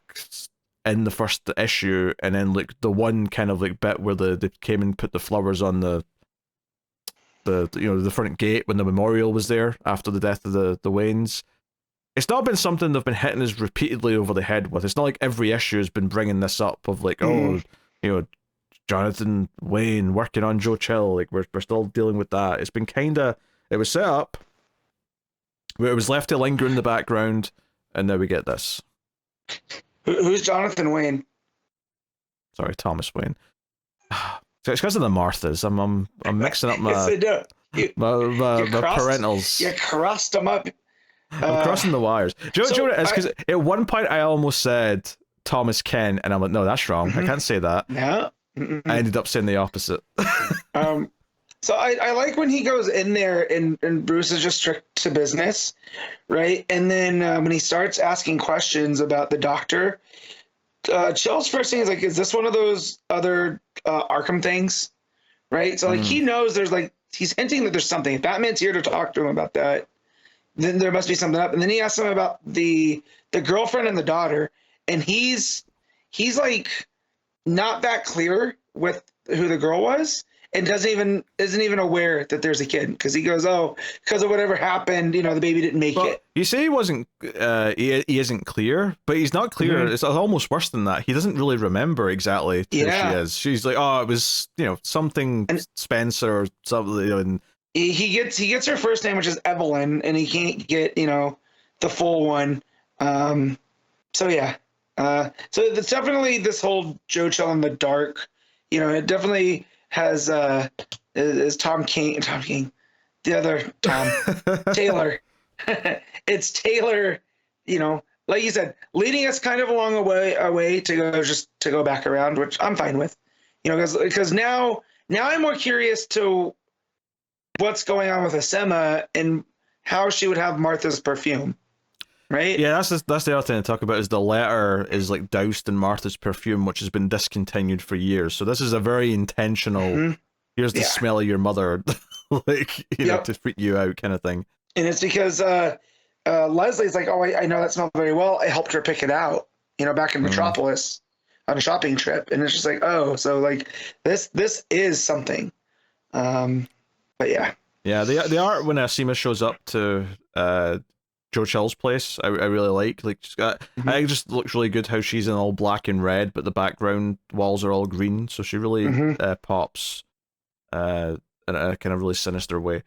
in the first issue, and then like the one kind of like bit where they came and put the flowers on the you know, the front gate when the memorial was there after the death of the Waynes, it's not been something they've been hitting us repeatedly over the head with. It's not like every issue has been bringing this up of like, oh, you know, Jonathan Wayne working on Joe Chill, like we're still dealing with that. It's been kind of, it was set up, where it was left to linger in the background, and now we get this.
Who's Jonathan Wayne?
Sorry, Thomas Wayne. It's because of the Marthas. I'm mixing up my parentals.
You crossed them up.
I'm crossing the wires. Do you know what it is? Because at one point I almost said Thomas Ken, and I'm like, no, that's wrong. I can't say that.
No.
I ended up saying the opposite.
So I like when he goes in there and Bruce is just strict to business, right? And then when he starts asking questions about the doctor, Chill's first thing is like, is this one of those other Arkham things, right? So like he knows there's like, he's hinting that there's something. If Batman's here to talk to him about that, then there must be something up. And then he asks him about the girlfriend and the daughter, and he's like not that clear with who the girl was, and isn't even aware that there's a kid, because he goes, oh, because of whatever happened, you know, the baby didn't make it.
You say he wasn't, he isn't clear, but he's not clear. It's almost worse than that. He doesn't really remember exactly who she is. She's like, oh, it was, you know, something Spencer or something, you know, and
he gets her first name, which is Evelyn, and he can't get, you know, the full one. So yeah. So it's definitely this whole Joe Chill in the dark, you know, it definitely has is Tom King, the other Tom, Taylor. It's Taylor, you know, like you said, leading us kind of along a way to go back around, which I'm fine with, you know, because now I'm more curious to what's going on with Asima and how she would have Martha's perfume. Right?
Yeah, that's the other thing to talk about, is the letter is like doused in Martha's perfume, which has been discontinued for years. So this is a very intentional, here's the smell of your mother, like, you know, to freak you out kind of thing. And
it's because Leslie's like, oh, I know that smell very well. I helped her pick it out, you know, back in Metropolis. on a shopping trip, and it's just like, oh, so like this is something. But yeah.
Yeah, the art when Asima shows up to Joe Chill's place, I really like. Like, I think it just looks really good how she's in all black and red, but the background walls are all green, so she really pops in a kind of really sinister way,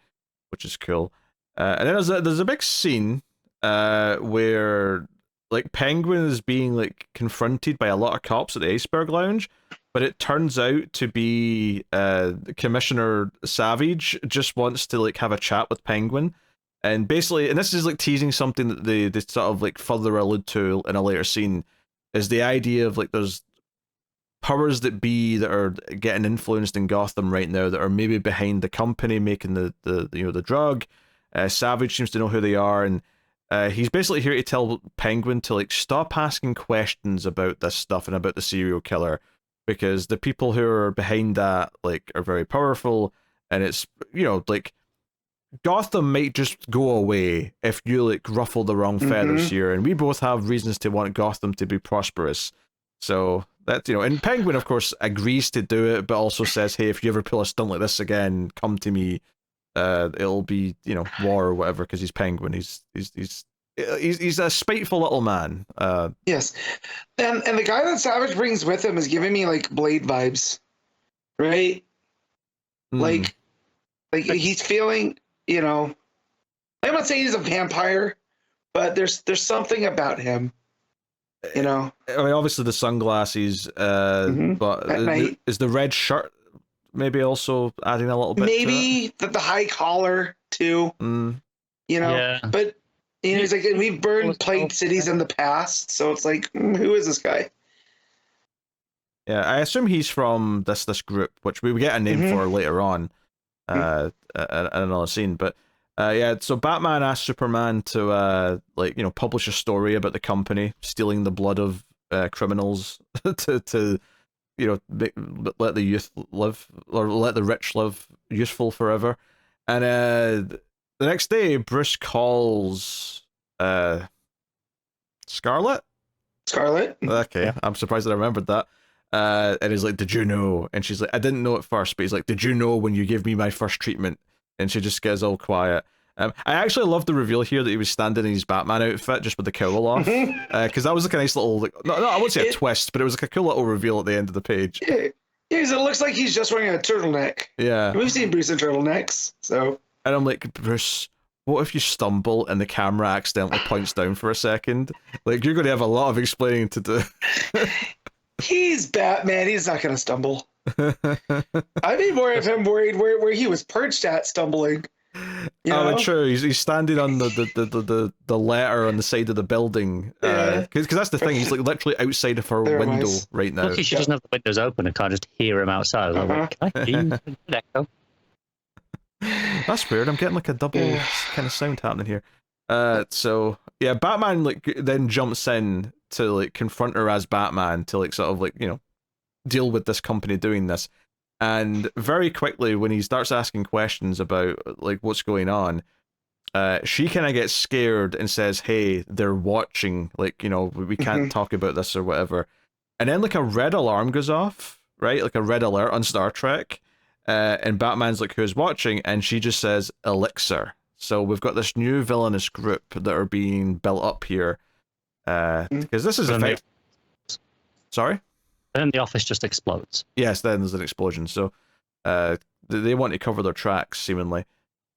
which is cool. And then there's a big scene where like Penguin is being like confronted by a lot of cops at the Iceberg Lounge, but it turns out to be Commissioner Savage just wants to like have a chat with Penguin, and basically, and this is like teasing something that they sort of like further allude to in a later scene, is the idea of like there's powers that be that are getting influenced in Gotham right now that are maybe behind the company making the drug. Savage seems to know who they are, and he's basically here to tell Penguin to like stop asking questions about this stuff and about the serial killer, because the people who are behind that like are very powerful, and it's, you know, like Gotham might just go away if you like ruffle the wrong feathers here, and we both have reasons to want Gotham to be prosperous. So that, you know, and Penguin of course agrees to do it, but also says, hey, if you ever pull a stunt like this again, come to me. It'll be, you know, war or whatever, because he's Penguin. He's a spiteful little man.
Yes, and the guy that Savage brings with him is giving me like Blade vibes, right? Like he's feeling, you know, I'm not saying he's a vampire, but there's something about him, you know.
I mean, obviously the sunglasses, but
At night.
is the red shirt maybe also adding a little bit?
Maybe the high collar too, you know.
Yeah.
But you know, he's like, we've burned plague cities in the past, so it's like, who is this guy?
Yeah, I assume he's from this group, which we get a name for later on, in another scene. But yeah, so Batman asks Superman to like, you know, publish a story about the company stealing the blood of criminals to you know, let the youth live, or let the rich live useful forever. And the next day, Bruce calls Scarlet. Okay, yeah. I'm surprised that I remembered that. And he's like, did you know? And she's like, I didn't know at first, but he's like, did you know when you gave me my first treatment? And she just gets all quiet. I actually love the reveal here that he was standing in his Batman outfit just with the cowl off, because that was like a nice little, like, no, I won't say a twist, but it was like a cool little reveal at the end of the page.
Yeah, it looks like he's just wearing a turtleneck.
Yeah,
we've seen Bruce in turtlenecks, so. And
I'm like, Bruce, what if you stumble and the camera accidentally points down for a second? Like, you're going to have a lot of explaining to do.
He's Batman. He's not going to stumble. I mean, more of him worried where he was perched at stumbling. You know?
Oh, true. He's standing on the letter on the side of the building. Because that's the thing. He's like literally outside of her window right now.
Lucky she doesn't have the windows open and can't just hear him outside. Like, can I hear you? Echo?
That's weird. I'm getting like a double kind of sound happening here. So yeah, Batman like then jumps in to like confront her as Batman to like sort of like, you know, deal with this company doing this. And very quickly, when he starts asking questions about like what's going on, she kind of gets scared and says, "Hey, they're watching. Like, you know, we can't talk about this or whatever." And then like a red alarm goes off, right? Like a red alert on Star Trek, and Batman's like, "Who's watching?" And she just says, "Elixir." So we've got this new villainous group that are being built up here, because this is a Sorry.
Then the office just explodes.
Yes, then there's an explosion. So they want to cover their tracks, seemingly.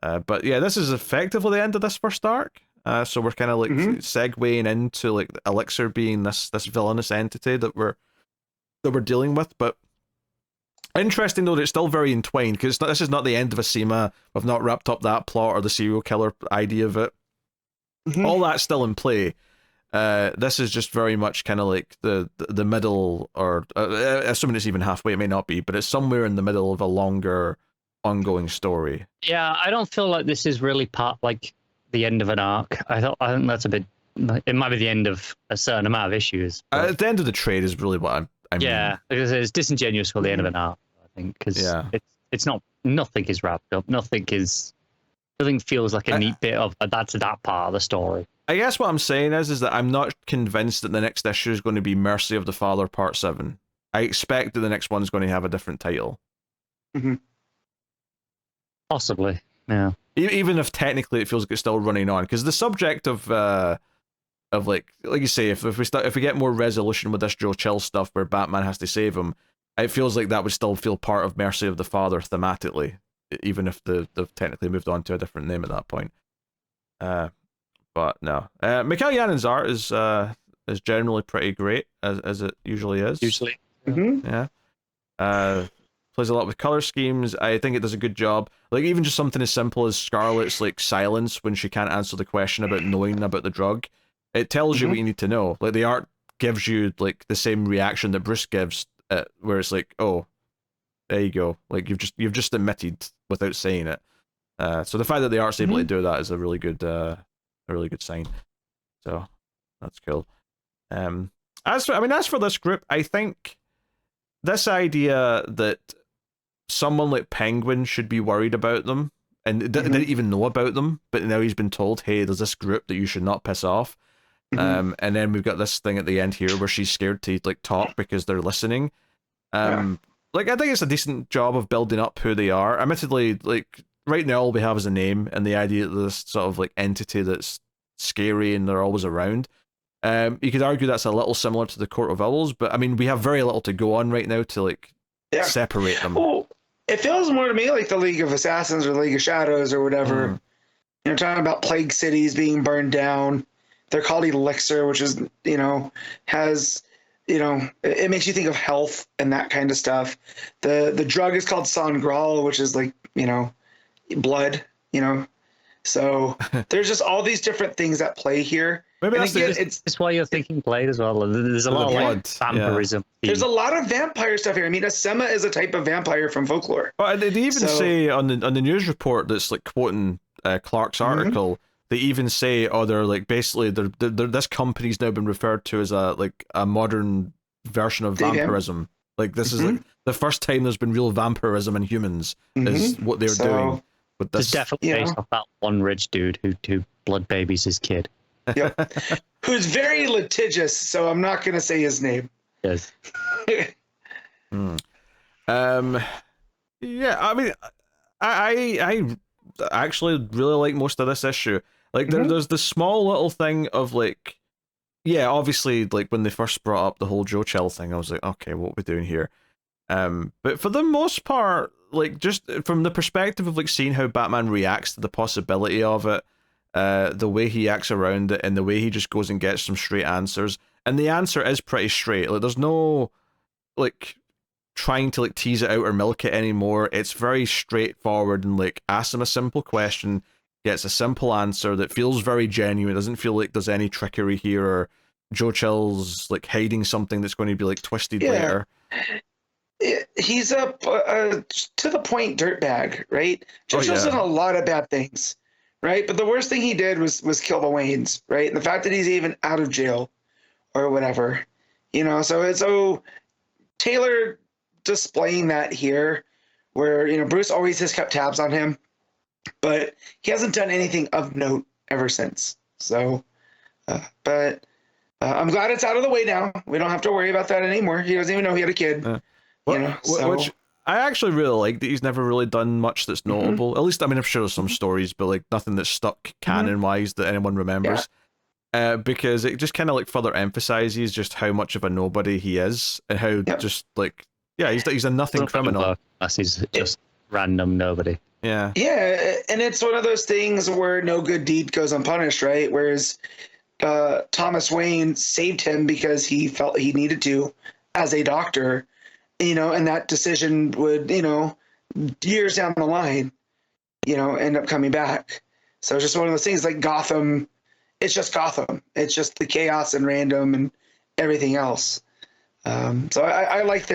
But yeah, this is effectively the end of this first arc. So we're kind of like segueing into like Elixir being this villainous entity that we're dealing with. But interesting though that it's still very entwined, because this is not the end of Asima. We've not wrapped up that plot or the serial killer idea of it. All that's still in play. This is just very much kind of like the middle, or assuming it's even halfway, it may not be, but it's somewhere in the middle of a longer ongoing story.
Yeah, I don't feel like this is really part like the end of an arc. I think that's a bit. It might be the end of a certain amount of issues.
At the end of the trade is really what I mean.
Yeah, because it's disingenuous for the end of an arc, I think, because it's not, nothing is wrapped up. Nothing feels like a neat bit of that's that part of the story.
I guess what I'm saying is that I'm not convinced that the next issue is going to be Mercy of the Father Part 7. I expect that the next one is going to have a different title.
Mm-hmm.
Possibly, yeah.
Even if technically it feels like it's still running on, because the subject of like you say, if we get more resolution with this Joe Chill stuff where Batman has to save him, it feels like that would still feel part of Mercy of the Father thematically, even if they've technically moved on to a different name at that point. But no, MIkel Janin's art is generally pretty great as it usually is.
Usually,
yeah. Plays a lot with color schemes. I think it does a good job. Like even just something as simple as Scarlet's like silence when she can't answer the question about knowing about the drug. It tells you what you need to know. Like the art gives you like the same reaction that Bruce gives, where it's like, oh, there you go. Like you've just admitted without saying it. So the fact that the art's able to do that is a really good sign. So that's cool. As for this group, I think this idea that someone like Penguin should be worried about them and didn't even know about them, but now he's been told, hey, there's this group that you should not piss off. And then we've got this thing at the end here where she's scared to like talk because they're listening. Like I think it's a decent job of building up who they are. Admittedly, like right now all we have is a name and the idea that this sort of like entity that's scary and they're always around. You could argue that's a little similar to the Court of Owls, but I mean we have very little to go on right now to like separate them.
Well, it feels more to me like the League of Assassins or the League of Shadows or whatever. You're talking about plague cities being burned down. They're called Elixir, which is, has, it makes you think of health and that kind of stuff. The drug is called Sangral, which is like, blood, So there's just all these different things at play here.
Maybe
and
that's
again,
it's why you're thinking Blade as well. There's a lot of like vampirism.
Yeah. There's a lot of vampire stuff here. I mean, Asema is a type of vampire from folklore.
But they even say on the news report that's like quoting Clark's article, they even say, oh, they're like basically they're this company's now been referred to as a modern version of vampirism. Like this is like the first time there's been real vampirism in humans is what they're doing. But this
it's definitely based off that one rich dude who blood babies his kid.
Yep. Who's very litigious, so I'm not going to say his name.
Yes.
Yeah, I mean, I actually really like most of this issue. Like, there's this small little thing of like, yeah, obviously, like when they first brought up the whole Joe Chill thing, I was like, okay, what are we doing here? But for the most part, like just from the perspective of like seeing how Batman reacts to the possibility of it, the way he acts around it, and the way he just goes and gets some straight answers, and the answer is pretty straight. Like there's no like trying to like tease it out or milk it anymore. It's very straightforward and like ask him a simple question, gets a simple answer that feels very genuine. It doesn't feel like there's any trickery here or Joe Chill's like hiding something that's going to be like twisted later.
He's a to the point dirtbag, right? Joe Chill's done a lot of bad things, right? But the worst thing he did was kill the Waynes, right? And the fact that he's even out of jail or whatever, so Taylor displaying that here where, Bruce always has kept tabs on him, but he hasn't done anything of note ever since. So, but I'm glad it's out of the way now. We don't have to worry about that anymore. He doesn't even know he had a kid.
Which I actually really like that he's never really done much that's notable. At least, I mean, I'm sure there's some stories, but like nothing that's stuck canon-wise that anyone remembers. Because it just kind of like further emphasizes just how much of a nobody he is and how just like, he's a nothing criminal.
Unless he's just random nobody.
Yeah, and it's one of those things where no good deed goes unpunished, right? Whereas Thomas Wayne saved him because he felt he needed to as a doctor, and that decision would, years down the line, end up coming back. So it's just one of those things like Gotham. It's just Gotham. It's just the chaos and random and everything else. So I like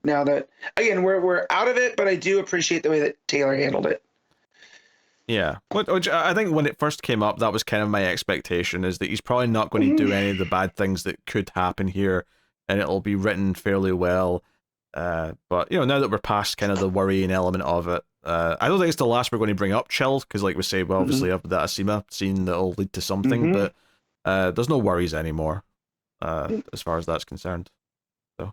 now that again we're out of it, but I do appreciate the way that Taylor handled it.
Yeah, which I think when it first came up, that was kind of my expectation, is that he's probably not going to do any of the bad things that could happen here, and it'll be written fairly well. But now that we're past kind of the worrying element of it, I don't think it's the last we're going to bring up Chill, because like we say, we obviously have that Asema scene that'll lead to something, but There's no worries anymore, as far as that's concerned. So,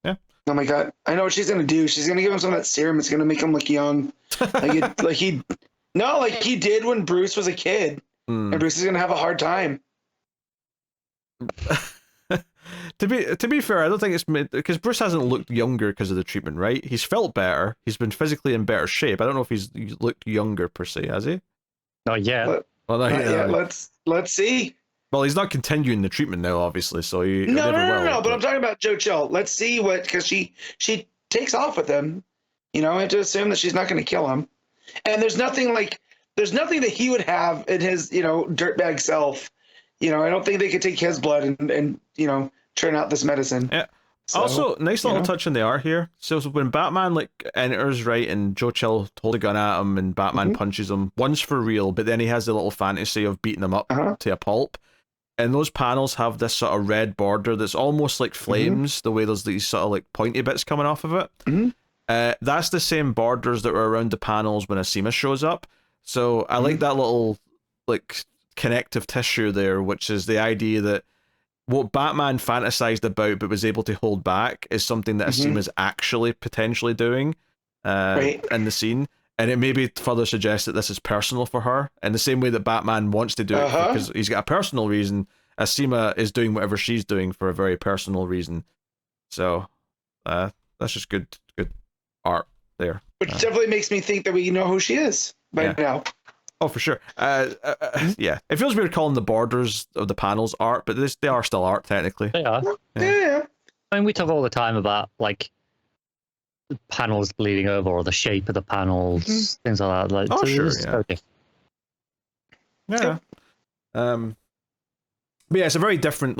yeah.
Oh my god, I know what she's gonna do. She's gonna give him some of that serum. It's gonna make him look young, like he did when Bruce was a kid. And Bruce is gonna have a hard time.
To be fair, I don't think it's because Bruce hasn't looked younger because of the treatment, right? He's felt better. He's been physically in better shape. I don't know if he's looked younger per se, has he?
Not yet.
Let's see.
Well, he's not continuing the treatment now, obviously. So
No. But I'm talking about Joe Chill. Let's see because she takes off with him. You know, I have to assume that she's not going to kill him. And there's nothing that he would have in his, dirtbag self. I don't think they could take his blood and turn out this medicine.
Yeah. So, also, nice little touch in the art here. So when Batman enters, right, and Joe Chill holds a gun at him and Batman punches him, one's for real, but then he has the little fantasy of beating him up to a pulp. And those panels have this sort of red border that's almost like flames, the way there's these sort of pointy bits coming off of it. That's the same borders that were around the panels when Asima shows up. So I like that little connective tissue there, which is the idea that what Batman fantasized about but was able to hold back is something that Asima's actually potentially doing in the scene. And it maybe further suggests that this is personal for her, in the same way that Batman wants to do it because he's got a personal reason. Asima is doing whatever she's doing for a very personal reason. So that's just good art there.
Which definitely makes me think that we know who she is by now.
Oh, for sure. Yeah. It feels weird calling the borders of the panels art, but they are still art, technically.
They are.
Yeah.
I mean, we talk all the time about, the panels bleeding over or the shape of the panels, things like that.
Sure, yeah.
Okay.
Yeah. But yeah, it's a very different,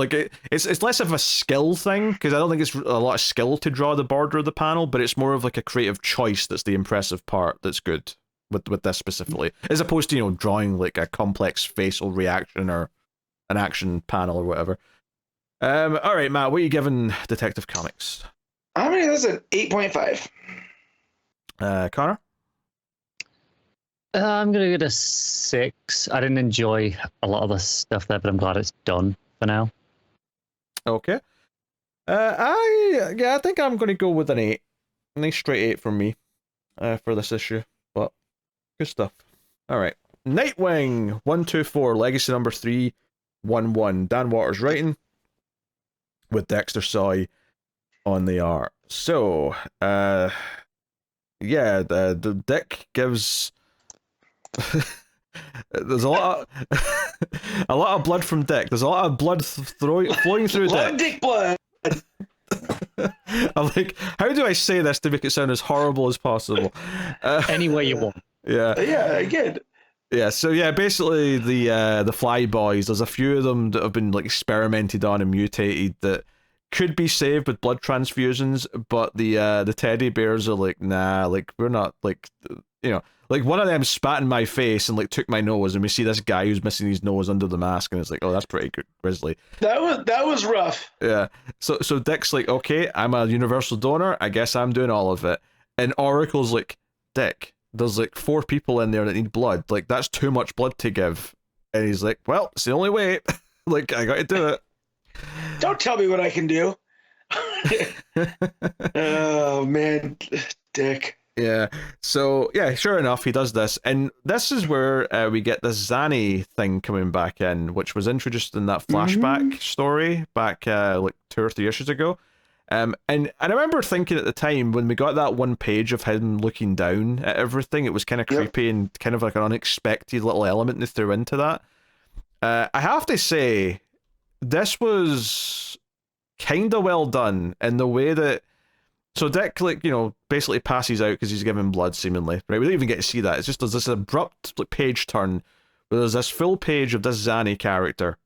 it's less of a skill thing, because I don't think it's a lot of skill to draw the border of the panel, but it's more of a creative choice that's the impressive part that's good with this specifically, as opposed to, drawing a complex facial reaction or an action panel or whatever. All right, Matt, what are you giving Detective Comics?
I'm going to give this an 8.5.
Connor?
I'm going to give it a 6. I didn't enjoy a lot of the stuff there, but I'm glad it's done for now.
Okay. I think I'm going to go with an 8. A nice straight 8 from me for this issue. But good stuff. All right. Nightwing 124, Legacy number 311. Dan Waters writing with Dexter Soy on the art. So, the Dick gives there's a lot of blood from Dick. There's a lot of blood flowing through
Dick blood.
I'm like, how do I say this to make it sound as horrible as possible?
Any way you want.
Yeah, good.
Yeah, so basically the Fly Boys, there's a few of them that have been experimented on and mutated that could be saved with blood transfusions, but the teddy bears are nah, we're not one of them spat in my face and took my nose, and we see this guy who's missing his nose under the mask, and it's oh, that's pretty grisly.
That was rough.
Yeah. So Dick's okay, I'm a universal donor, I guess I'm doing all of it. And Oracle's Dick, there's 4 people in there that need blood. That's too much blood to give. And he's well, it's the only way. I gotta do it.
Don't tell me what I can do. Oh man, Dick.
Yeah. So sure enough, he does this, and this is where we get this Zanny thing coming back in, which was introduced in that flashback story back 2 or 3 issues ago. And I remember thinking at the time when we got that one page of him looking down at everything, it was kind of creepy and kind of an unexpected little element they threw into that. I have to say, this was kind of well done in the way that, so Dick basically passes out because he's giving blood seemingly, right? We don't even get to see that. It's just there's this abrupt page turn where there's this full page of this Zanny character,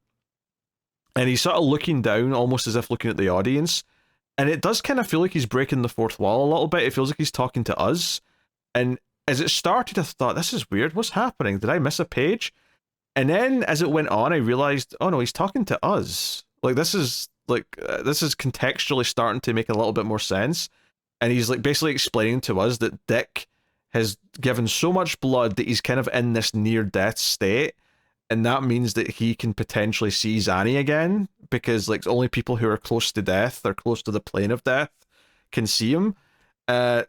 and he's sort of looking down almost as if looking at the audience, and it does kind of feel like he's breaking the fourth wall a little bit. It feels like he's talking to us, and as it started I thought, this is weird, what's happening, did I miss a page? And then as it went on, I realized, oh no, he's talking to us. This is contextually starting to make a little bit more sense. And he's basically explaining to us that Dick has given so much blood that he's kind of in this near death state. and that means that he can potentially see Zanny again, because like only people who are close to death or close to the plane of death can see him.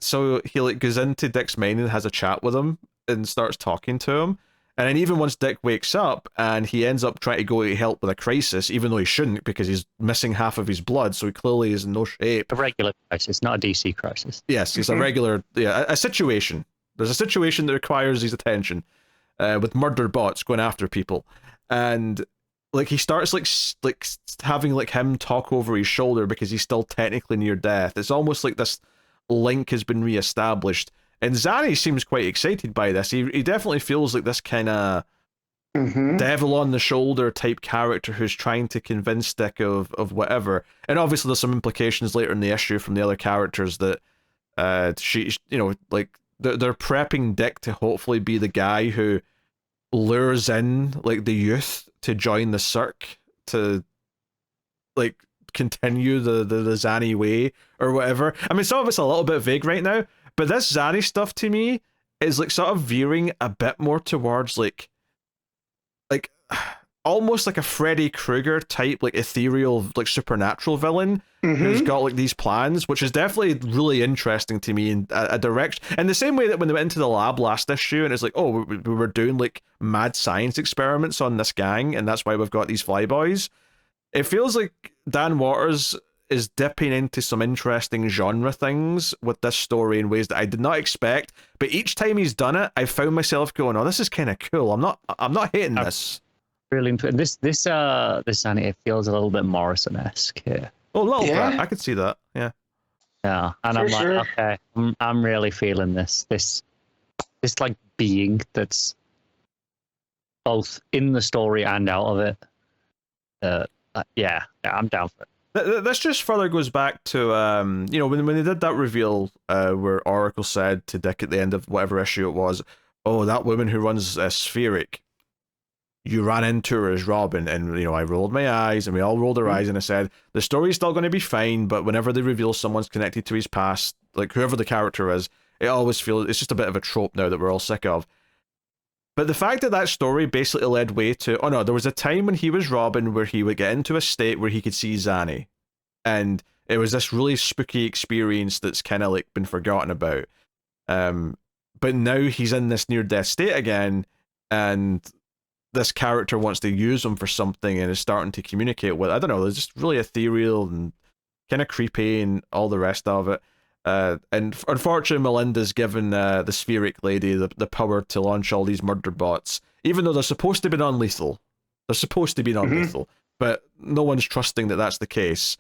So he like goes into Dick's mind and has a chat with him and starts talking to him. And then even once Dick wakes up and he ends up trying to go to help with a crisis, even though he shouldn't because he's missing half of his blood, so he clearly is in no shape.
A regular crisis, not a DC crisis.
Yes, it's a regular, a situation. There's a situation that requires his attention, with murder bots going after people, and like he starts like having like him talk over his shoulder because he's still technically near death. It's almost like this link has been reestablished. And Zanny seems quite excited by this. He definitely feels like this kind of devil on the shoulder type character who's trying to convince Dick of whatever. And obviously there's some implications later in the issue from the other characters that like they're prepping Dick to hopefully be the guy who lures in like the youth to join the Cirque to like continue the Zanny way or whatever. I mean, some of it's a little bit vague right now. But this Zanny stuff to me is like sort of veering a bit more towards like almost like a Freddy Krueger type, like ethereal, like supernatural villain who's got like these plans, which is definitely really interesting to me in a direction. In the same way that when they went into the lab last issue and it's like, oh, we were doing like mad science experiments on this gang and that's why we've got these flyboys. It feels like Dan Waters is dipping into some interesting genre things with this story in ways that I did not expect. But each time he's done it, I found myself going, "Oh, this is kind of cool. I'm not hating this."
Really, this Zanny, it feels a little bit Morrison-esque here.
Oh, a little bit. I could see that. Yeah.
Yeah, and I'm like, okay, I'm really feeling this like being that's both in the story and out of it. Yeah, I'm down for it.
This just further goes back to when they did that reveal where Oracle said to Dick at the end of whatever issue it was, "Oh, that woman who runs Spheric, you ran into her as Robin," and I rolled my eyes and we all rolled our eyes and I said the story's still going to be fine, but whenever they reveal someone's connected to his past, like whoever the character is, it always feels it's just a bit of a trope now that we're all sick of. But the fact that story basically led way to, oh no, there was a time when he was Robin where he would get into a state where he could see Zanny. And it was this really spooky experience that's kind of like been forgotten about. But now he's in this near-death state again, and this character wants to use him for something and is starting to communicate with, I don't know, it's just really ethereal and kind of creepy and all the rest of it. And unfortunately, Melinda's given the Spheric lady the power to launch all these murder bots, even though they're supposed to be non-lethal. They're supposed to be non-lethal, but no one's trusting that that's the case.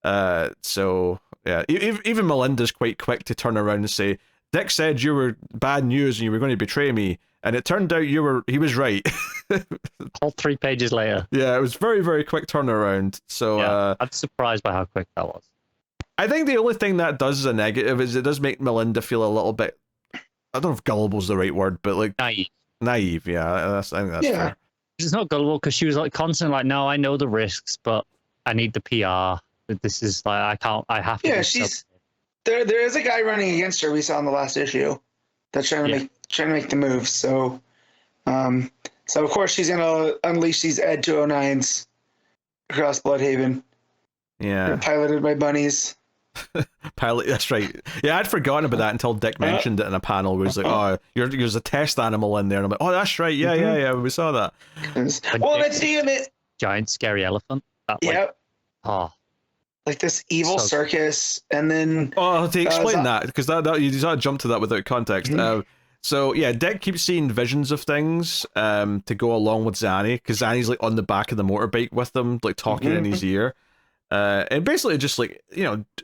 So yeah, even Melinda's quite quick to turn around and say, "Dick said you were bad news and you were going to betray me, and it turned out he was right."
All 3 pages later.
Yeah, it was very, very quick turnaround. So yeah,
I'm surprised by how quick that was.
I think the only thing that does as a negative is it does make Melinda feel a little bit, I don't know if gullible is the right word, but like naive. Yeah, I think that's fair.
She's not gullible because she was like constantly like, "No, I know the risks, but I need the PR. This is like I have to."
Yeah, she's there. There is a guy running against her. We saw in the last issue that's trying to make the move. So, so of course she's gonna unleash these Ed 209s across Bloodhaven.
Yeah,
they're piloted by bunnies.
That's right. Yeah, I'd forgotten about that until Dick mentioned it in a panel where he's like, "Oh, there's a test animal in there," and I'm like, "Oh, that's right. Yeah, we saw that."
Well, let's see him.
Giant scary elephant.
Like this evil circus, and then
to explain that, because that you just jump to that without context. So yeah, Dick keeps seeing visions of things to go along with Zanny, because Zanny's like on the back of the motorbike with them, like talking in his ear. And basically just like,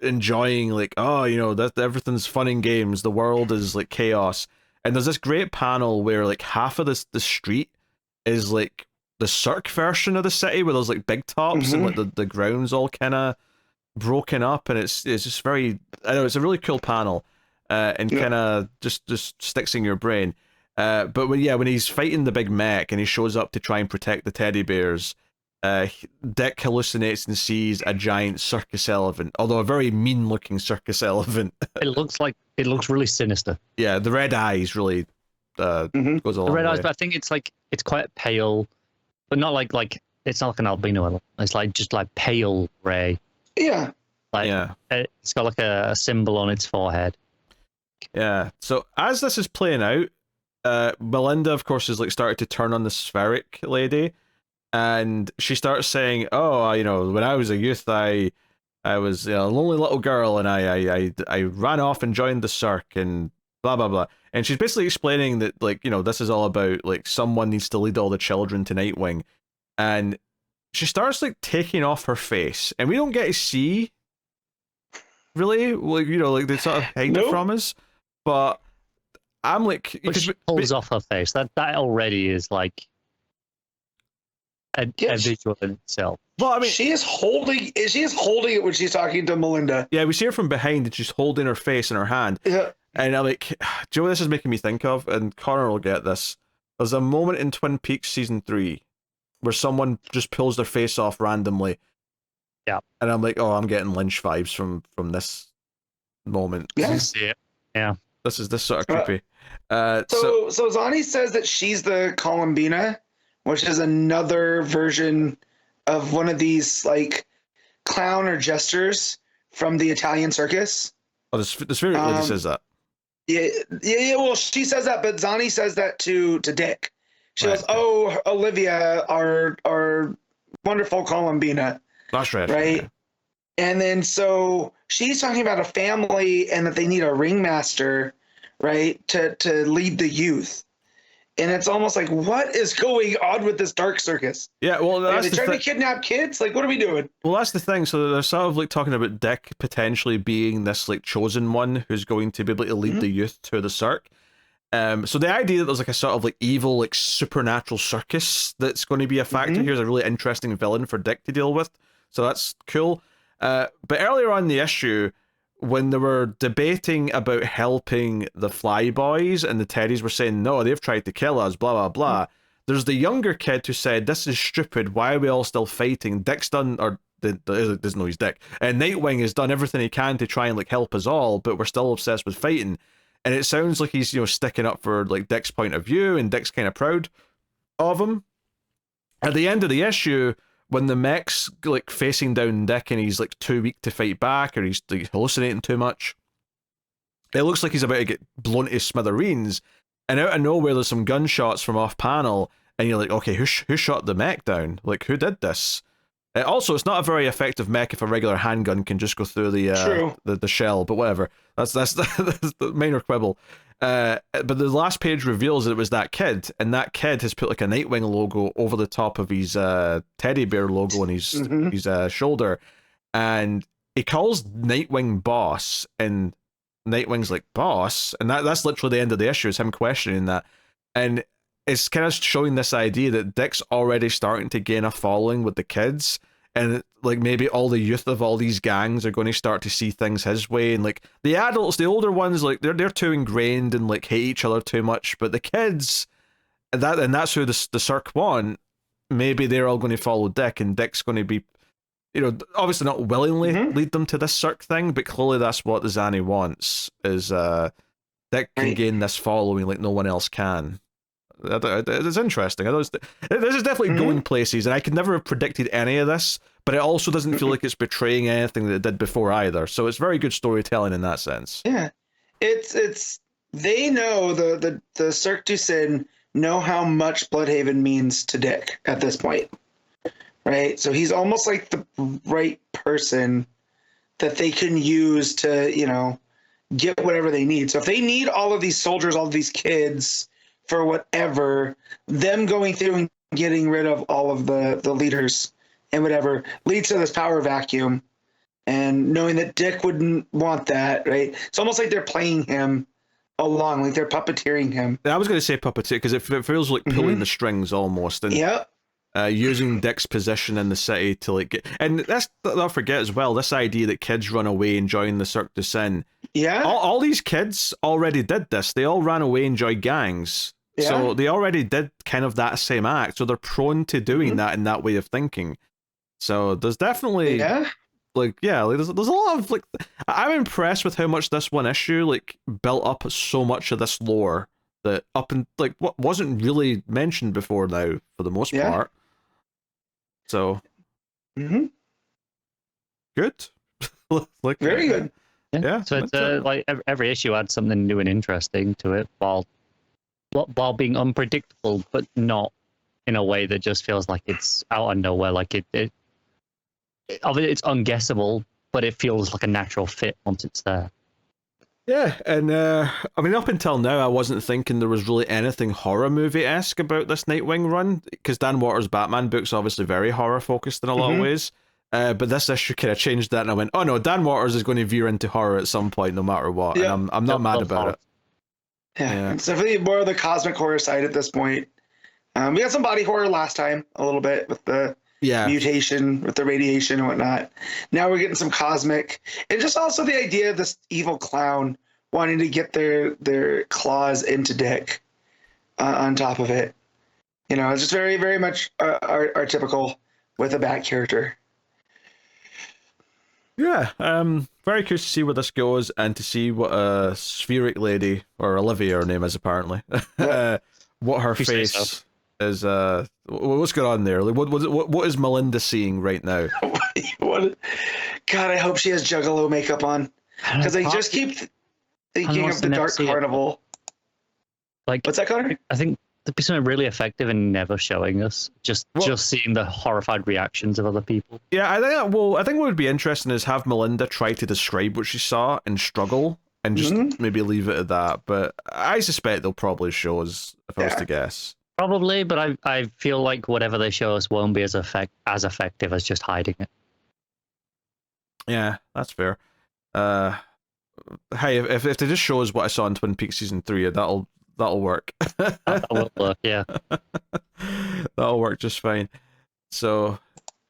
enjoying like, that everything's fun and games. The world is like chaos. And there's this great panel where like half of the street is like the Cirque version of the city where there's like big tops and like the ground's all kind of broken up, and it's just very, I know, it's a really cool panel, and kind of just sticks in your brain. But when he's fighting the big mech and he shows up to try and protect the teddy bears, Dick hallucinates and sees a giant circus elephant, although a very mean-looking circus elephant.
It looks really sinister.
Yeah, the red eyes really goes along.
The red eyes, but I think it's quite pale. but not like it's not like an albino. It's like just like pale gray.
Yeah.
Like
Yeah.
it's got like a symbol on its forehead.
Yeah. So as this is playing out, Melinda, of course, is like started to turn on the spheric lady, and she starts saying, "Oh, when I was a youth, I was a lonely little girl, and I ran off and joined the Cirque, and blah blah blah." And she's basically explaining that this is all about like someone needs to lead all the children to Nightwing, and she starts like taking off her face, and we don't get to see really like they sort of hide it from us, but I'm like,
but she pulls off her face. That already is like a visual in itself.
Well, I mean,
she is holding it when she's talking to Melinda.
Yeah, we see her from behind, and she's holding her face in her hand.
Yeah.
And I'm like, do you know what this is making me think of? And Connor will get this. There's a moment in Twin Peaks season 3 where someone just pulls their face off randomly.
Yeah.
And I'm like, oh, I'm getting Lynch vibes from this moment.
Yes.
Yeah.
This is sort of creepy.
So Zani says that she's the Columbina, which is another version of one of these like clown or jesters from the Italian circus.
Oh, the spirit lady says that.
Yeah. Well, she says that, but Zani says that to Dick. She goes, "Oh, Olivia, our wonderful Columbina."
That's right.
Right.
Yeah.
And then so she's talking about a family and that they need a ringmaster, right, to lead the youth. And it's almost like, what is going on with this dark circus?
Yeah, well,
are they trying to kidnap kids? Like, what are we doing?
Well, that's the thing. So they're sort of like talking about Dick potentially being this like chosen one who's going to be able to lead the youth to the Cirque. So the idea that there's like a sort of like evil, like supernatural circus that's going to be a factor here is a really interesting villain for Dick to deal with. So that's cool. But earlier on in the issue, when they were debating about helping the Flyboys and the Teddies were saying, no, they've tried to kill us, blah, blah, blah. There's the younger kid who said, this is stupid. Why are we all still fighting? Dick's done, or doesn't know he's Dick. And Nightwing has done everything he can to try and like help us all, but we're still obsessed with fighting. And it sounds like he's, sticking up for like Dick's point of view, and Dick's kind of proud of him. At the end of the issue, when the mech's like facing down Dick and he's like too weak to fight back, or he's like hallucinating too much, it looks like he's about to get blown to smithereens. And out of nowhere, there's some gunshots from off panel, and you're like, okay, who shot the mech down? Like, who did this? Also, it's not a very effective mech if a regular handgun can just go through the shell, but whatever. That's the minor quibble. But the last page reveals that it was that kid, and that kid has put like a Nightwing logo over the top of his teddy bear logo on his shoulder, and he calls Nightwing boss, and Nightwing's like, boss? And that's literally the end of the issue, is him questioning that. And it's kind of showing this idea that Dick's already starting to gain a following with the kids, and like maybe all the youth of all these gangs are going to start to see things his way, and like the adults, the older ones, like they're too ingrained and like hate each other too much, but the kids, and that's who the Cirque want. Maybe they're all going to follow Dick, and Dick's going to be, obviously not willingly lead them to this Cirque thing, but clearly that's what the Zani wants, is Dick can gain this following like no one else can. It's interesting. This is definitely going places, and I could never have predicted any of this, but it also doesn't feel like it's betraying anything that it did before either. So it's very good storytelling in that sense.
Yeah, it's they know the Cirque du Soleil know how much Bloodhaven means to Dick at this point, right? So he's almost like the right person that they can use to get whatever they need. So if they need all of these soldiers, all of these kids, for whatever, them going through and getting rid of all of the leaders and whatever leads to this power vacuum, and knowing that Dick wouldn't want that, right? It's almost like they're playing him along, like they're puppeteering him.
I was going to say puppeteer because it feels like pulling the strings almost, and using Dick's position in the city to like get, and that's, don't forget as well, this idea that kids run away and join the Cirque du Soleil.
Yeah,
all these kids already did this. They all ran away and joined gangs. So they already did kind of that same act, so they're prone to doing that in that way of thinking. So there's definitely there's a lot of like, I'm impressed with how much this one issue like built up so much of this lore that up and like what wasn't really mentioned before now for the most part. So
Mm-hmm.
good. Like
Very good.
Yeah. So it's like every issue adds something new and interesting to it, while being unpredictable, but not in a way that just feels like it's out of nowhere. Like it's unguessable, but it feels like a natural fit once it's there.
Yeah, and I mean, up until now, I wasn't thinking there was really anything horror movie-esque about this Nightwing run, because Dan Waters' Batman book's obviously very horror-focused in a lot of ways. But this issue kind of changed that, and I went, oh no, Dan Waters is going to veer into horror at some point, no matter what.
Yeah.
And I'm not mad about it.
Yeah, it's definitely more of the cosmic horror side at this point. We had some body horror last time, a little bit, with the mutation, with the radiation and whatnot. Now we're getting some cosmic, and just also the idea of this evil clown wanting to get their claws into Dick on top of it. You know, it's just very, very much our typical with a Bat character.
Yeah, very curious to see where this goes, and to see what a spheric lady, or Olivia her name is apparently, what her face is. What's going on there? Like, what is Melinda seeing right now?
God, I hope she has Juggalo makeup on, because I just keep thinking of the Dark Carnival.
Like,
what's that, Connor?
I think there'd be something really effective in never showing us, just seeing the horrified reactions of other people.
Yeah, I think what would be interesting is have Melinda try to describe what she saw and struggle, and just maybe leave it at that. But I suspect they'll probably show us, if I was to guess.
Probably, but I feel like whatever they show us won't be as effective as just hiding it.
Yeah, that's fair. Hey, if they just show us what I saw in Twin Peaks season 3, that'll work.
That will work, yeah.
That'll work just fine. So,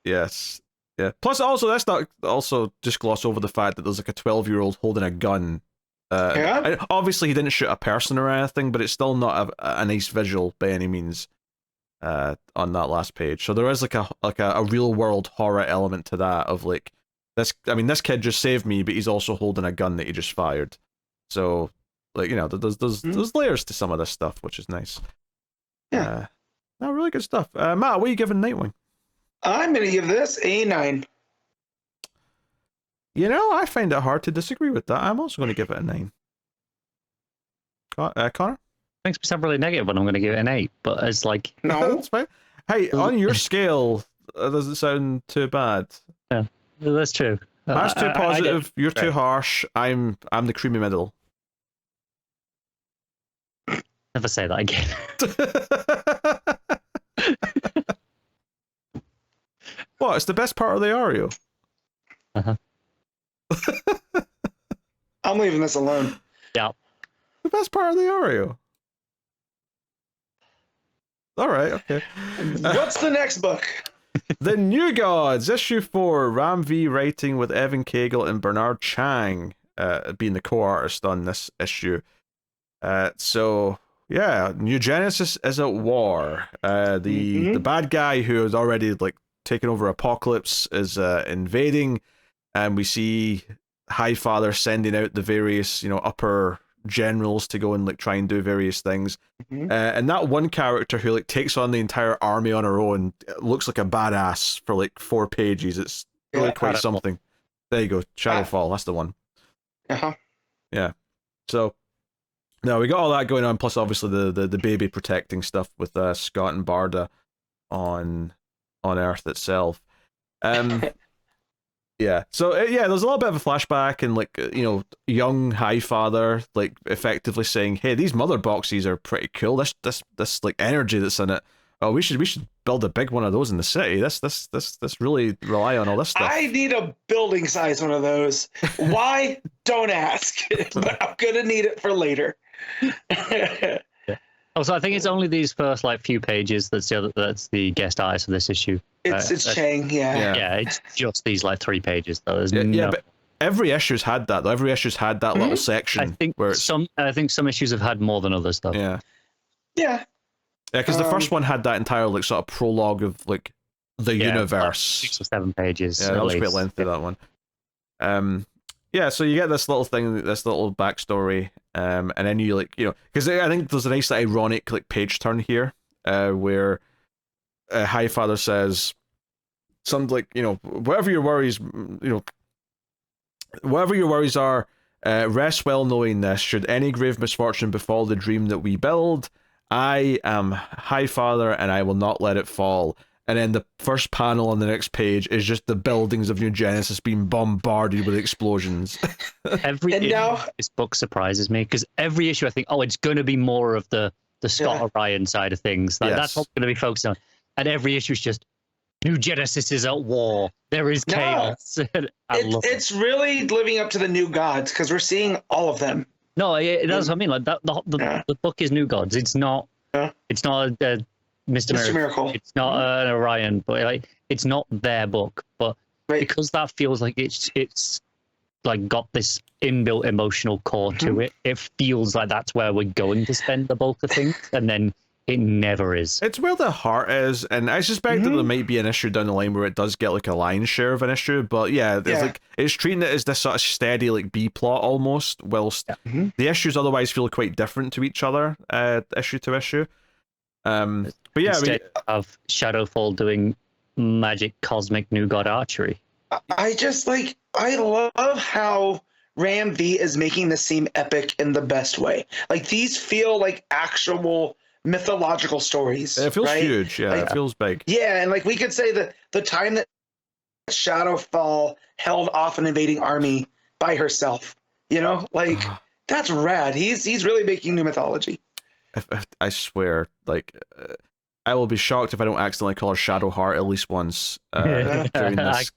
yes, yeah. Plus, also, let's not also just gloss over the fact that there's like a 12-year-old holding a gun. Obviously, he didn't shoot a person or anything, but it's still not a nice visual by any means. On that last page, so there is like a real world horror element to that of like this. I mean, this kid just saved me, but he's also holding a gun that he just fired. So, like, you know, there's layers to some of this stuff, which is nice.
Yeah,
no, really good stuff. Matt, what are you giving Nightwing?
I'm gonna give this a 9.
You know, I find it hard to disagree with that. I'm also going to give it a 9. Connor?
Makes me sound really negative when I'm going to give it an 8, but it's like...
No.
That's fine. Hey, on your scale, does it sound too bad?
Yeah, that's true.
That's too positive, you're too harsh, I'm the creamy middle.
Never say that again.
What, it's the best part of the Oreo?
Uh-huh.
I'm leaving this alone.
Yeah.
The best part of the Oreo. All right, okay.
What's the next book?
The New Gods, issue 4, Ram V writing with Evan Cagle and Bernard Chang being the co-artist on this issue. So, yeah, New Genesis is at war. The bad guy who has already like taken over Apocalypse is invading, and we see Highfather sending out the various, you know, upper generals to go and like try and do various things. And that one character who like takes on the entire army on her own looks like a badass for like 4 pages. It's really quite something. There you go, Shadowfall, that's the one. Yeah. So no, we got all that going on, plus obviously the baby protecting stuff with Scott and Barda on Earth itself. Yeah, so yeah, there's a little bit of a flashback, and like, you know, young Highfather like effectively saying, "Hey, these mother boxes are pretty cool. This like energy that's in it. Oh, we should build a big one of those in the city. This really rely on all this stuff.
I need a building size one of those. Why? Don't ask. But I'm gonna need it for later."
Also, I think it's only these first like few pages that's the guest artist for this issue.
It's Chang,
yeah. It's just these like 3 pages though.
But every issue's had that though. Every issue's had that little section.
I think some issues have had more than others though.
Yeah,
because the first one had that entire like sort of prologue of like the universe. Like
6 or 7 pages.
Yeah, that was quite lengthy, that one. Yeah, so you get this little thing, this little backstory, and then you like, you know, because I think there's a nice ironic like page turn here, where Highfather says, some like, you know, whatever your worries, you know, whatever your worries are, rest well knowing this. Should any grave misfortune befall the dream that we build, I am High Father, and I will not let it fall. And then the first panel on the next page is just the buildings of New Genesis being bombarded with explosions.
Every
And
issue
now-
of this book surprises me, because every issue I think, oh, it's going to be more of the Scott Orion side of things. Like, That's
Yes.
what we're going to be focused on. And every issue is just, New Genesis is at war. There is
No,
chaos.
It's really living up to the new gods, because we're seeing all of them.
No, that's what I mean. Like the book is New Gods. It's not.
Yeah.
It's not a Mr.
Miracle.
It's not an Orion, but like it's not their book. But
Right.
because that feels like it's like got this inbuilt emotional core to it, it feels like that's where we're going to spend the bulk of things, and then it never is.
It's where the heart is, and I suspect that there might be an issue down the line where it does get like a lion's share of an issue, but like it's treating it as this sort of steady like B plot almost, whilst the issues otherwise feel quite different to each other, issue to issue. But yeah,
Instead of Shadowfall doing magic cosmic New God archery.
I just like, I love how Ram V is making this seem epic in the best way. Like, these feel like actual mythological stories.
it feels
right?
huge. Yeah,
Like,
it feels big.
Yeah, and like we could say that the time that Shadowfall held off an invading army by herself, you know, like that's rad. He's really making new mythology.
If I swear, like, I will be shocked if I don't accidentally call her Shadowheart at least once during this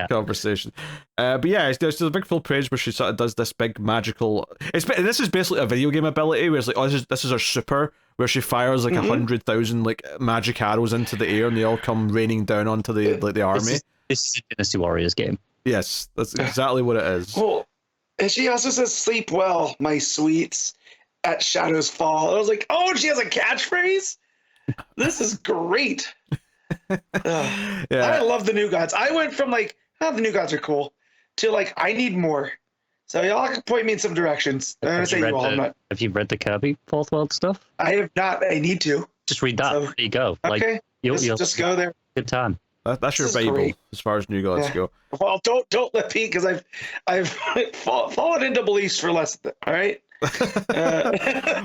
conversation. But yeah, there's a big full page where she sort of does this big magical. This is basically a video game ability where it's like, oh, this is her super, where she fires like 100,000 like magic arrows into the air, and they all come raining down onto the army.
This is a Dynasty Warriors game.
Yes, that's exactly what it is.
Well, and she also says, "Sleep well, my sweets, at Shadow's fall." I was like, oh, and she has a catchphrase? This is great. I love the new gods. I went from like, oh, the new gods are cool, to like, I need more. So y'all can point me in some directions.
Have you read the Kirby Fourth World stuff?
I have not. I need to.
Just read that.
So,
there you go.
Okay.
Like, you'll
just go there.
Good time.
That's your
This is
Bible
great.
as far as new gods go.
Well, don't let me, because I've fallen into beliefs for less than that. All right.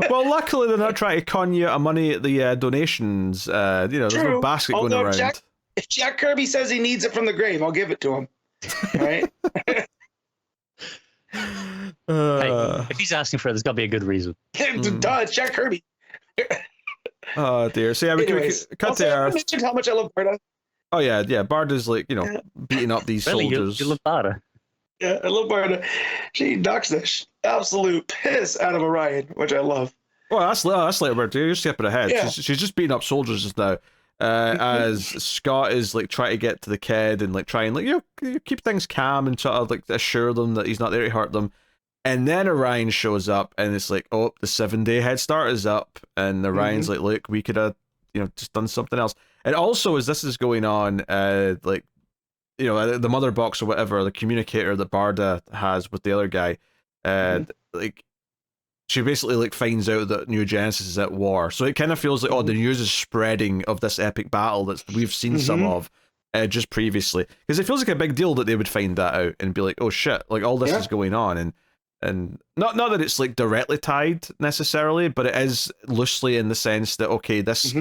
Well, luckily they're not trying to con you money at the donations. There's no basket going around.
If Jack Kirby says he needs it from the grave, I'll give it to him. All right.
Hey, if he's asking for it, there's got to be a good reason.
Duh, it's Jack Kirby.
Oh dear. So yeah, we cut to
I
Earth.
mentioned how much I love Barda.
Oh yeah. Barda's like, beating up these
Really,
soldiers.
you love Barda.
Yeah, I love Barda. She knocks the absolute piss out of Orion, which I love.
Well, that's later, but you're skipping ahead.
Yeah.
She's just beating up soldiers just now. As Scott is like trying to get to the kid and like try and like keep things calm and sort of like assure them that he's not there to hurt them. And then Orion shows up and it's like, oh, the 7-day head start is up, and Orion's like, look, we could have just done something else. And also, as this is going on, the mother box or whatever, the communicator that Barda has with the other guy, like she basically like finds out that New Genesis is at war. So it kind of feels like, oh, the news is spreading of this epic battle that we've seen some of just previously, because it feels like a big deal that they would find that out and be like, oh shit, like all this is going on, and not that it's like directly tied necessarily, but it is loosely in the sense that, okay, this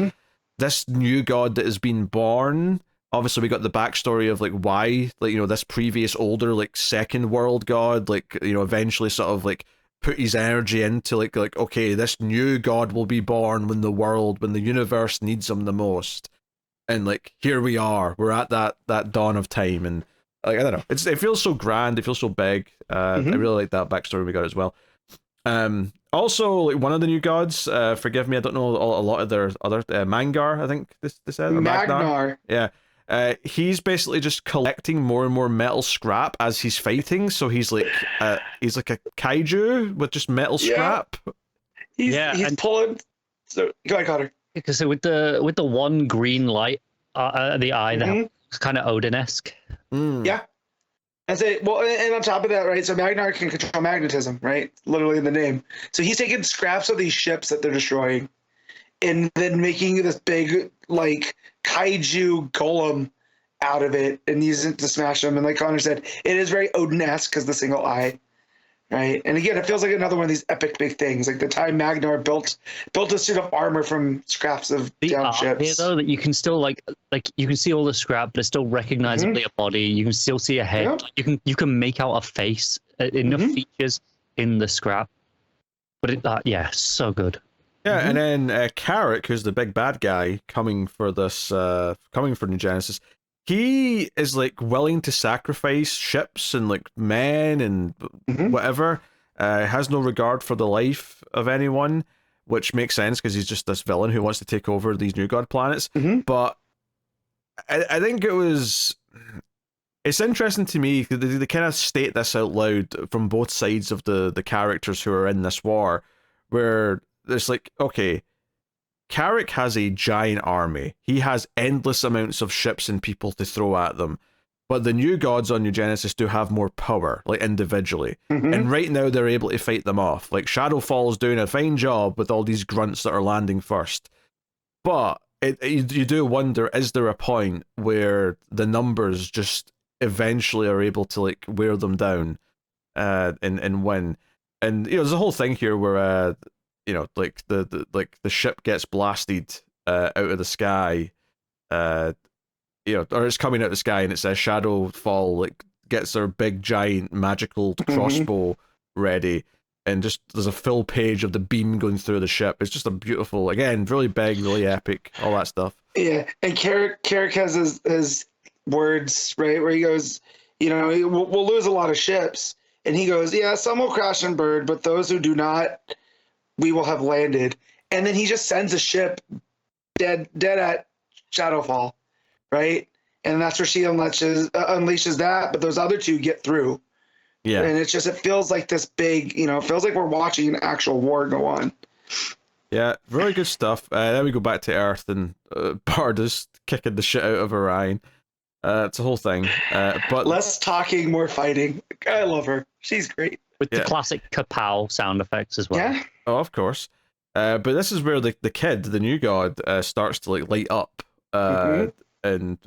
new god that has been born. Obviously, we got the backstory of like why, like, this previous older like second world god, like, eventually sort of like put his energy into like okay, this new god will be born when the universe needs him the most, and like here we are, we're at that dawn of time, and like I don't know, it feels so grand, it feels so big. I really like that backstory we got as well. Also, like one of the new gods, forgive me, I don't know a lot of their other Mangar, I think this said, or
Magnar.
Yeah. He's basically just collecting more and more metal scrap as he's fighting. So he's like a kaiju with just metal scrap.
He's pulling. So go ahead, Connor.
Because with the one green light at the eye, that's kind of Odin-esque.
Yeah. That's it. Well, and on top of that, right? So Magnar can control magnetism, right? Literally in the name. So he's taking scraps of these ships that they're destroying, and then making this big like kaiju golem out of it and uses it to smash them. And like Connor said, it is very Odin-esque because the single eye, right? And again, it feels like another one of these epic big things. Like the time Magnar built a suit of armor from scraps of down ships.
Here, though, that you can still like you can see all the scrap, but it's still recognizably a body. You can still see a head.
Yep.
You can make out a face. Enough features in the scrap, but yeah, so good.
Yeah, and then Carrick, who's the big bad guy coming for New Genesis, he is like willing to sacrifice ships and like men and whatever. Has no regard for the life of anyone, which makes sense because he's just this villain who wants to take over these New God planets. But I think it's interesting to me because they kind of state this out loud from both sides of the characters who are in this war, where it's like, okay, Carrick has a giant army. He has endless amounts of ships and people to throw at them. But the new gods on New Genesis do have more power, like individually. And right now they're able to fight them off. Like Shadowfall's doing a fine job with all these grunts that are landing first. But you do wonder, is there a point where the numbers just eventually are able to like wear them down and win? And there's a whole thing here where like the ship gets blasted out of the sky, or it's coming out of the sky, and it says Shadowfall like gets their big giant magical crossbow ready, and just there's a full page of the beam going through the ship. It's just a beautiful, again, really big, really epic, all that stuff.
Yeah, and Carrick has his words, right, where he goes, we'll lose a lot of ships, and he goes, yeah, some will crash and burn, but those who do not, we will have landed. And then he just sends a ship dead at Shadowfall, right? And that's where she unleashes that, but those other two get through. Yeah. And it feels like this big, it feels like we're watching an actual war go on.
Yeah, very good stuff. Then we go back to Earth, and Bard is kicking the shit out of Orion. It's a whole thing. But
less talking, more fighting. I love her. She's great.
With the classic kapow sound effects as well.
Yeah.
Oh, of course. But this is where the kid, the new god, starts to like light up. And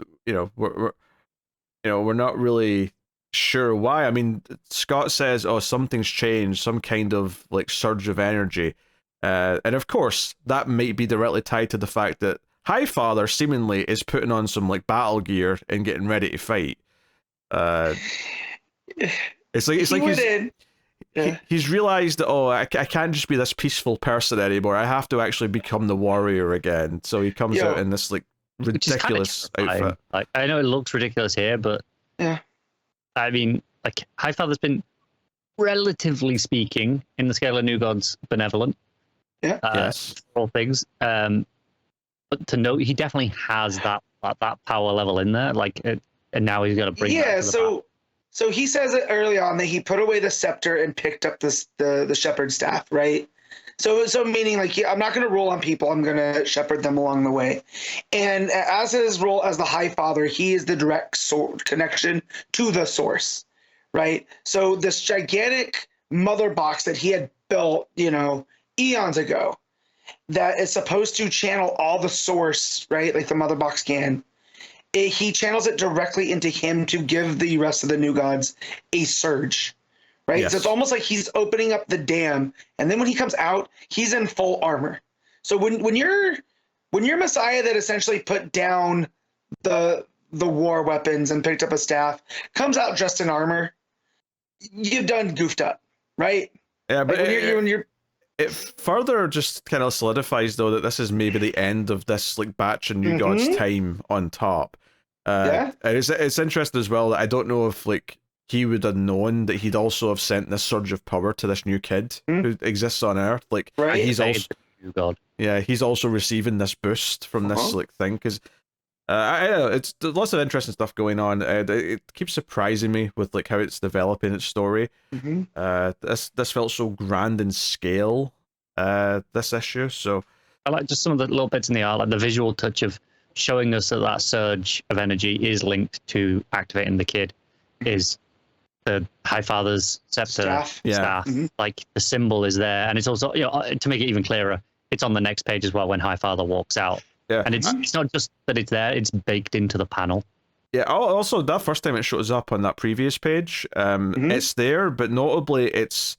we're not really sure why. I mean, Scott says, "Oh, something's changed, some kind of like surge of energy," and of course that might be directly tied to the fact that Highfather seemingly is putting on some like battle gear and getting ready to fight. It's like he's realized that I can't just be this peaceful person anymore. I have to actually become the warrior again. So he comes out in this like ridiculous outfit.
Like, I know it looks ridiculous here, but
yeah,
I mean, like Highfather's been, relatively speaking, in the scale of New Gods, benevolent.
Yeah.
Yes.
For all things. But to note, he definitely has that power level in there. Like, and now he's got to bring.
Yeah. So he says it early on that he put away the scepter and picked up the shepherd staff, right? So meaning like I'm not going to rule on people. I'm going to shepherd them along the way. And as his role as the Highfather, he is the direct connection to the source, right? So this gigantic mother box that he had built, eons ago, that is supposed to channel all the source, right? Like the mother box can. He channels it directly into him to give the rest of the new gods a surge. Right. Yes. So it's almost like he's opening up the dam, and then when he comes out, he's in full armor. So when you're Messiah that essentially put down the war weapons and picked up a staff, comes out just in armor, you've done goofed up, right?
Yeah, but
like when you're
it further just kind of solidifies though that this is maybe the end of this like batch of New Gods time on top. And it's interesting as well that I don't know if like he would have known that he'd also have sent this surge of power to this new kid who exists on Earth. Like, he's also, he's also receiving this boost from this like thing because I don't know, it's lots of interesting stuff going on. It keeps surprising me with like how it's developing its story. This felt so grand in scale. This issue, so
I like just some of the little bits in the art, like the visual touch of showing us that surge of energy is linked to activating the kid. Is the Highfather's scepter staff. Like the symbol is there, and it's also, to make it even clearer, it's on the next page as well when Highfather walks out. And it's not just that it's there, it's baked into the panel.
Yeah. Also, that first time it shows up on that previous page, it's there, but notably, it's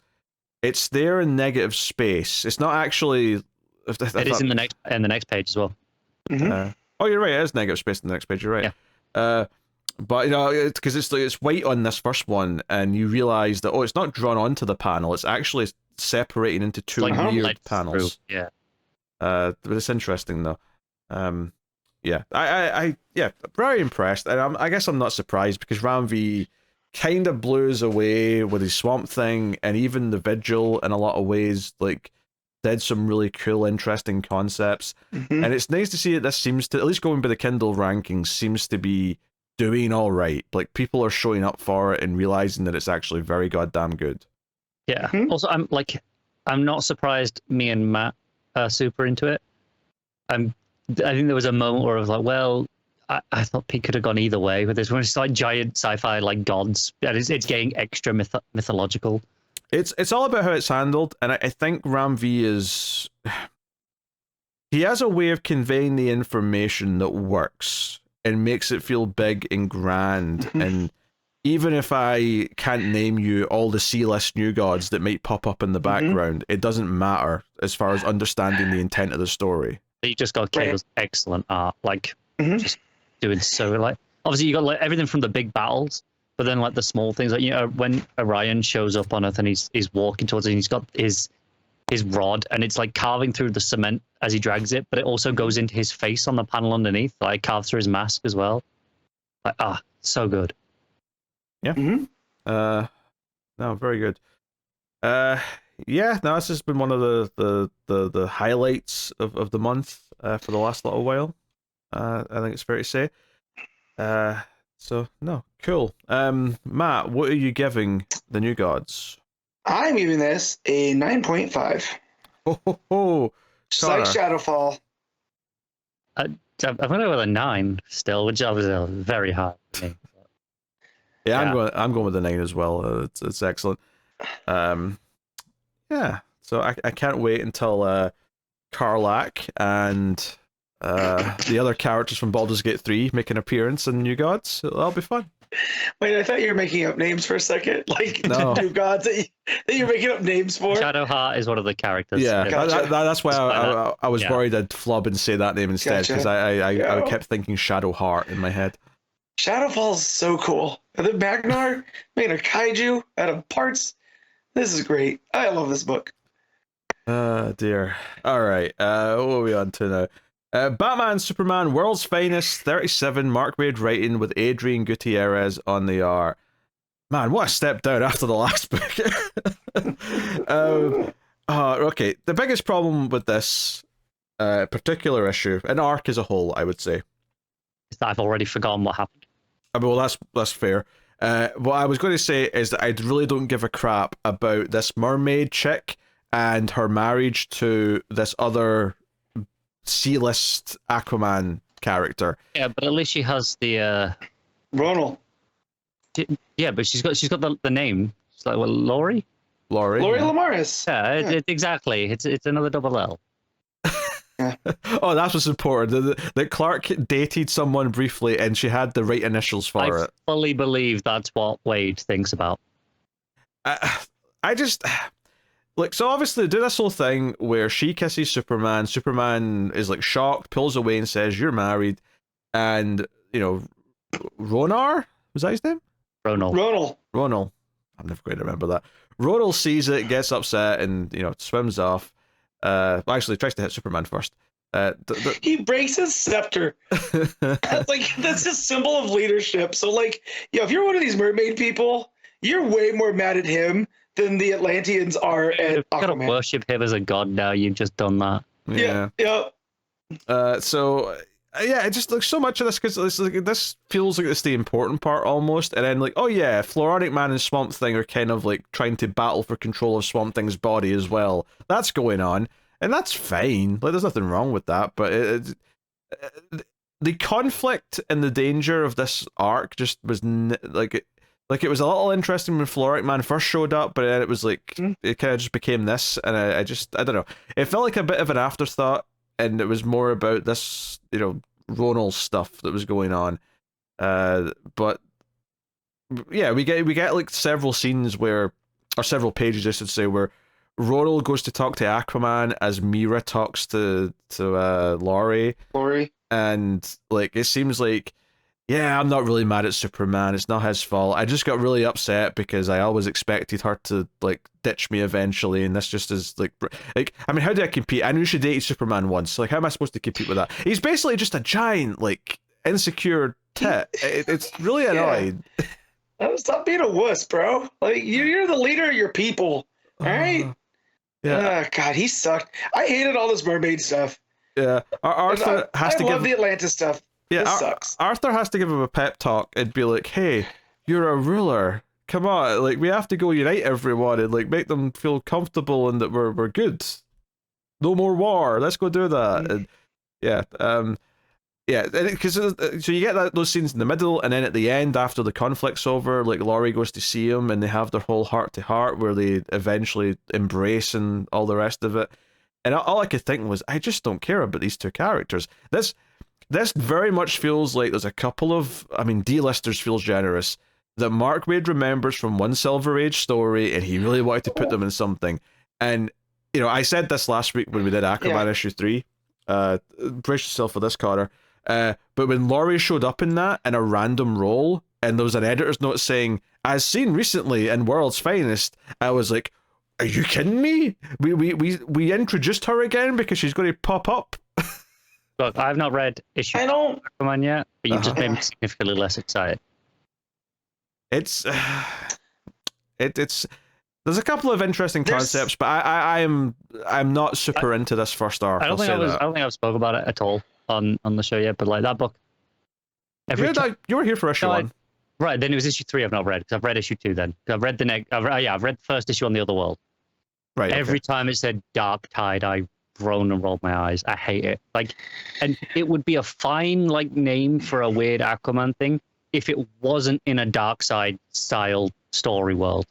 there in negative space. It's not actually.
It is in the next page as well.
Oh, you're right. It is negative space in the next page. You're right.
Yeah.
But because it's white on this first one, and you realize that it's not drawn onto the panel. It's actually separating into two weird panels.
Through. Yeah.
But it's interesting though. Yeah, I very impressed, and I guess I'm not surprised because Ram V kind of blew us away with his Swamp Thing, and even the Vigil in a lot of ways did some really cool, interesting concepts. And it's nice to see that this seems to, at least going by the Kindle rankings, seems to be doing all right. Like, people are showing up for it and realizing that it's actually very goddamn good.
Yeah. Also, I'm not surprised me and Matt are super into it. I think there was a moment where I was like, well, I thought Pete could have gone either way with this one. It's like giant sci-fi, like gods, and it's getting extra mythological.
It's all about how it's handled, and I think Ram V he has a way of conveying the information that works and makes it feel big and grand. And even if I can't name you all the C-list new gods that might pop up in the background, it doesn't matter as far as understanding the intent of the story.
You just got Cagle's excellent art, just doing so obviously you got everything from the big battles, but then the small things, when Orion shows up on Earth and he's walking towards it, and he's got his rod, and it's carving through the cement as he drags it, but it also goes into his face on the panel underneath, carved through his mask as well. So good.
Yeah. No, very good. Yeah, no, this has been one of the highlights of the month for the last little while. I think it's fair to say. So no, cool. Matt, what are you giving the New Gods?
I'm giving this a 9.5.
Oh,
just like Shadowfall.
I'm gonna go with a 9 still, which obviously is very high for me.
Yeah, I'm going with a 9 as well. It's excellent. Yeah, so I can't wait until Karlach and the other characters from Baldur's Gate 3 make an appearance in New Gods. That'll be fun.
Wait, I thought you were making up names for a second.
No.
New gods that you're making up names for.
Shadowheart is one of the characters.
Yeah,
Gotcha.
that's why I was worried I'd flub and say that name instead, because I kept thinking Shadowheart in my head.
Shadowfall's so cool. And then Magnar made a kaiju out of parts. This is great. I love this book.
Dear. All right. What are we on to now? Batman Superman World's Finest 37, Mark Waid writing with Adrián Gutiérrez on the art. Man, what a step down after the last book. Okay, the biggest problem with this particular issue, an arc as a whole, I would say,
is that I've already forgotten what happened.
Well, that's fair. What I was going to say is that I really don't give a crap about this mermaid chick and her marriage to this other C-list Aquaman character.
Yeah, but at least she has the
Ronald.
Yeah, but she's got the name. It's like, what, Laurie
Lamaris.
Yeah. Exactly. It's another double L.
Oh, that's what's important. That Clark dated someone briefly and she had the right initials for it.
I fully believe that's what Waid thinks about.
I just... so obviously they do this whole thing where she kisses Superman. Superman is shocked, pulls away and says, "You're married." And, Ronar? Was that his name?
Ronald.
I'm never going to remember that. Ronald sees it, gets upset, and, swims off. Actually, tries to hit Superman first.
He breaks his scepter. That's a symbol of leadership. So, if you're one of these mermaid people, you're way more mad at him than the Atlanteans are at Aquaman.
You've got to worship him as a god now. You've just done that.
Yeah.
I just so much of this, because this feels like it's the important part almost, and then Floronic Man and Swamp Thing are kind of trying to battle for control of Swamp Thing's body as well. That's going on, and that's fine. There's nothing wrong with that, but the conflict and the danger of this arc just was it was a little interesting when Floronic Man first showed up, but then it was it kind of just became this, and I don't know. It felt like a bit of an afterthought, and it was more about this, Ronald stuff that was going on. But yeah, we get like several scenes where, or several pages, I should say, where Ronald goes to talk to Aquaman as Mira talks to Laurie, and like it seems like, yeah, I'm not really mad at Superman. It's not his fault. I just got really upset because I always expected her to like ditch me eventually, and this just is like I mean, how do I compete? I knew she dated Superman once. Like, how am I supposed to compete with that? He's basically just a giant, like, insecure tit. It's really annoying.
Stop being a wuss, bro. Like, you're the leader of your people, all right?
Yeah.
God, he sucked. I hated all this mermaid stuff.
Yeah. Arthur has to
I love
give
the Atlantis stuff.
Yeah,
this sucks.
Arthur has to give him a pep talk and be like, "Hey, you're a ruler. Come on, like we have to go unite everyone and like make them feel comfortable and that we're good. No more war. Let's go do that." And yeah, because so you get those scenes in the middle, and then at the end, after the conflict's over, like Laurie goes to see him, and they have their whole heart to heart where they eventually embrace and all the rest of it. And all I could think was, I just don't care about these two characters. This very much feels like there's a couple of, I mean, D-listers feels generous, that Mark Waid remembers from one Silver Age story, and he really wanted to put them in something. And, you know, I said this last week when we did Aquaman issue 3. Brace yourself for this, Connor. But when Laurie showed up in that in a random role, and there was an editor's note saying, as seen recently in World's Finest, I was like, are you kidding me? We introduced her again because she's going to pop up?
Look, I've not read issue Aquaman yet, but you've just made me significantly less excited.
It's there's a couple of interesting concepts, but I'm not super into this first arc.
I don't think I've spoken about it at all on the show yet. But like that book,
you were here for issue 1,
right? Then it was issue 3. I've not read because I've read issue 2. Then I've read I've read the first issue on the Other World.
Right.
Every time it said Dark Tide, I groaned and rolled my eyes. I hate it. Like, and it would be a fine like name for a weird Aquaman thing if it wasn't in a Dark Side style story world.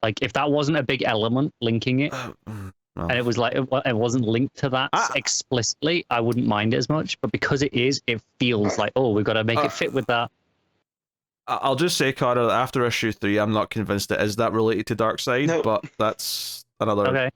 Like, if that wasn't a big element linking it, and it was like it wasn't linked to that explicitly, I wouldn't mind it as much. But because it is, it feels like, oh, we've got to make it fit with that.
I'll just say, Carter, after issue 3, I'm not convinced it is that related to Darkseid, but that's another.
Okay.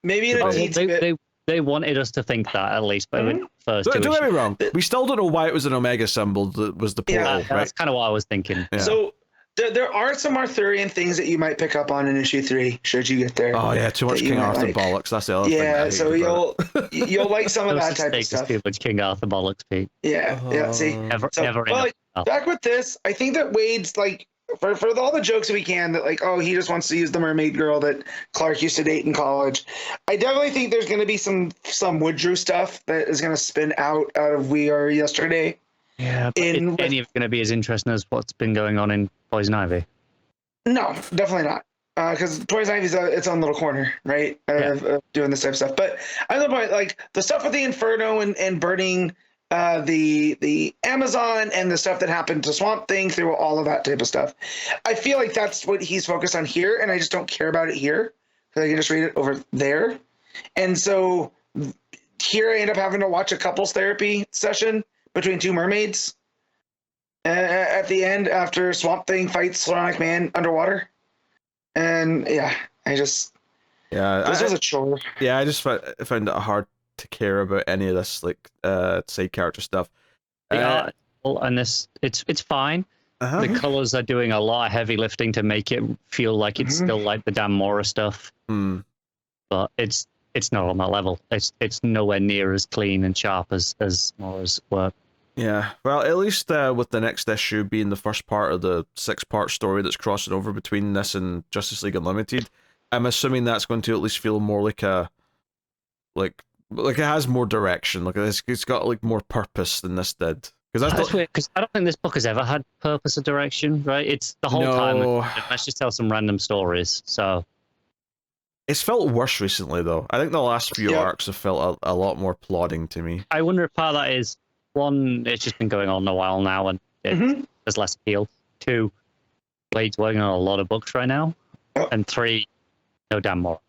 Maybe in a teensy bit.
They wanted us to think that at least, but first.
Don't get me wrong. We still don't know why it was an Omega symbol that was the portal.
Yeah,
right?
That's kind of what I was thinking.
Yeah.
So there are some Arthurian things that you might pick up on in issue 3, should you get there.
Oh yeah, too much King Arthur bollocks. That's the other thing.
Yeah, so you'll like some of that type of stuff.
Too much King Arthur bollocks, Pete.
Yeah. See, back with this, I think that Waid's like. For all the jokes we can that like, oh, he just wants to use the mermaid girl that Clark used to date in college. I definitely think there's going to be some Woodrue stuff that is going to spin out of We Are Yesterday.
Yeah, but is any of it going to be as interesting as what's been going on in Poison Ivy?
No, definitely not. Because Poison Ivy's its own little corner, right? Of doing this type of stuff. But I love like the stuff with the Inferno and burning the Amazon and the stuff that happened to Swamp Thing through all of that type of stuff. I feel like that's what he's focused on here, and I just don't care about it here because I can just read it over there. And so here I end up having to watch a couples therapy session between two mermaids at the end after Swamp Thing fights Sonic Man underwater. And this was a chore.
Yeah, I just found it hard to care about any of this like side character stuff.
And this it's fine. The colors are doing a lot of heavy lifting to make it feel like it's still like the damn Mora stuff. But it's not on that level. It's nowhere near as clean and sharp as Mora's work.
Yeah, well, at least with the next issue being the first part of the 6-part story that's crossing over between this and Justice League Unlimited, I'm assuming that's going to at least feel more like like it has more direction. Like it's got like more purpose than this did.
That's weird because I don't think this book has ever had purpose or direction. Right? It's the whole time. Let's just tell some random stories. So
it's felt worse recently, though. I think the last few arcs have felt a lot more plodding to me.
I wonder if part of that is, one, it's just been going on a while now, and there's less appeal. 2, Waid's working on a lot of books right now, and 3, no damn more.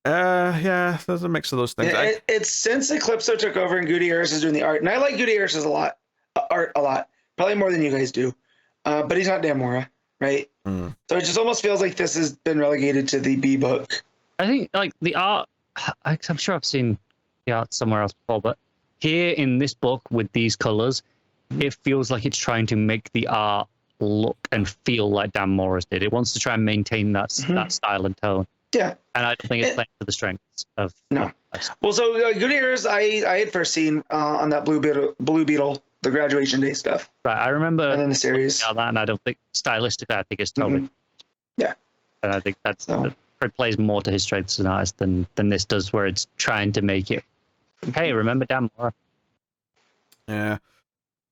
There's a mix of those things.
It's since Eclipso took over and Gutierrez is doing the art, and I like Gutierrez a lot. art a lot, probably more than you guys do. But he's not Namora, right?
Mm.
So it just almost feels like this has been relegated to the B book.
I think like the art. I'm sure I've seen the art somewhere else before, but here in this book with these colors, it feels like it's trying to make the art look and feel like Dan Morris did. It wants to try and maintain that style and tone.
Yeah,
and I don't think it's playing to the strengths of.
No. Well, so Gutiérrez, I had first seen on that Blue Beetle, the graduation day stuff.
Right, I remember.
And then the series.
That, and I don't think stylistically, I think it's totally.
Yeah.
And I think it plays more to his strengths as an artist than this does, where it's trying to make it. Hey, remember Dan Mora?
Yeah.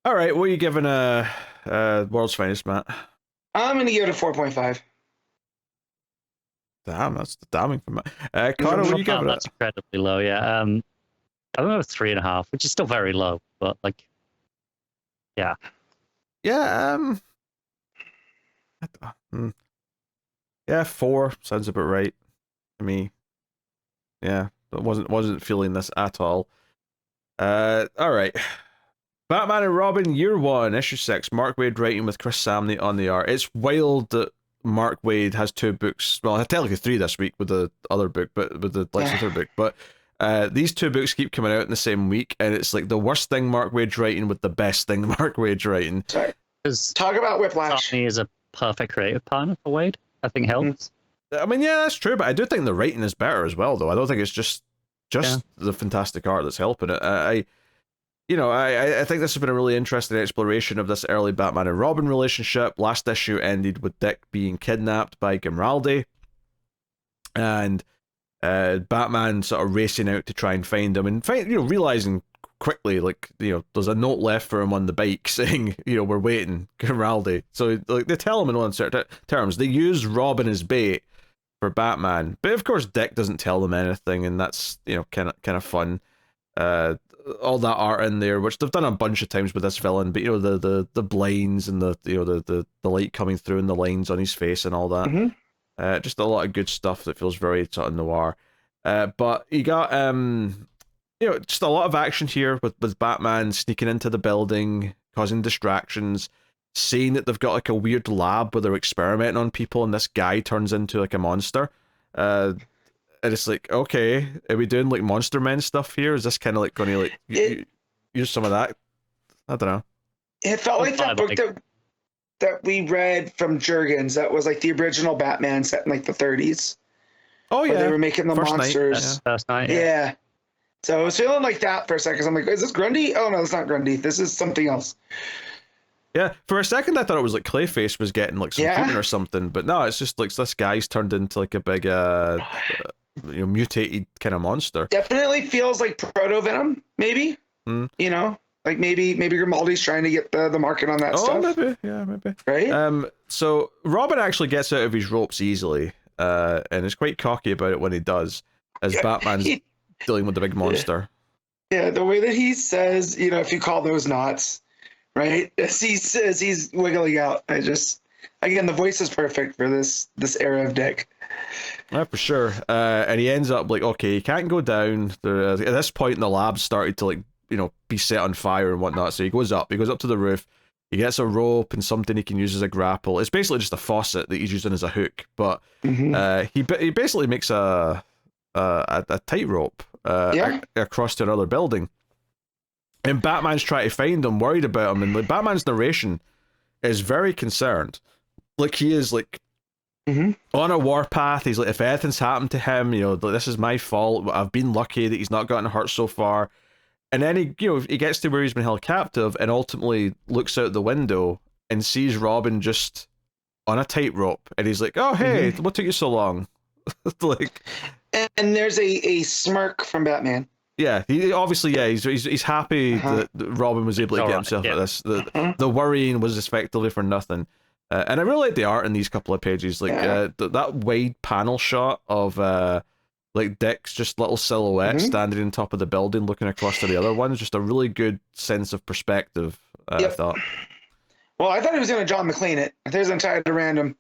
All right, what are you giving World's Finest, Matt?
I'm going to give it a 4.5.
Damn, that's damning from Matt. Connor, what are you giving it?
That's incredibly low, yeah. I'm going to 3.5, which is still very low, but like, yeah.
Yeah, yeah, 4 sounds about right to me. Yeah, I wasn't feeling this at all. All right. Batman and Robin, Year 1, Issue 6. Mark Waid writing with Chris Samnee on the art. It's wild that Mark Waid has 2 books. Well, technically 3 this week with the other book, but with the Lex Luthor book. But these 2 books keep coming out in the same week, and it's like the worst thing Mark Waid's writing with the best thing Mark Waid's writing.
Sorry. Talk about Whiplash.
Samnee is a perfect creative partner for Waid. I think helps.
I mean, yeah, that's true, but I do think the writing is better as well, though. I don't think it's just the fantastic art that's helping it. I think this has been a really interesting exploration of this early Batman and Robin relationship. Last issue ended with Dick being kidnapped by Gimraldi, and Batman sort of racing out to try and find him, and realizing quickly, like, there's a note left for him on the bike saying, we're waiting, Gimraldi. So, like, they tell him in uncertain terms. They use Robin as bait for Batman, but of course Dick doesn't tell them anything, and that's kind of fun. All that art in there, which they've done a bunch of times with this villain, but the blinds and the light coming through and the lines on his face and all that. Just a lot of good stuff that feels very sort of noir. But you got just a lot of action here with Batman sneaking into the building, causing distractions, saying that they've got like a weird lab where they're experimenting on people, and this guy turns into like a monster. And it's like, okay, are we doing like Monster Men stuff here? Is this kind of like going to like use some of that? I don't know.
It felt like that book that we read from Jurgens. That was like the original Batman set in like the 30s.
Oh yeah,
they were making the
First
monsters.
First night.
Yeah. So I was feeling like that for a second. I'm like, is this Grundy? Oh no, it's not Grundy. This is something else.
Yeah, for a second I thought it was like Clayface was getting like some treatment or something, but no, it's just like this guy's turned into like a big mutated kind of monster.
Definitely feels like Proto Venom, maybe. Like maybe Grimaldi's trying to get the market on that stuff.
Maybe.
Right?
So Robin actually gets out of his ropes easily, and is quite cocky about it when he does, as Batman's dealing with the big monster.
Yeah, the way that he says, if you call those knots, right? As he's wiggling out, again, the voice is perfect for this era of Dick.
Yeah, for sure. And he ends up like, okay, he can't go down. At this point, the lab started to like, be set on fire and whatnot. So he goes up to the roof. He gets a rope and something he can use as a grapple. It's basically just a faucet that he's using as a hook. But he basically makes a tightrope across to another building. And Batman's trying to find him, worried about him, and like, Batman's narration is very concerned. Like, he is like on a warpath. He's like, if anything's happened to him, this is my fault. I've been lucky that he's not gotten hurt so far. And then he gets to where he's been held captive, and ultimately looks out the window and sees Robin just on a tightrope, and he's like, "Oh hey, what took you so long?" Like,
and there's a smirk from Batman.
Yeah, he obviously, he's happy that Robin was able to get himself at this. The worrying was effectively for nothing. And I really like the art in these couple of pages. Like that Waid panel shot of like Dick's just little silhouette standing on top of the building looking across to the other one is just a really good sense of perspective, I thought.
Well, I thought he was going to John McClane it. I thought he was going to tie it to random.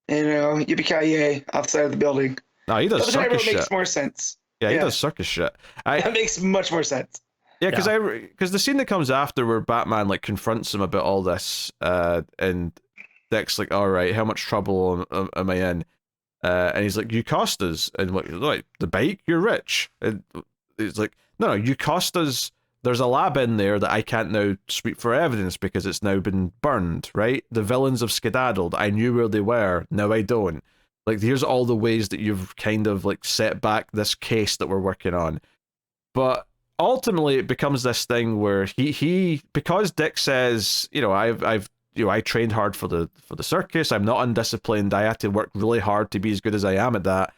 Yippee-ki-yay outside of the building.
No, he does circus shit.
Makes more sense.
Yeah, he does circus shit.
That makes much more sense.
Yeah, because the scene that comes after where Batman like confronts him about all this, and Dick's like, all right, how much trouble am I in? And he's like, you cost us, and like the bike, you're rich. And he's like, no, you cost us. There's a lab in there that I can't now sweep for evidence because it's now been burned, right? The villains have skedaddled. I knew where they were. Now I don't. Like, here's all the ways that you've kind of like set back this case that we're working on. But ultimately it becomes this thing where he because Dick says, I trained hard for the circus, I'm not undisciplined, I had to work really hard to be as good as I am at that.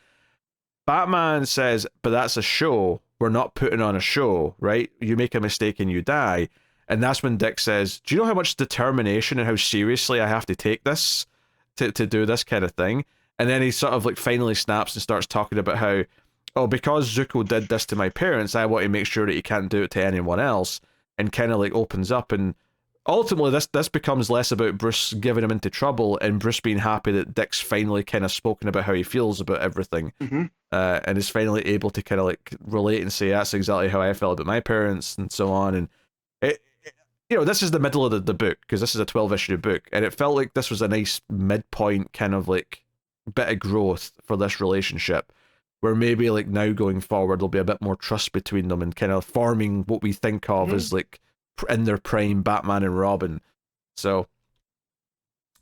Batman says, but that's a show, we're not putting on a show, right? You make a mistake and you die. And that's when Dick says, do you know how much determination and how seriously I have to take this to do this kind of thing? And then he sort of like finally snaps and starts talking about how, oh, because Zuko did this to my parents, I want to make sure that he can't do it to anyone else, and kind of like opens up. And ultimately this becomes less about Bruce giving him into trouble and Bruce being happy that Dick's finally kind of spoken about how he feels about everything, and is finally able to kind of like relate and say, that's exactly how I felt about my parents and so on. And this is the middle of the book, because this is a 12-issue book, and it felt like this was a nice midpoint kind of like bit of growth for this relationship, where maybe like now going forward there'll be a bit more trust between them and kind of forming what we think of as like in their prime Batman and Robin. So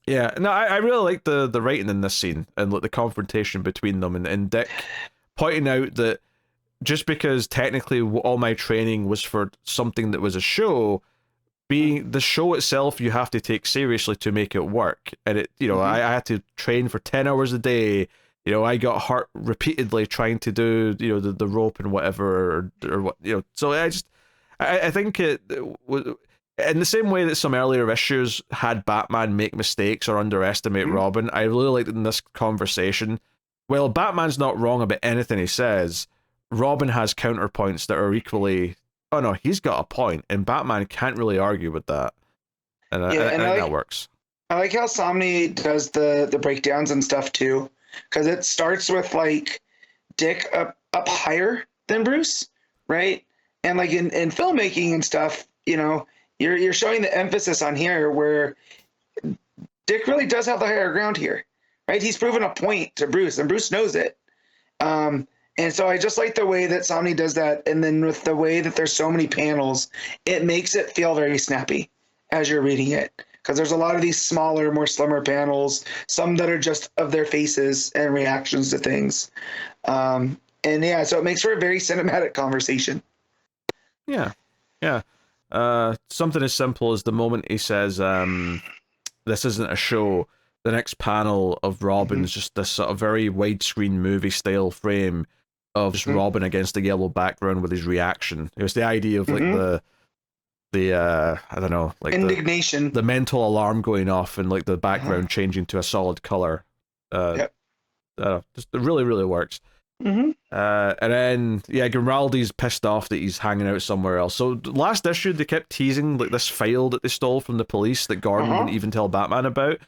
yeah, no, I really like the writing in this scene and like the confrontation between them, and Dick pointing out that just because technically all my training was for something that was a show, being the show itself you have to take seriously to make it work. And it, I had to train for 10 hours a day. I got hurt repeatedly trying to do, the rope and whatever, or what, So I think it was in the same way that some earlier issues had Batman make mistakes or underestimate Robin. I really liked in this conversation, well, Batman's not wrong about anything he says. Robin has counterpoints that are equally, oh no, he's got a point, and Batman can't really argue with that. And I think that works.
I like how Samnee does the breakdowns and stuff too. Because it starts with like Dick up higher than Bruce, right? And like in filmmaking and stuff, you're showing the emphasis on here where Dick really does have the higher ground here, right? He's proven a point to Bruce, and Bruce knows it. And so I just like the way that Samnee does that, and then with the way that there's so many panels, it makes it feel very snappy as you're reading it. Because there's a lot of these smaller, more slimmer panels, some that are just of their faces and reactions to things. And yeah, so it makes for a very cinematic conversation.
Yeah. Something as simple as the moment he says, this isn't a show, the next panel of Robin is just this sort of very widescreen movie style frame of just Robin against the yellow background with his reaction. It was the idea of like the I don't know, like
indignation,
the mental alarm going off, and like the background changing to a solid color. Just it really, really works. And then Grimaldi's pissed off that he's hanging out somewhere else. So last issue they kept teasing like this file that they stole from the police that Gordon wouldn't even tell Batman about,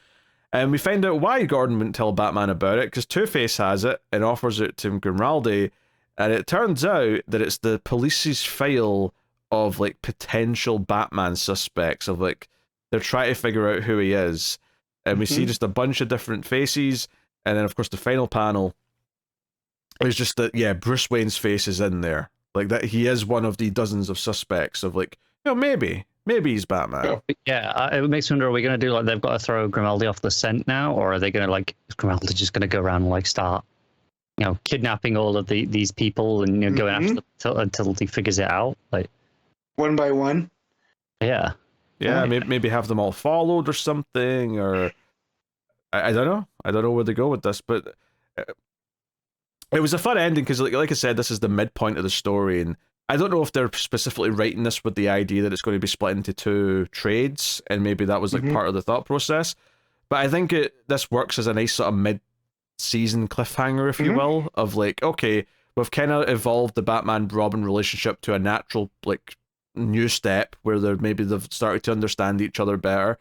and we find out why Gordon wouldn't tell Batman about it, because Two-Face has it and offers it to Grimaldi, and it turns out that it's the police's file of like potential Batman suspects, of like they're trying to figure out who he is, and we see just a bunch of different faces, and then of course the final panel is just that Bruce Wayne's face is in there, like that he is one of the dozens of suspects of like, maybe he's Batman.
It makes me wonder, are we going to do like they've got to throw Grimaldi off the scent now, or are they going to like, is Grimaldi just going to go around and like start kidnapping all of these people and going after them until he figures it out, like
one by one?
Maybe have them all followed or something, or I don't know where they go with this, but it was a fun ending because like I said, this is the midpoint of the story, and I don't know if they're specifically writing this with the idea that it's going to be split into two trades, and maybe that was like part of the thought process, but I think this works as a nice sort of mid-season cliffhanger, if you will, of like, okay, we've kind of evolved the Batman-Robin relationship to a natural like new step where they've started to understand each other better,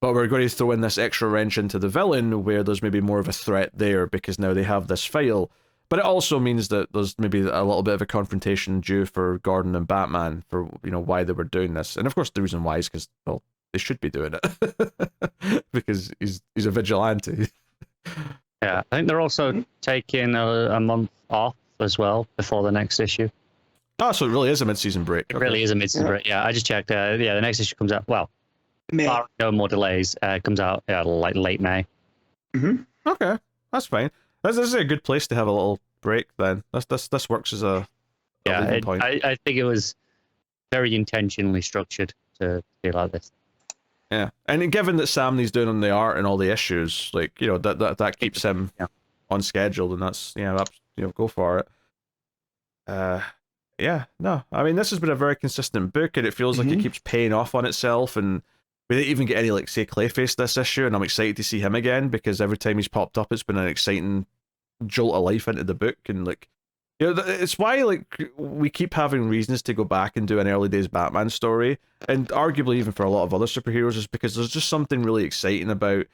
but we're going to throw in this extra wrench into the villain where there's maybe more of a threat there because now they have this file. But it also means that there's maybe a little bit of a confrontation due for Gordon and Batman for, you know, why they were doing this. And of course the reason why is because, well, they should be doing it. Because he's a vigilante.
Yeah, I think they're also taking a month off as well before the next issue.
Oh, so it really is a mid-season break.
It really is a mid-season break. Yeah, I just checked. Yeah, the next issue comes out, well,
May.
no more delays. Comes out like late May.
Mm-hmm.
Okay, that's fine. This is a good place to have a little break then. This works as a leaving point.
I think it was very intentionally structured to be like this.
Yeah, and given that Samnee's doing on the art and all the issues, like, you know, that keeps him on schedule, and that's, you know, go for it. Yeah, no, I mean, this has been a very consistent book, and it feels like it keeps paying off on itself, and we didn't even get any, like, say, Clayface this issue, and I'm excited to see him again, because every time he's popped up, it's been an exciting jolt of life into the book, and, like, you know, it's why, like, we keep having reasons to go back and do an early days Batman story, and arguably even for a lot of other superheroes, is because there's just something really exciting about,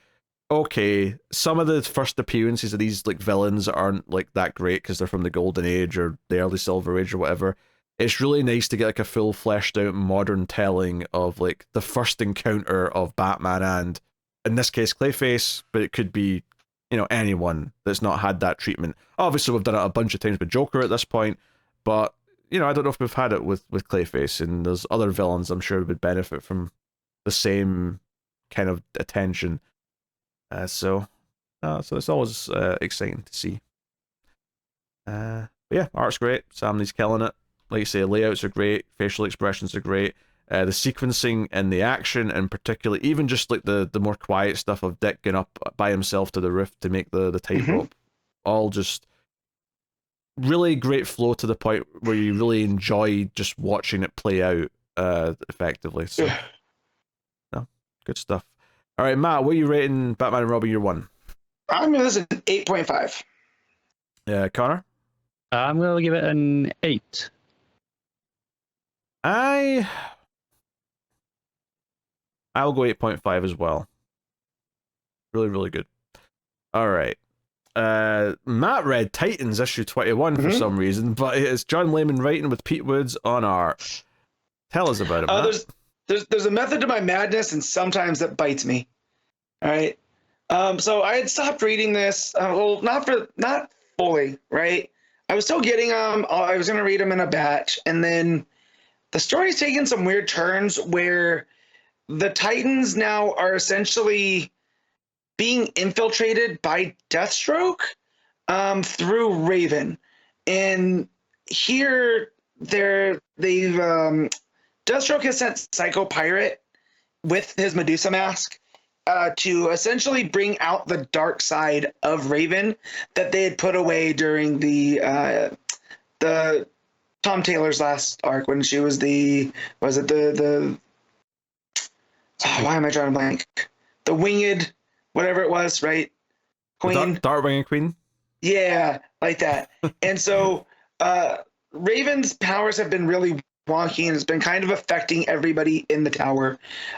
okay, some of the first appearances of these, like, villains aren't, like, that great because they're from the Golden Age or the early Silver Age or whatever. It's really nice to get, like, a full fleshed out modern telling of, like, the first encounter of Batman and, in this case, Clayface, but it could be, you know, anyone that's not had that treatment. Obviously, we've done it a bunch of times with Joker at this point, but, you know, I don't know if we've had it with Clayface, and there's other villains I'm sure would benefit from the same kind of attention. So it's always exciting to see. But yeah, art's great. Samnee's killing it. Like you say, layouts are great. Facial expressions are great. The sequencing and the action, and particularly even just like the more quiet stuff of Dick going up by himself to the roof to make the tightrope, all just really great flow to the point where you really enjoy just watching it play out effectively. So, no, good stuff. All right, Matt, what are you rating Batman and Robin Year One?
I'm gonna listen 8.5.
Yeah, Connor.
I'm gonna give it an 8.
I'll go 8.5 as well. Really, really good. All right. Matt read Titans issue 21 for some reason, but it's John Layman writing with Pete Woods on art. Tell us about it, Matt.
There's a method to my madness, and sometimes it bites me. All right. So I had stopped reading this. Well, not fully, right? I was still getting them. I was gonna read them in a batch, and then the story's taken some weird turns where the Titans now are essentially being infiltrated by Deathstroke through Raven. And here Deathstroke has sent Psycho Pirate with his Medusa mask to essentially bring out the dark side of Raven that they had put away during the Tom Taylor's last arc when she was why am I drawing a blank? The winged, whatever it was, right? Queen.
Dark winged queen?
Yeah, like that. And so Raven's powers have been really wonky, and it's been kind of affecting everybody in the tower.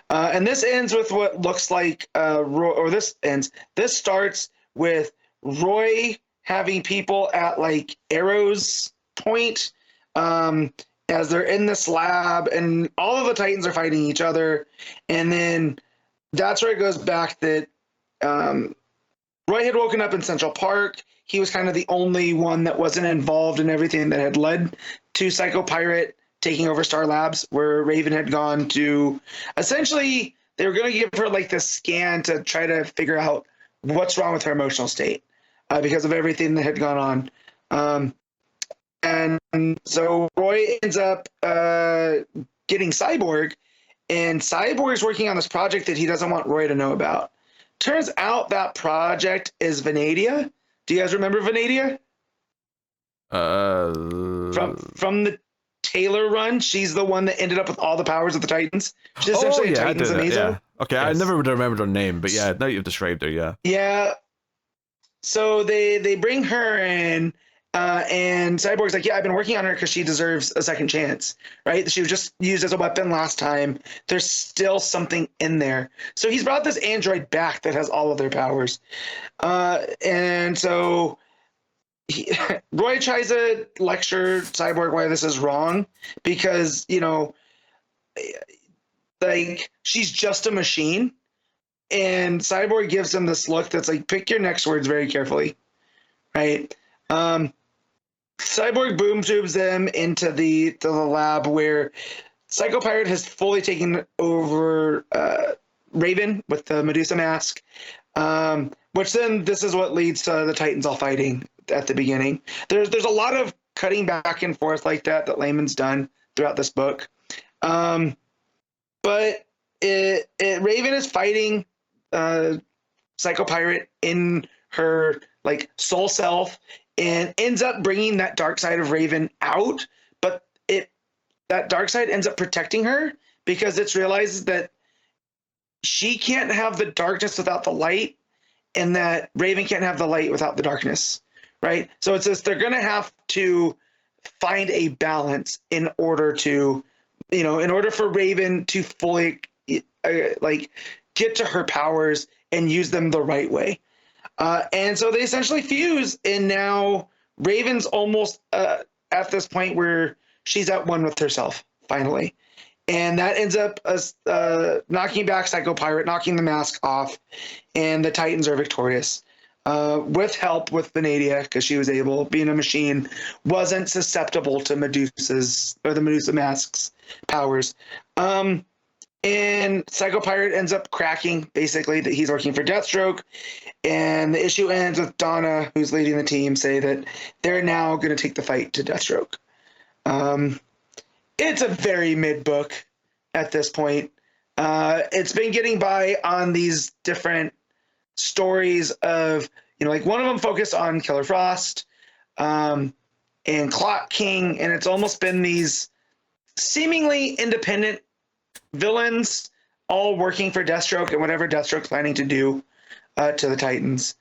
And this ends with what looks like, this starts with Roy having people at like Arrow's point, as they're in this lab, and all of the Titans are fighting each other. And then that's where it goes back that Roy had woken up in Central Park. He was kind of the only one that wasn't involved in everything that had led to Psycho Pirate taking over Star Labs, where Raven had gone to, essentially, they were going to give her like this scan to try to figure out what's wrong with her emotional state because of everything that had gone on. And so Roy ends up getting Cyborg, and Cyborg's working on this project that he doesn't want Roy to know about. Turns out that project is Vanadia. Do you guys remember Vanadia? From the Taylor run, she's the one that ended up with all the powers of the Titans. She's essentially a Titans Amazo.
Yeah. Okay, yes. I never would have remembered her name, but yeah, now you've described her, yeah.
Yeah. So they bring her in, and Cyborg's like, yeah, I've been working on her because she deserves a second chance, right? She was just used as a weapon last time. There's still something in there. So he's brought this android back that has all of their powers. And so Roy tries to lecture Cyborg why this is wrong because, like, she's just a machine. And Cyborg gives him this look that's like, pick your next words very carefully, right? Cyborg boom tubes them into the lab where Psycho Pirate has fully taken over Raven with the Medusa mask, which then this is what leads to the Titans all fighting at the beginning. There's a lot of cutting back and forth like that Layman's done throughout this book, but Raven is fighting Psycho Pirate in her like soul self and ends up bringing that dark side of Raven out, but that dark side ends up protecting her because it realizes that she can't have the darkness without the light, and that Raven can't have the light without the darkness, right? So it's just they're gonna have to find a balance in order to, in order for Raven to fully like get to her powers and use them the right way. And so they essentially fuse, and now Raven's almost at this point where she's at one with herself, finally. And that ends up knocking back Psycho Pirate, knocking the mask off, and the Titans are victorious. With help with Vanadia, because she was able, being a machine, wasn't susceptible to the Medusa mask's powers. And Psycho Pirate ends up cracking, basically, that he's working for Deathstroke. And the issue ends with Donna, who's leading the team, say that they're now going to take the fight to Deathstroke. It's a very mid-book at this point. It's been getting by on these different stories of, like one of them focused on Killer Frost and Clock King, and it's almost been these seemingly independent villains all working for Deathstroke and whatever Deathstroke's planning to do to the Titans.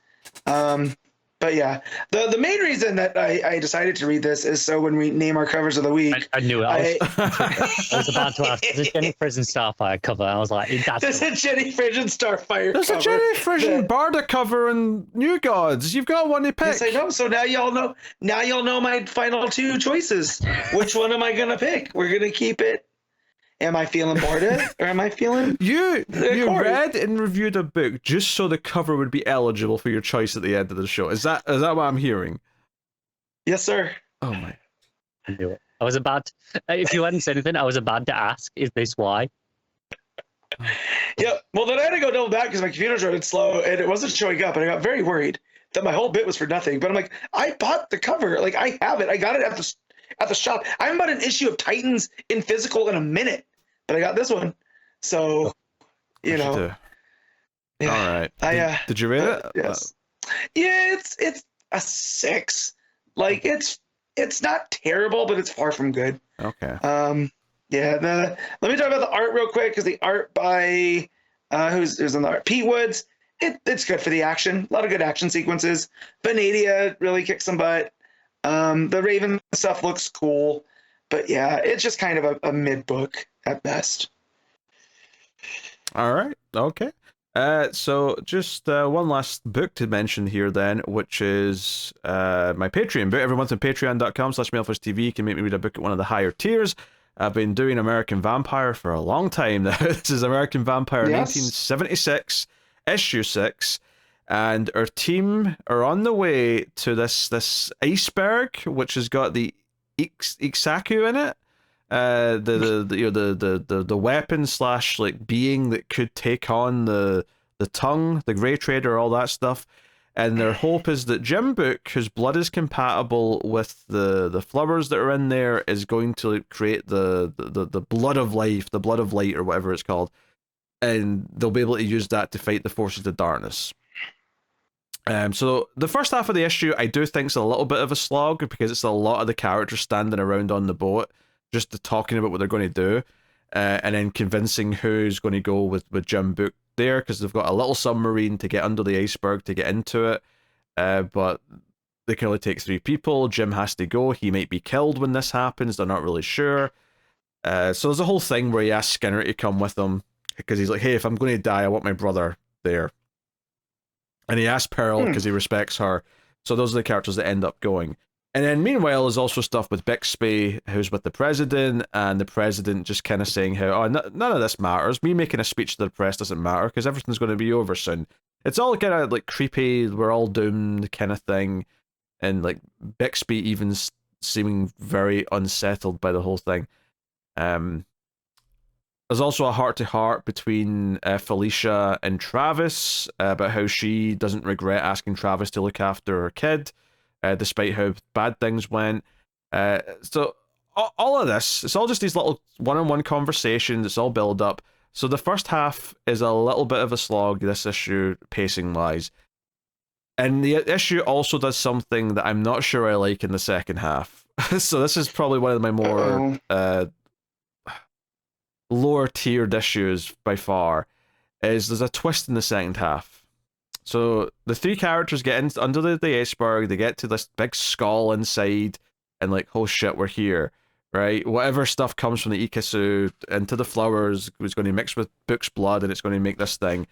But yeah, the main reason that I decided to read this is so when we name our covers of the week.
I knew it. I was about to ask, is this Jenny Frisian Starfire cover? I was like,
there's a Jenny Frisian Starfire
There's
cover.
a Jenny Frisian Barda cover in New Gods. You've got one to pick.
Yes, I know. So now y'all know. Now y'all know my final two choices. Which one am I gonna pick? We're gonna keep it. Am I feeling Barda or am I feeling?
You read and reviewed a book just so the cover would be eligible for your choice at the end of the show. Is that what I'm hearing?
Yes, sir.
Oh my!
I knew it. I was about. If you hadn't said anything, I was about to ask, "Is this why?"
Yep. Well, then I had to go double back because my computer's running slow and it wasn't showing up, and I got very worried that my whole bit was for nothing. But I'm like, I bought the cover. Like, I have it. I got it at the shop. I haven't bought an issue of Titans in physical in a minute, but I got this one. So, Yeah.
All right. Did you read it?
Yes. Yeah, it's a 6. Like, it's not terrible, but it's far from good.
Okay.
Yeah. Let me talk about the art real quick, because the art by who's in the art? Pete Woods. It's good for the action. A lot of good action sequences. Vanadia really kicks some butt. The Raven stuff looks cool, but yeah, it's just kind of a mid book at best.
All right. Okay. So just one last book to mention here then, which is my Patreon book. Every month on patreon.com/MailFishTV, you can make me read a book at one of the higher tiers. I've been doing American Vampire for a long time now. This is American Vampire 1976, issue 6. And our team are on the way to this iceberg, which has got the Ixaku in it. The weapon / like being that could take on the tongue, the Grey Trader, all that stuff. And their hope is that Jim Book, whose blood is compatible with the flowers that are in there, is going to create the blood of life, the blood of light, or whatever it's called, and they'll be able to use that to fight the forces of darkness. So the first half of the issue, I do think is a little bit of a slog, because it's a lot of the characters standing around on the boat, just talking about what they're going to do, and then convincing who's going to go with Jim Book there, because they've got a little submarine to get under the iceberg to get into it, but they can only take 3 people. Jim has to go. He might be killed when this happens. They're not really sure. So there's a whole thing where he asks Skinner to come with them, because he's like, hey, if I'm going to die, I want my brother there. And he asks Pearl, because he respects her, So those are the characters that end up going. And then meanwhile, there's also stuff with Bixby, who's with the president, and the president just kind of saying how, oh, none of this matters. Me making a speech to the press doesn't matter because everything's going to be over soon. It's all kind of like creepy, we're all doomed kind of thing. And like Bixby even seeming very unsettled by the whole thing. There's also a heart-to-heart between Felicia and Travis about how she doesn't regret asking Travis to look after her kid, despite how bad things went. So all of this, it's all just these little one-on-one conversations. It's all build up. So the first half is a little bit of a slog, this issue, pacing-wise. And the issue also does something that I'm not sure I like in the second half. So this is probably one of my more lower-tiered issues by far, is there's a twist in the second half. So the three characters get under the iceberg, they get to this big skull inside, and like, oh shit, we're here, right? Whatever stuff comes from the Ikasu into the flowers is going to mix with Book's blood, and it's going to make this thing.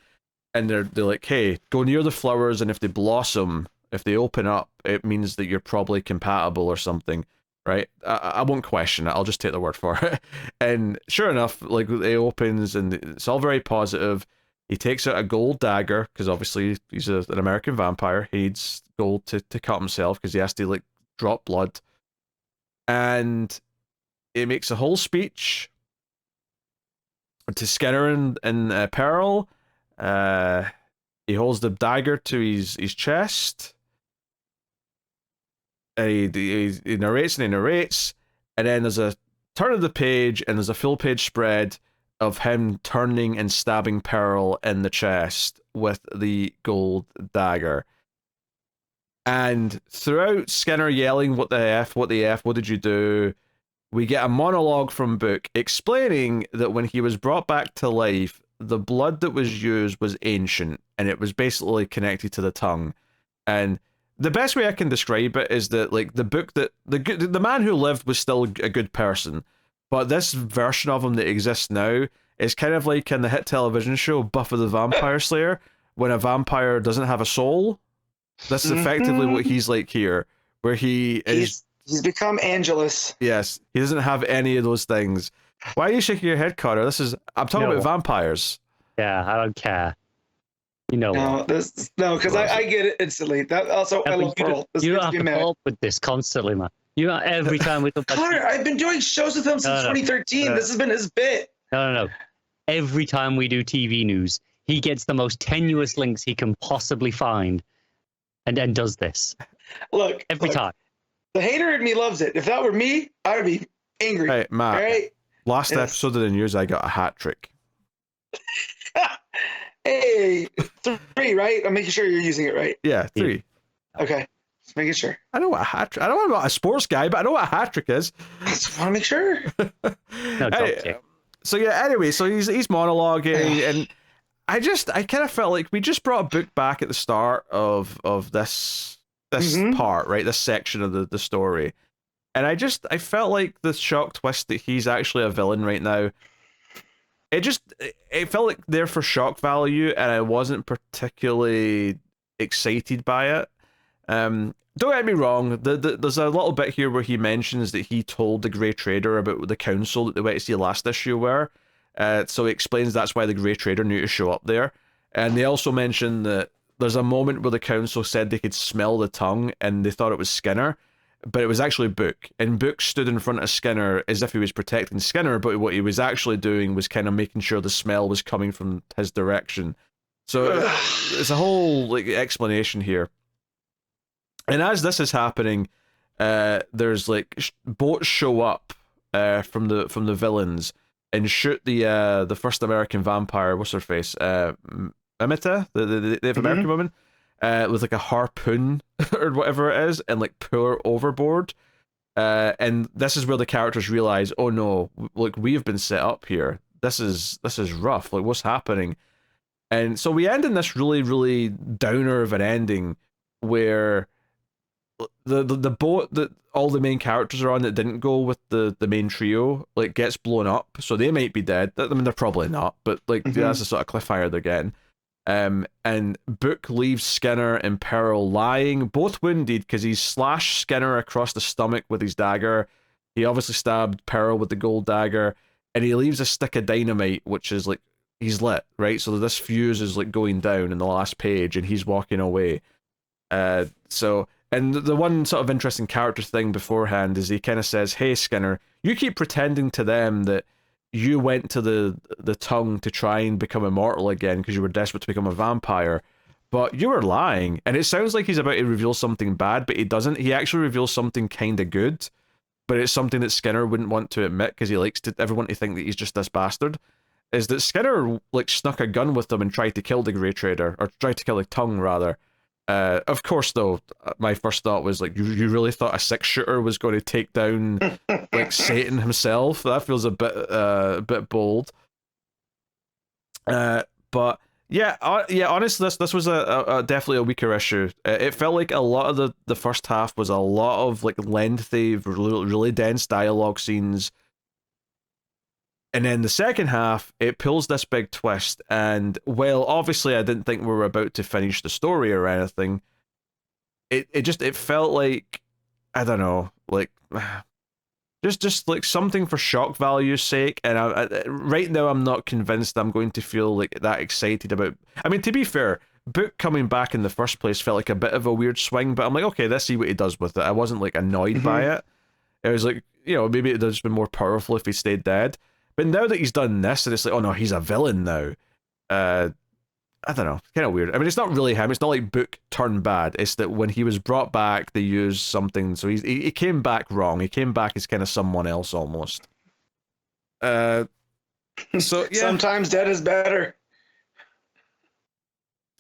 And they're like, hey, go near the flowers, and if they blossom, if they open up, it means that you're probably compatible or something, right? I won't question it. I'll just take the word for it. And sure enough, like, it opens, and it's all very positive. He takes out a gold dagger, because obviously he's an American vampire. He needs gold to cut himself, because he has to, like, drop blood. And he makes a whole speech to Skinner and Pearl. He holds the dagger to his chest. And he narrates and he narrates, and then there's a turn of the page, and there's a full page spread of him turning and stabbing Pearl in the chest with the gold dagger. And throughout Skinner yelling, what the F, what did you do? We get a monologue from Book explaining that when he was brought back to life, the blood that was used was ancient, and it was basically connected to the tongue. And the best way I can describe it is that, like, the Book that the man who lived was still a good person, but this version of him that exists now is kind of like in the hit television show Buffy the Vampire Slayer, when a vampire doesn't have a soul. This is effectively what he's like here, where he's
become Angelus.
Yes, he doesn't have any of those things. Why are you shaking your head, Connor? I'm talking about vampires.
Yeah, I don't care. You know
what? Because I get it instantly. That also, I love Pearl.
You have to put up with this constantly, man. Every time we talk about
Connor, I've been doing shows with him since 2013. This has been his bit.
No. Every time we do TV news, he gets the most tenuous links he can possibly find, and then does this.
Look,
every time.
The hater in me loves it. If that were me, I would be angry.
Hey, Matt.
All right?
Last episode of the news, I got a hat trick.
Hey, 3, right? I'm making sure you're using it right.
Yeah, 3.
Okay, just making sure.
I know what a hat trick. I don't want to be a sports guy, but I know what a hat trick is.
I just want to make sure.
So yeah, anyway, so he's monologuing, and I kind of felt like we just brought a Book back at the start of this part, right? This section of the story. And I felt like the shock twist that he's actually a villain right now, it felt like there for shock value, and I wasn't particularly excited by it. Don't get me wrong, there's a little bit here where he mentions that he told the Grey Trader about the council that they went to see last issue were. So he explains that's why the Grey Trader knew to show up there. And they also mention that there's a moment where the council said they could smell the tongue, and they thought it was Skinner. But it was actually Book, and Book stood in front of Skinner as if he was protecting Skinner, but what he was actually doing was kind of making sure the smell was coming from his direction. So it's a whole explanation here. And as this is happening, there's boats show up from the villains and shoot the first American vampire. What's her face? Amita, the Native American woman. With a harpoon or whatever it is, and pull her overboard. And this is where the characters realize, oh no, we have been set up here. This is rough. What's happening? And so we end in this really, really downer of an ending where the boat that all the main characters are on that didn't go with the main trio gets blown up. So they might be dead. I mean, they're probably not, but that's the sort of cliffhanger they're getting. And Book leaves Skinner in peril, lying, both wounded because he's slashed Skinner across the stomach with his dagger. He obviously stabbed Peril with the gold dagger, and he leaves a stick of dynamite, which is like, he's lit, right? So this fuse is like going down in the last page, and he's walking away. And the one sort of interesting character thing beforehand is he kind of says, "Hey Skinner, you keep pretending to them that you went to the tongue to try and become immortal again because you were desperate to become a vampire, but you were lying." And it sounds like he's about to reveal something bad, but he doesn't. He actually reveals something kind of good, but it's something that Skinner wouldn't want to admit because he likes everyone to think that he's just this bastard. Is that Skinner like snuck a gun with them and tried to kill the Grey Trader, or tried to kill the Tongue rather. Of course, though, my first thought was like, you really thought a 6-shooter was going to take down like Satan himself? That feels a bit bold. But yeah, honestly, this was a definitely a weaker issue. It felt like a lot of the first half was a lot of like lengthy, really dense dialogue scenes. And then the second half, it pulls this big twist, and while obviously I didn't think we were about to finish the story or anything, it felt like, I don't know, like just like something for shock value's sake. And right now I'm not convinced I'm going to feel like that excited about. I mean, to be fair, Book coming back in the first place felt like a bit of a weird swing, but I'm like, okay, let's see what he does with it. I wasn't like annoyed by it. It was like, maybe it'd have just been more powerful if he stayed dead. But now that he's done this, and it's like, oh no, he's a villain now. I don't know, kind of weird. I mean, it's not really him. It's not like Book turned bad. It's that when he was brought back, they used something. So he came back wrong. He came back as kind of someone else almost. So yeah.
Sometimes dead is better.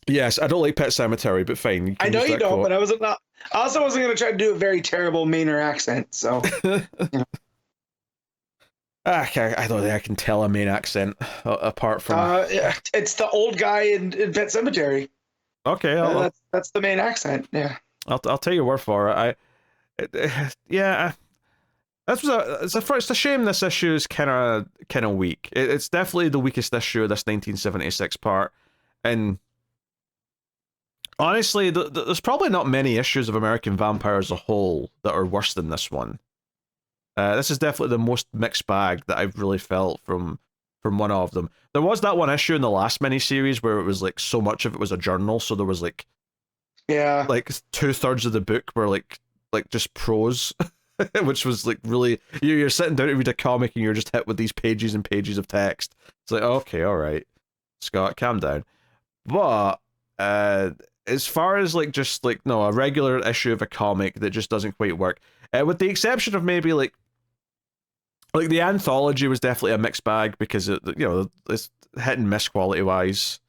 Yes, I don't like Pet Sematary, but fine.
I know you don't, but I also wasn't going to try to do a very terrible Mainer accent. So.
I don't think I can tell a main accent apart from.
Yeah, it's the old guy in Pet Sematary.
Okay,
that's the main accent. Yeah,
I'll take your word for it. It's a shame this issue is kind of weak. It's definitely the weakest issue of this 1976 part, and honestly, there's probably not many issues of American Vampire as a whole that are worse than this one. This is definitely the most mixed bag that I've really felt from one of them. There was that one issue in the last miniseries where it was like so much of it was a journal, so there was like 2/3 of the book were like just prose, which was like really you're sitting down to read a comic and you're just hit with these pages and pages of text. It's like, okay, all right, Scott, calm down. But as far as like just like a regular issue of a comic that just doesn't quite work, with the exception of maybe like the anthology was definitely a mixed bag because it's hit and miss quality wise.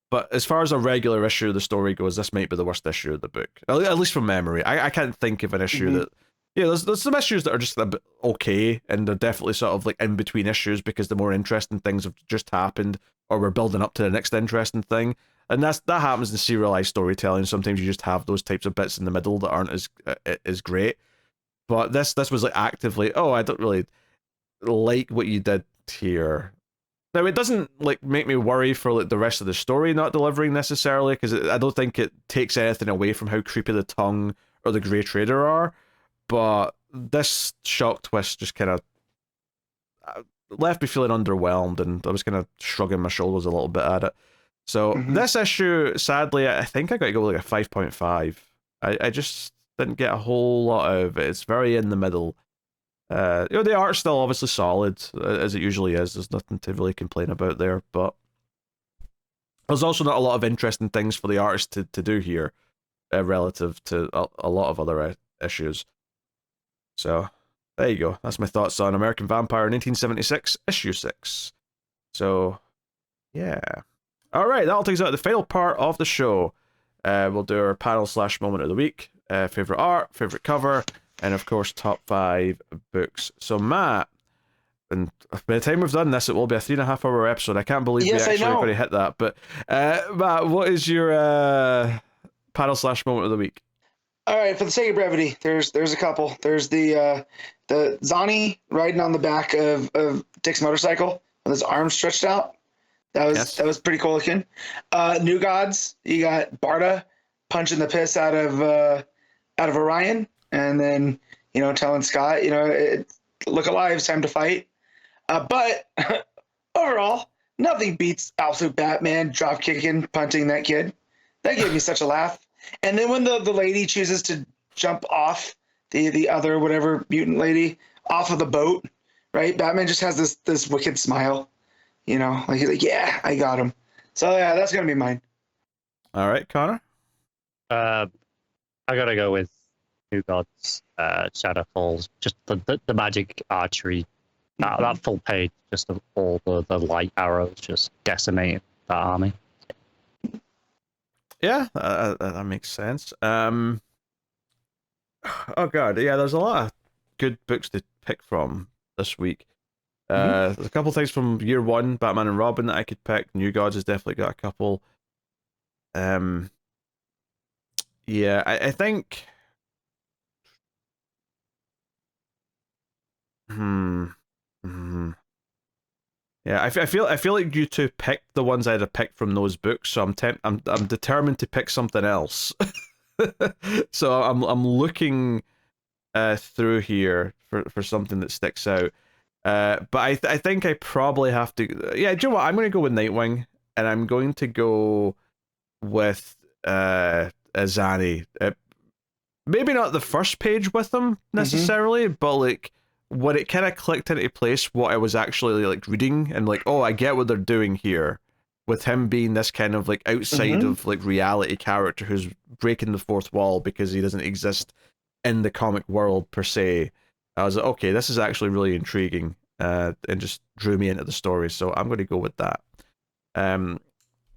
But as far as a regular issue of the story goes, this might be the worst issue of the book, at least from memory. I can't think of an issue that. Yeah, there's some issues that are just a bit okay, and they're definitely sort of like in between issues because the more interesting things have just happened, or we're building up to the next interesting thing. And that happens in serialized storytelling. Sometimes you just have those types of bits in the middle that aren't as great. But this was like actively, I don't really like what you did here. Now it doesn't like make me worry for like the rest of the story not delivering necessarily, because I don't think it takes anything away from how creepy the Tongue or the Grey Trader are. But this shock twist just kind of left me feeling underwhelmed, and I was kind of shrugging my shoulders a little bit at it. So this issue, sadly, I think I got to go with like a 5.5. I just didn't get a whole lot out of it. It's very in the middle. The art's still obviously solid, as it usually is. There's nothing to really complain about there, but there's also not a lot of interesting things for the artist to do here, relative to a lot of other issues. So there you go. That's my thoughts on American Vampire 1976, issue 6. So yeah. All right, that'll take us out to the final part of the show. We'll do our panel/moment of the week, favorite art, favorite cover, and of course top 5 books. So Matt, and by the time we've done this, it will be a 3.5-hour episode. I can't believe we actually got to hit that. But Matt, what is your panel/moment of the week?
All right, for the sake of brevity, there's a couple. There's the Zani riding on the back of Dick's motorcycle with his arms stretched out.
Yes.
That was pretty cool looking. New Gods, you got Barda punching the piss out of Orion, and then telling Scott, look alive, it's time to fight. But overall, nothing beats absolute Batman drop kicking, punting that kid. That gave me such a laugh. And then when the lady chooses to jump off the other whatever mutant lady off of the boat, right? Batman just has this wicked smile, like he's like, yeah, I got him. So yeah, that's gonna be mine.
All right, Connor.
I gotta go with New Gods, Shadow Falls. Just the magic archery, that full page, just all the light arrows just decimating that army.
Yeah, that makes sense. Oh god, yeah, there's a lot of good books to pick from this week. There's a couple things from year one, Batman and Robin, that I could pick. New Gods has definitely got a couple. Yeah, I think. Yeah, I feel like you two picked the ones I'd have picked from those books, so I'm determined to pick something else. So I'm looking through here for something that sticks out. But I think I probably have to. Yeah, do you know what? I'm going to go with Nightwing, and I'm going to go with Zanny. Maybe not the first page with him necessarily, but like when it kind of clicked into place what I was actually like reading, and like, oh, I get what they're doing here, with him being this kind of like outside of like reality character who's breaking the fourth wall because he doesn't exist in the comic world per se. I was like, okay, this is actually really intriguing, and just drew me into the story. So I'm going to go with that.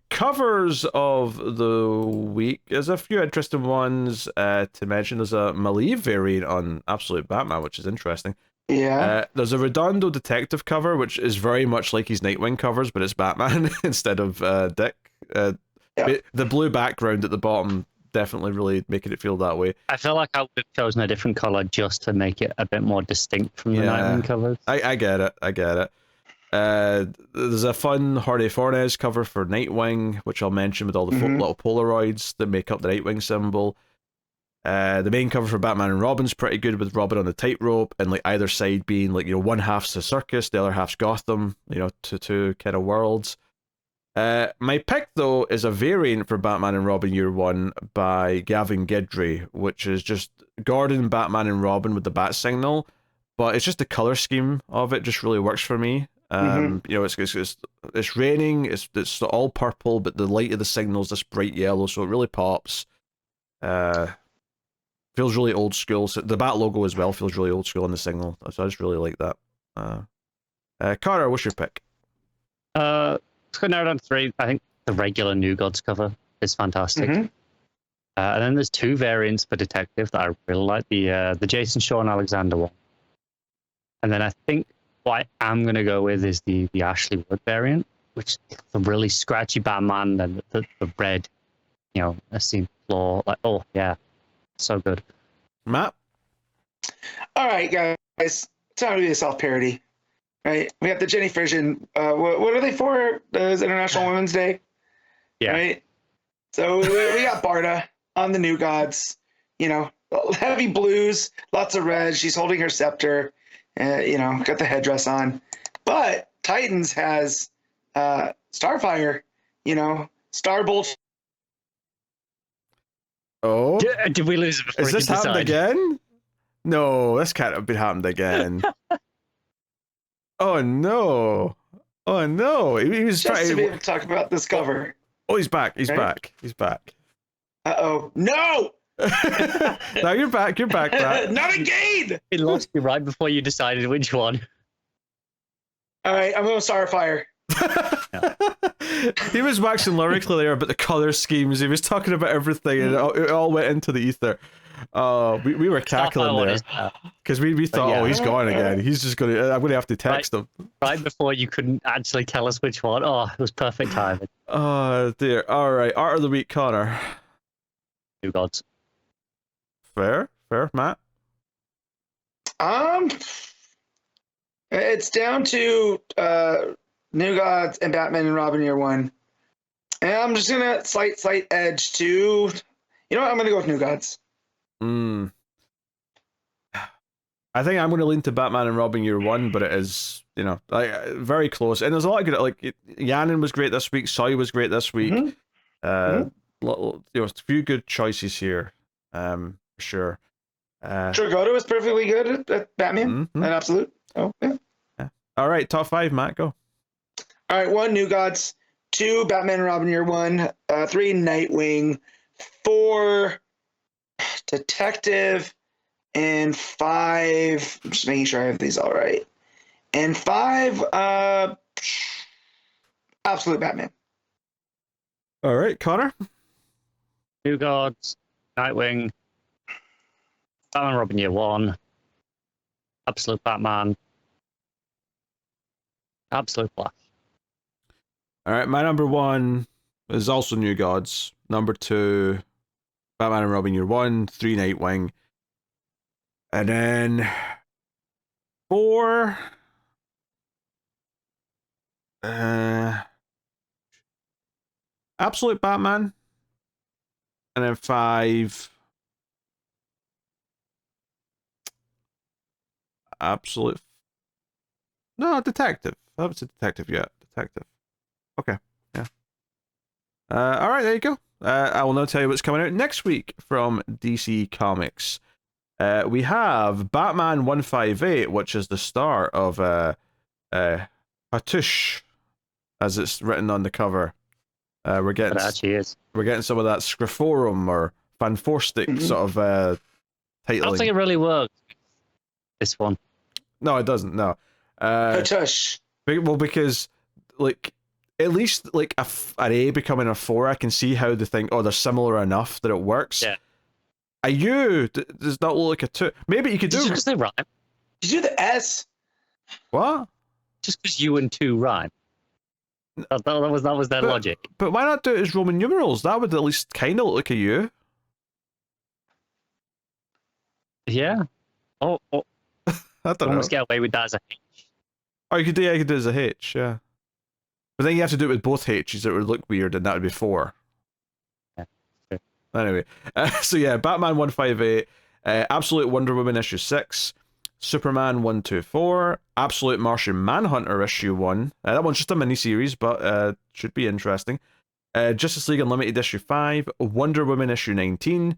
Covers of the week. There's a few interesting ones to mention. There's a Malieve variant on Absolute Batman, which is interesting.
Yeah.
There's a Redondo detective cover, which is very much like his Nightwing covers, but it's Batman instead of Dick. The blue background at the bottom definitely really making it feel that way.
I feel like I would have chosen a different color just to make it a bit more distinct from the Nightwing covers.
I get it. There's a fun Jorge Fornes cover for Nightwing, which I'll mention, with all the little Polaroids that make up the Nightwing symbol. The main cover for Batman and Robin's pretty good, with Robin on the tightrope, and like either side being like, one half's a circus, the other half's Gotham, two kind of worlds. My pick though is a variant for Batman and Robin year one by Gavin Guidry, which is just Gordon, Batman and Robin with the bat signal, but it's just the color scheme of it just really works for me. It's raining, it's all purple, but the light of the signal's this bright yellow, so it really pops. Feels really old school. So the bat logo as well feels really old school in the signal, so I just really like that. Carter, what's your pick?
It's going to narrow down to three. I think the regular New Gods cover is fantastic. And then there's two variants for Detective that I really like, the Jason Shaw and Alexander one. And then I think what I am going to go with is the Ashley Wood variant, which is the really scratchy Batman and the red, a scene floor. Like, oh, yeah, so good.
Matt?
All right, guys. It's time to be a self-parody. Right, we got the Jenny Frisian. What are they for? It's International Women's Day.
Yeah.
Right. So we got Barda on the New Gods. Heavy blues, lots of red. She's holding her scepter. Got the headdress on. But Titans has Starfire. Starbolt.
Oh,
did we lose it before?
Is this happened again? No, this can't have been happened again. Oh no! Oh no! He was
just
trying
to be able to talk about this cover.
Oh, he's back! He's back! He's back!
Uh-oh! No!
Now you're back! You're back, Matt.
Not again!
It lost you right before you decided which one.
All right, I'm going Starfire.
He was waxing lyrically there about the color schemes. He was talking about everything, and it all went into the ether. We were cackling there because we thought, oh, he's gone again. He's just gonna. I'm gonna have to text him
right before you couldn't actually tell us which one. Oh, it was perfect timing.
Oh dear. All right, art of the week, Connor.
New Gods.
Fair, Matt.
It's down to New Gods, and Batman and Robin Year One. And I'm just gonna slight edge to, you know what? I'm gonna go with New Gods.
I think I'm going to lean to Batman and Robin Year One, but it is, like very close. And there's a lot of good, like Janin was great this week, Soy was great this week. A few good choices here, for sure.
Dragotta was perfectly good at Batman, an absolute. Oh yeah.
All right, top 5, Matt, go.
All right, 1 New Gods, 2 Batman and Robin Year One, 3 Nightwing, 4 Detective, and 5. I'm just making sure I have these all right. And 5 Absolute Batman.
All right, Connor.
New Gods, Nightwing, Batman and Robin Year One, Absolute Batman, Absolute Flash.
All right, my number 1 is also New Gods. Number 2, Batman and Robin Year One, 3 Nightwing. And then 4, Absolute Batman. And then 5, Absolute. No, Detective. I haven't said Detective yet. Detective. Okay. Yeah. All right, there you go. I will now tell you what's coming out next week from DC Comics. We have Batman 158, which is the start of Hatush, as it's written on the cover. We're getting some of that Scriphorum or Fanforstic sort of titling.
I don't think it really works. This one.
No, it doesn't. No.
Hatush.
Well, because like at least like an A becoming a 4, I can see how the thing. Oh, they're similar enough that it works.
Yeah.
A U does not look like a 2. Maybe you could do.
Just because they rhyme.
Did you do the S?
What?
Just because U and 2 rhyme. That was their logic.
But why not do it as Roman numerals? That would at least kind of look like a U.
Yeah. Oh.
I don't know.
Almost get away with that as a H.
Oh, you could do it as a H, yeah. But then you have to do it with both H's. It would look weird, and that would be 4.
Yeah, sure.
Anyway, so yeah, Batman 158, Absolute Wonder Woman issue 6, Superman 124, Absolute Martian Manhunter issue 1. That one's just a miniseries, but should be interesting. Justice League Unlimited issue 5, Wonder Woman issue 19.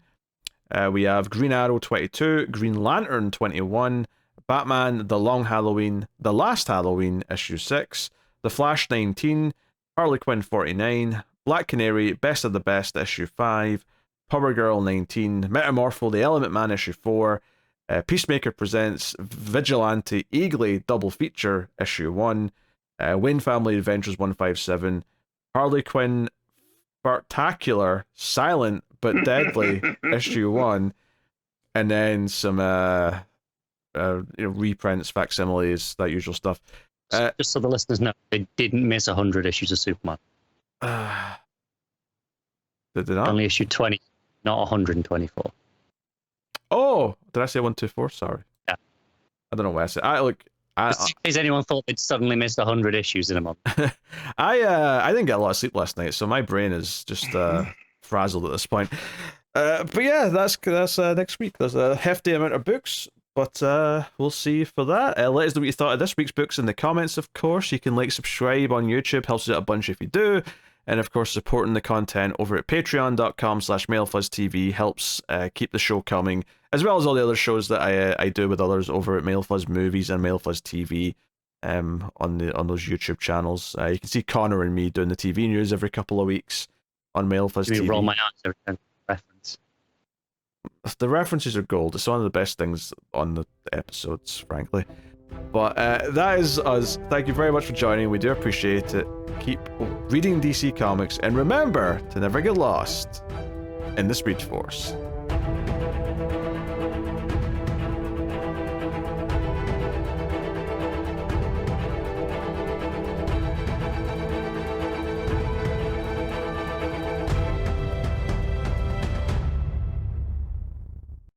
We have Green Arrow 22, Green Lantern 21, Batman The Last Halloween issue 6, The Flash 19, Harley Quinn 49, Black Canary Best of the Best issue 5, Power Girl 19, Metamorpho The Element Man issue 4, Peacemaker Presents Vigilante Eagly Double Feature issue 1, Wayne Family Adventures 157, Harley Quinn Fartacular Silent But Deadly issue 1, and then some reprints, facsimiles, that usual stuff.
Just so the listeners know, they didn't miss 100 issues of Superman.
Did they not?
Only issue 20, not 124.
Oh, did I say 124? Sorry.
Yeah.
I don't know why I said.
Just in case anyone thought they'd suddenly missed 100 issues in a month.
I didn't get a lot of sleep last night, so my brain is just frazzled at this point. But yeah, that's next week. There's a hefty amount of books. But we'll see for that. Let us know what you thought of this week's books in the comments, of course. You can like, subscribe on YouTube. Helps us out a bunch if you do. And, of course, supporting the content over at patreon.com/MailFuzzTV helps keep the show coming, as well as all the other shows that I do with others over at MailFuzz Movies and MailFuzz TV on those YouTube channels. You can see Connor and me doing the TV news every couple of weeks on MailFuzz TV.
Roll my eyes every time reference.
The references are gold. It's one of the best things on the episodes, frankly. But that is us. Thank you very much for joining. We do appreciate it. Keep reading DC Comics, and remember to never get lost in the Speed Force.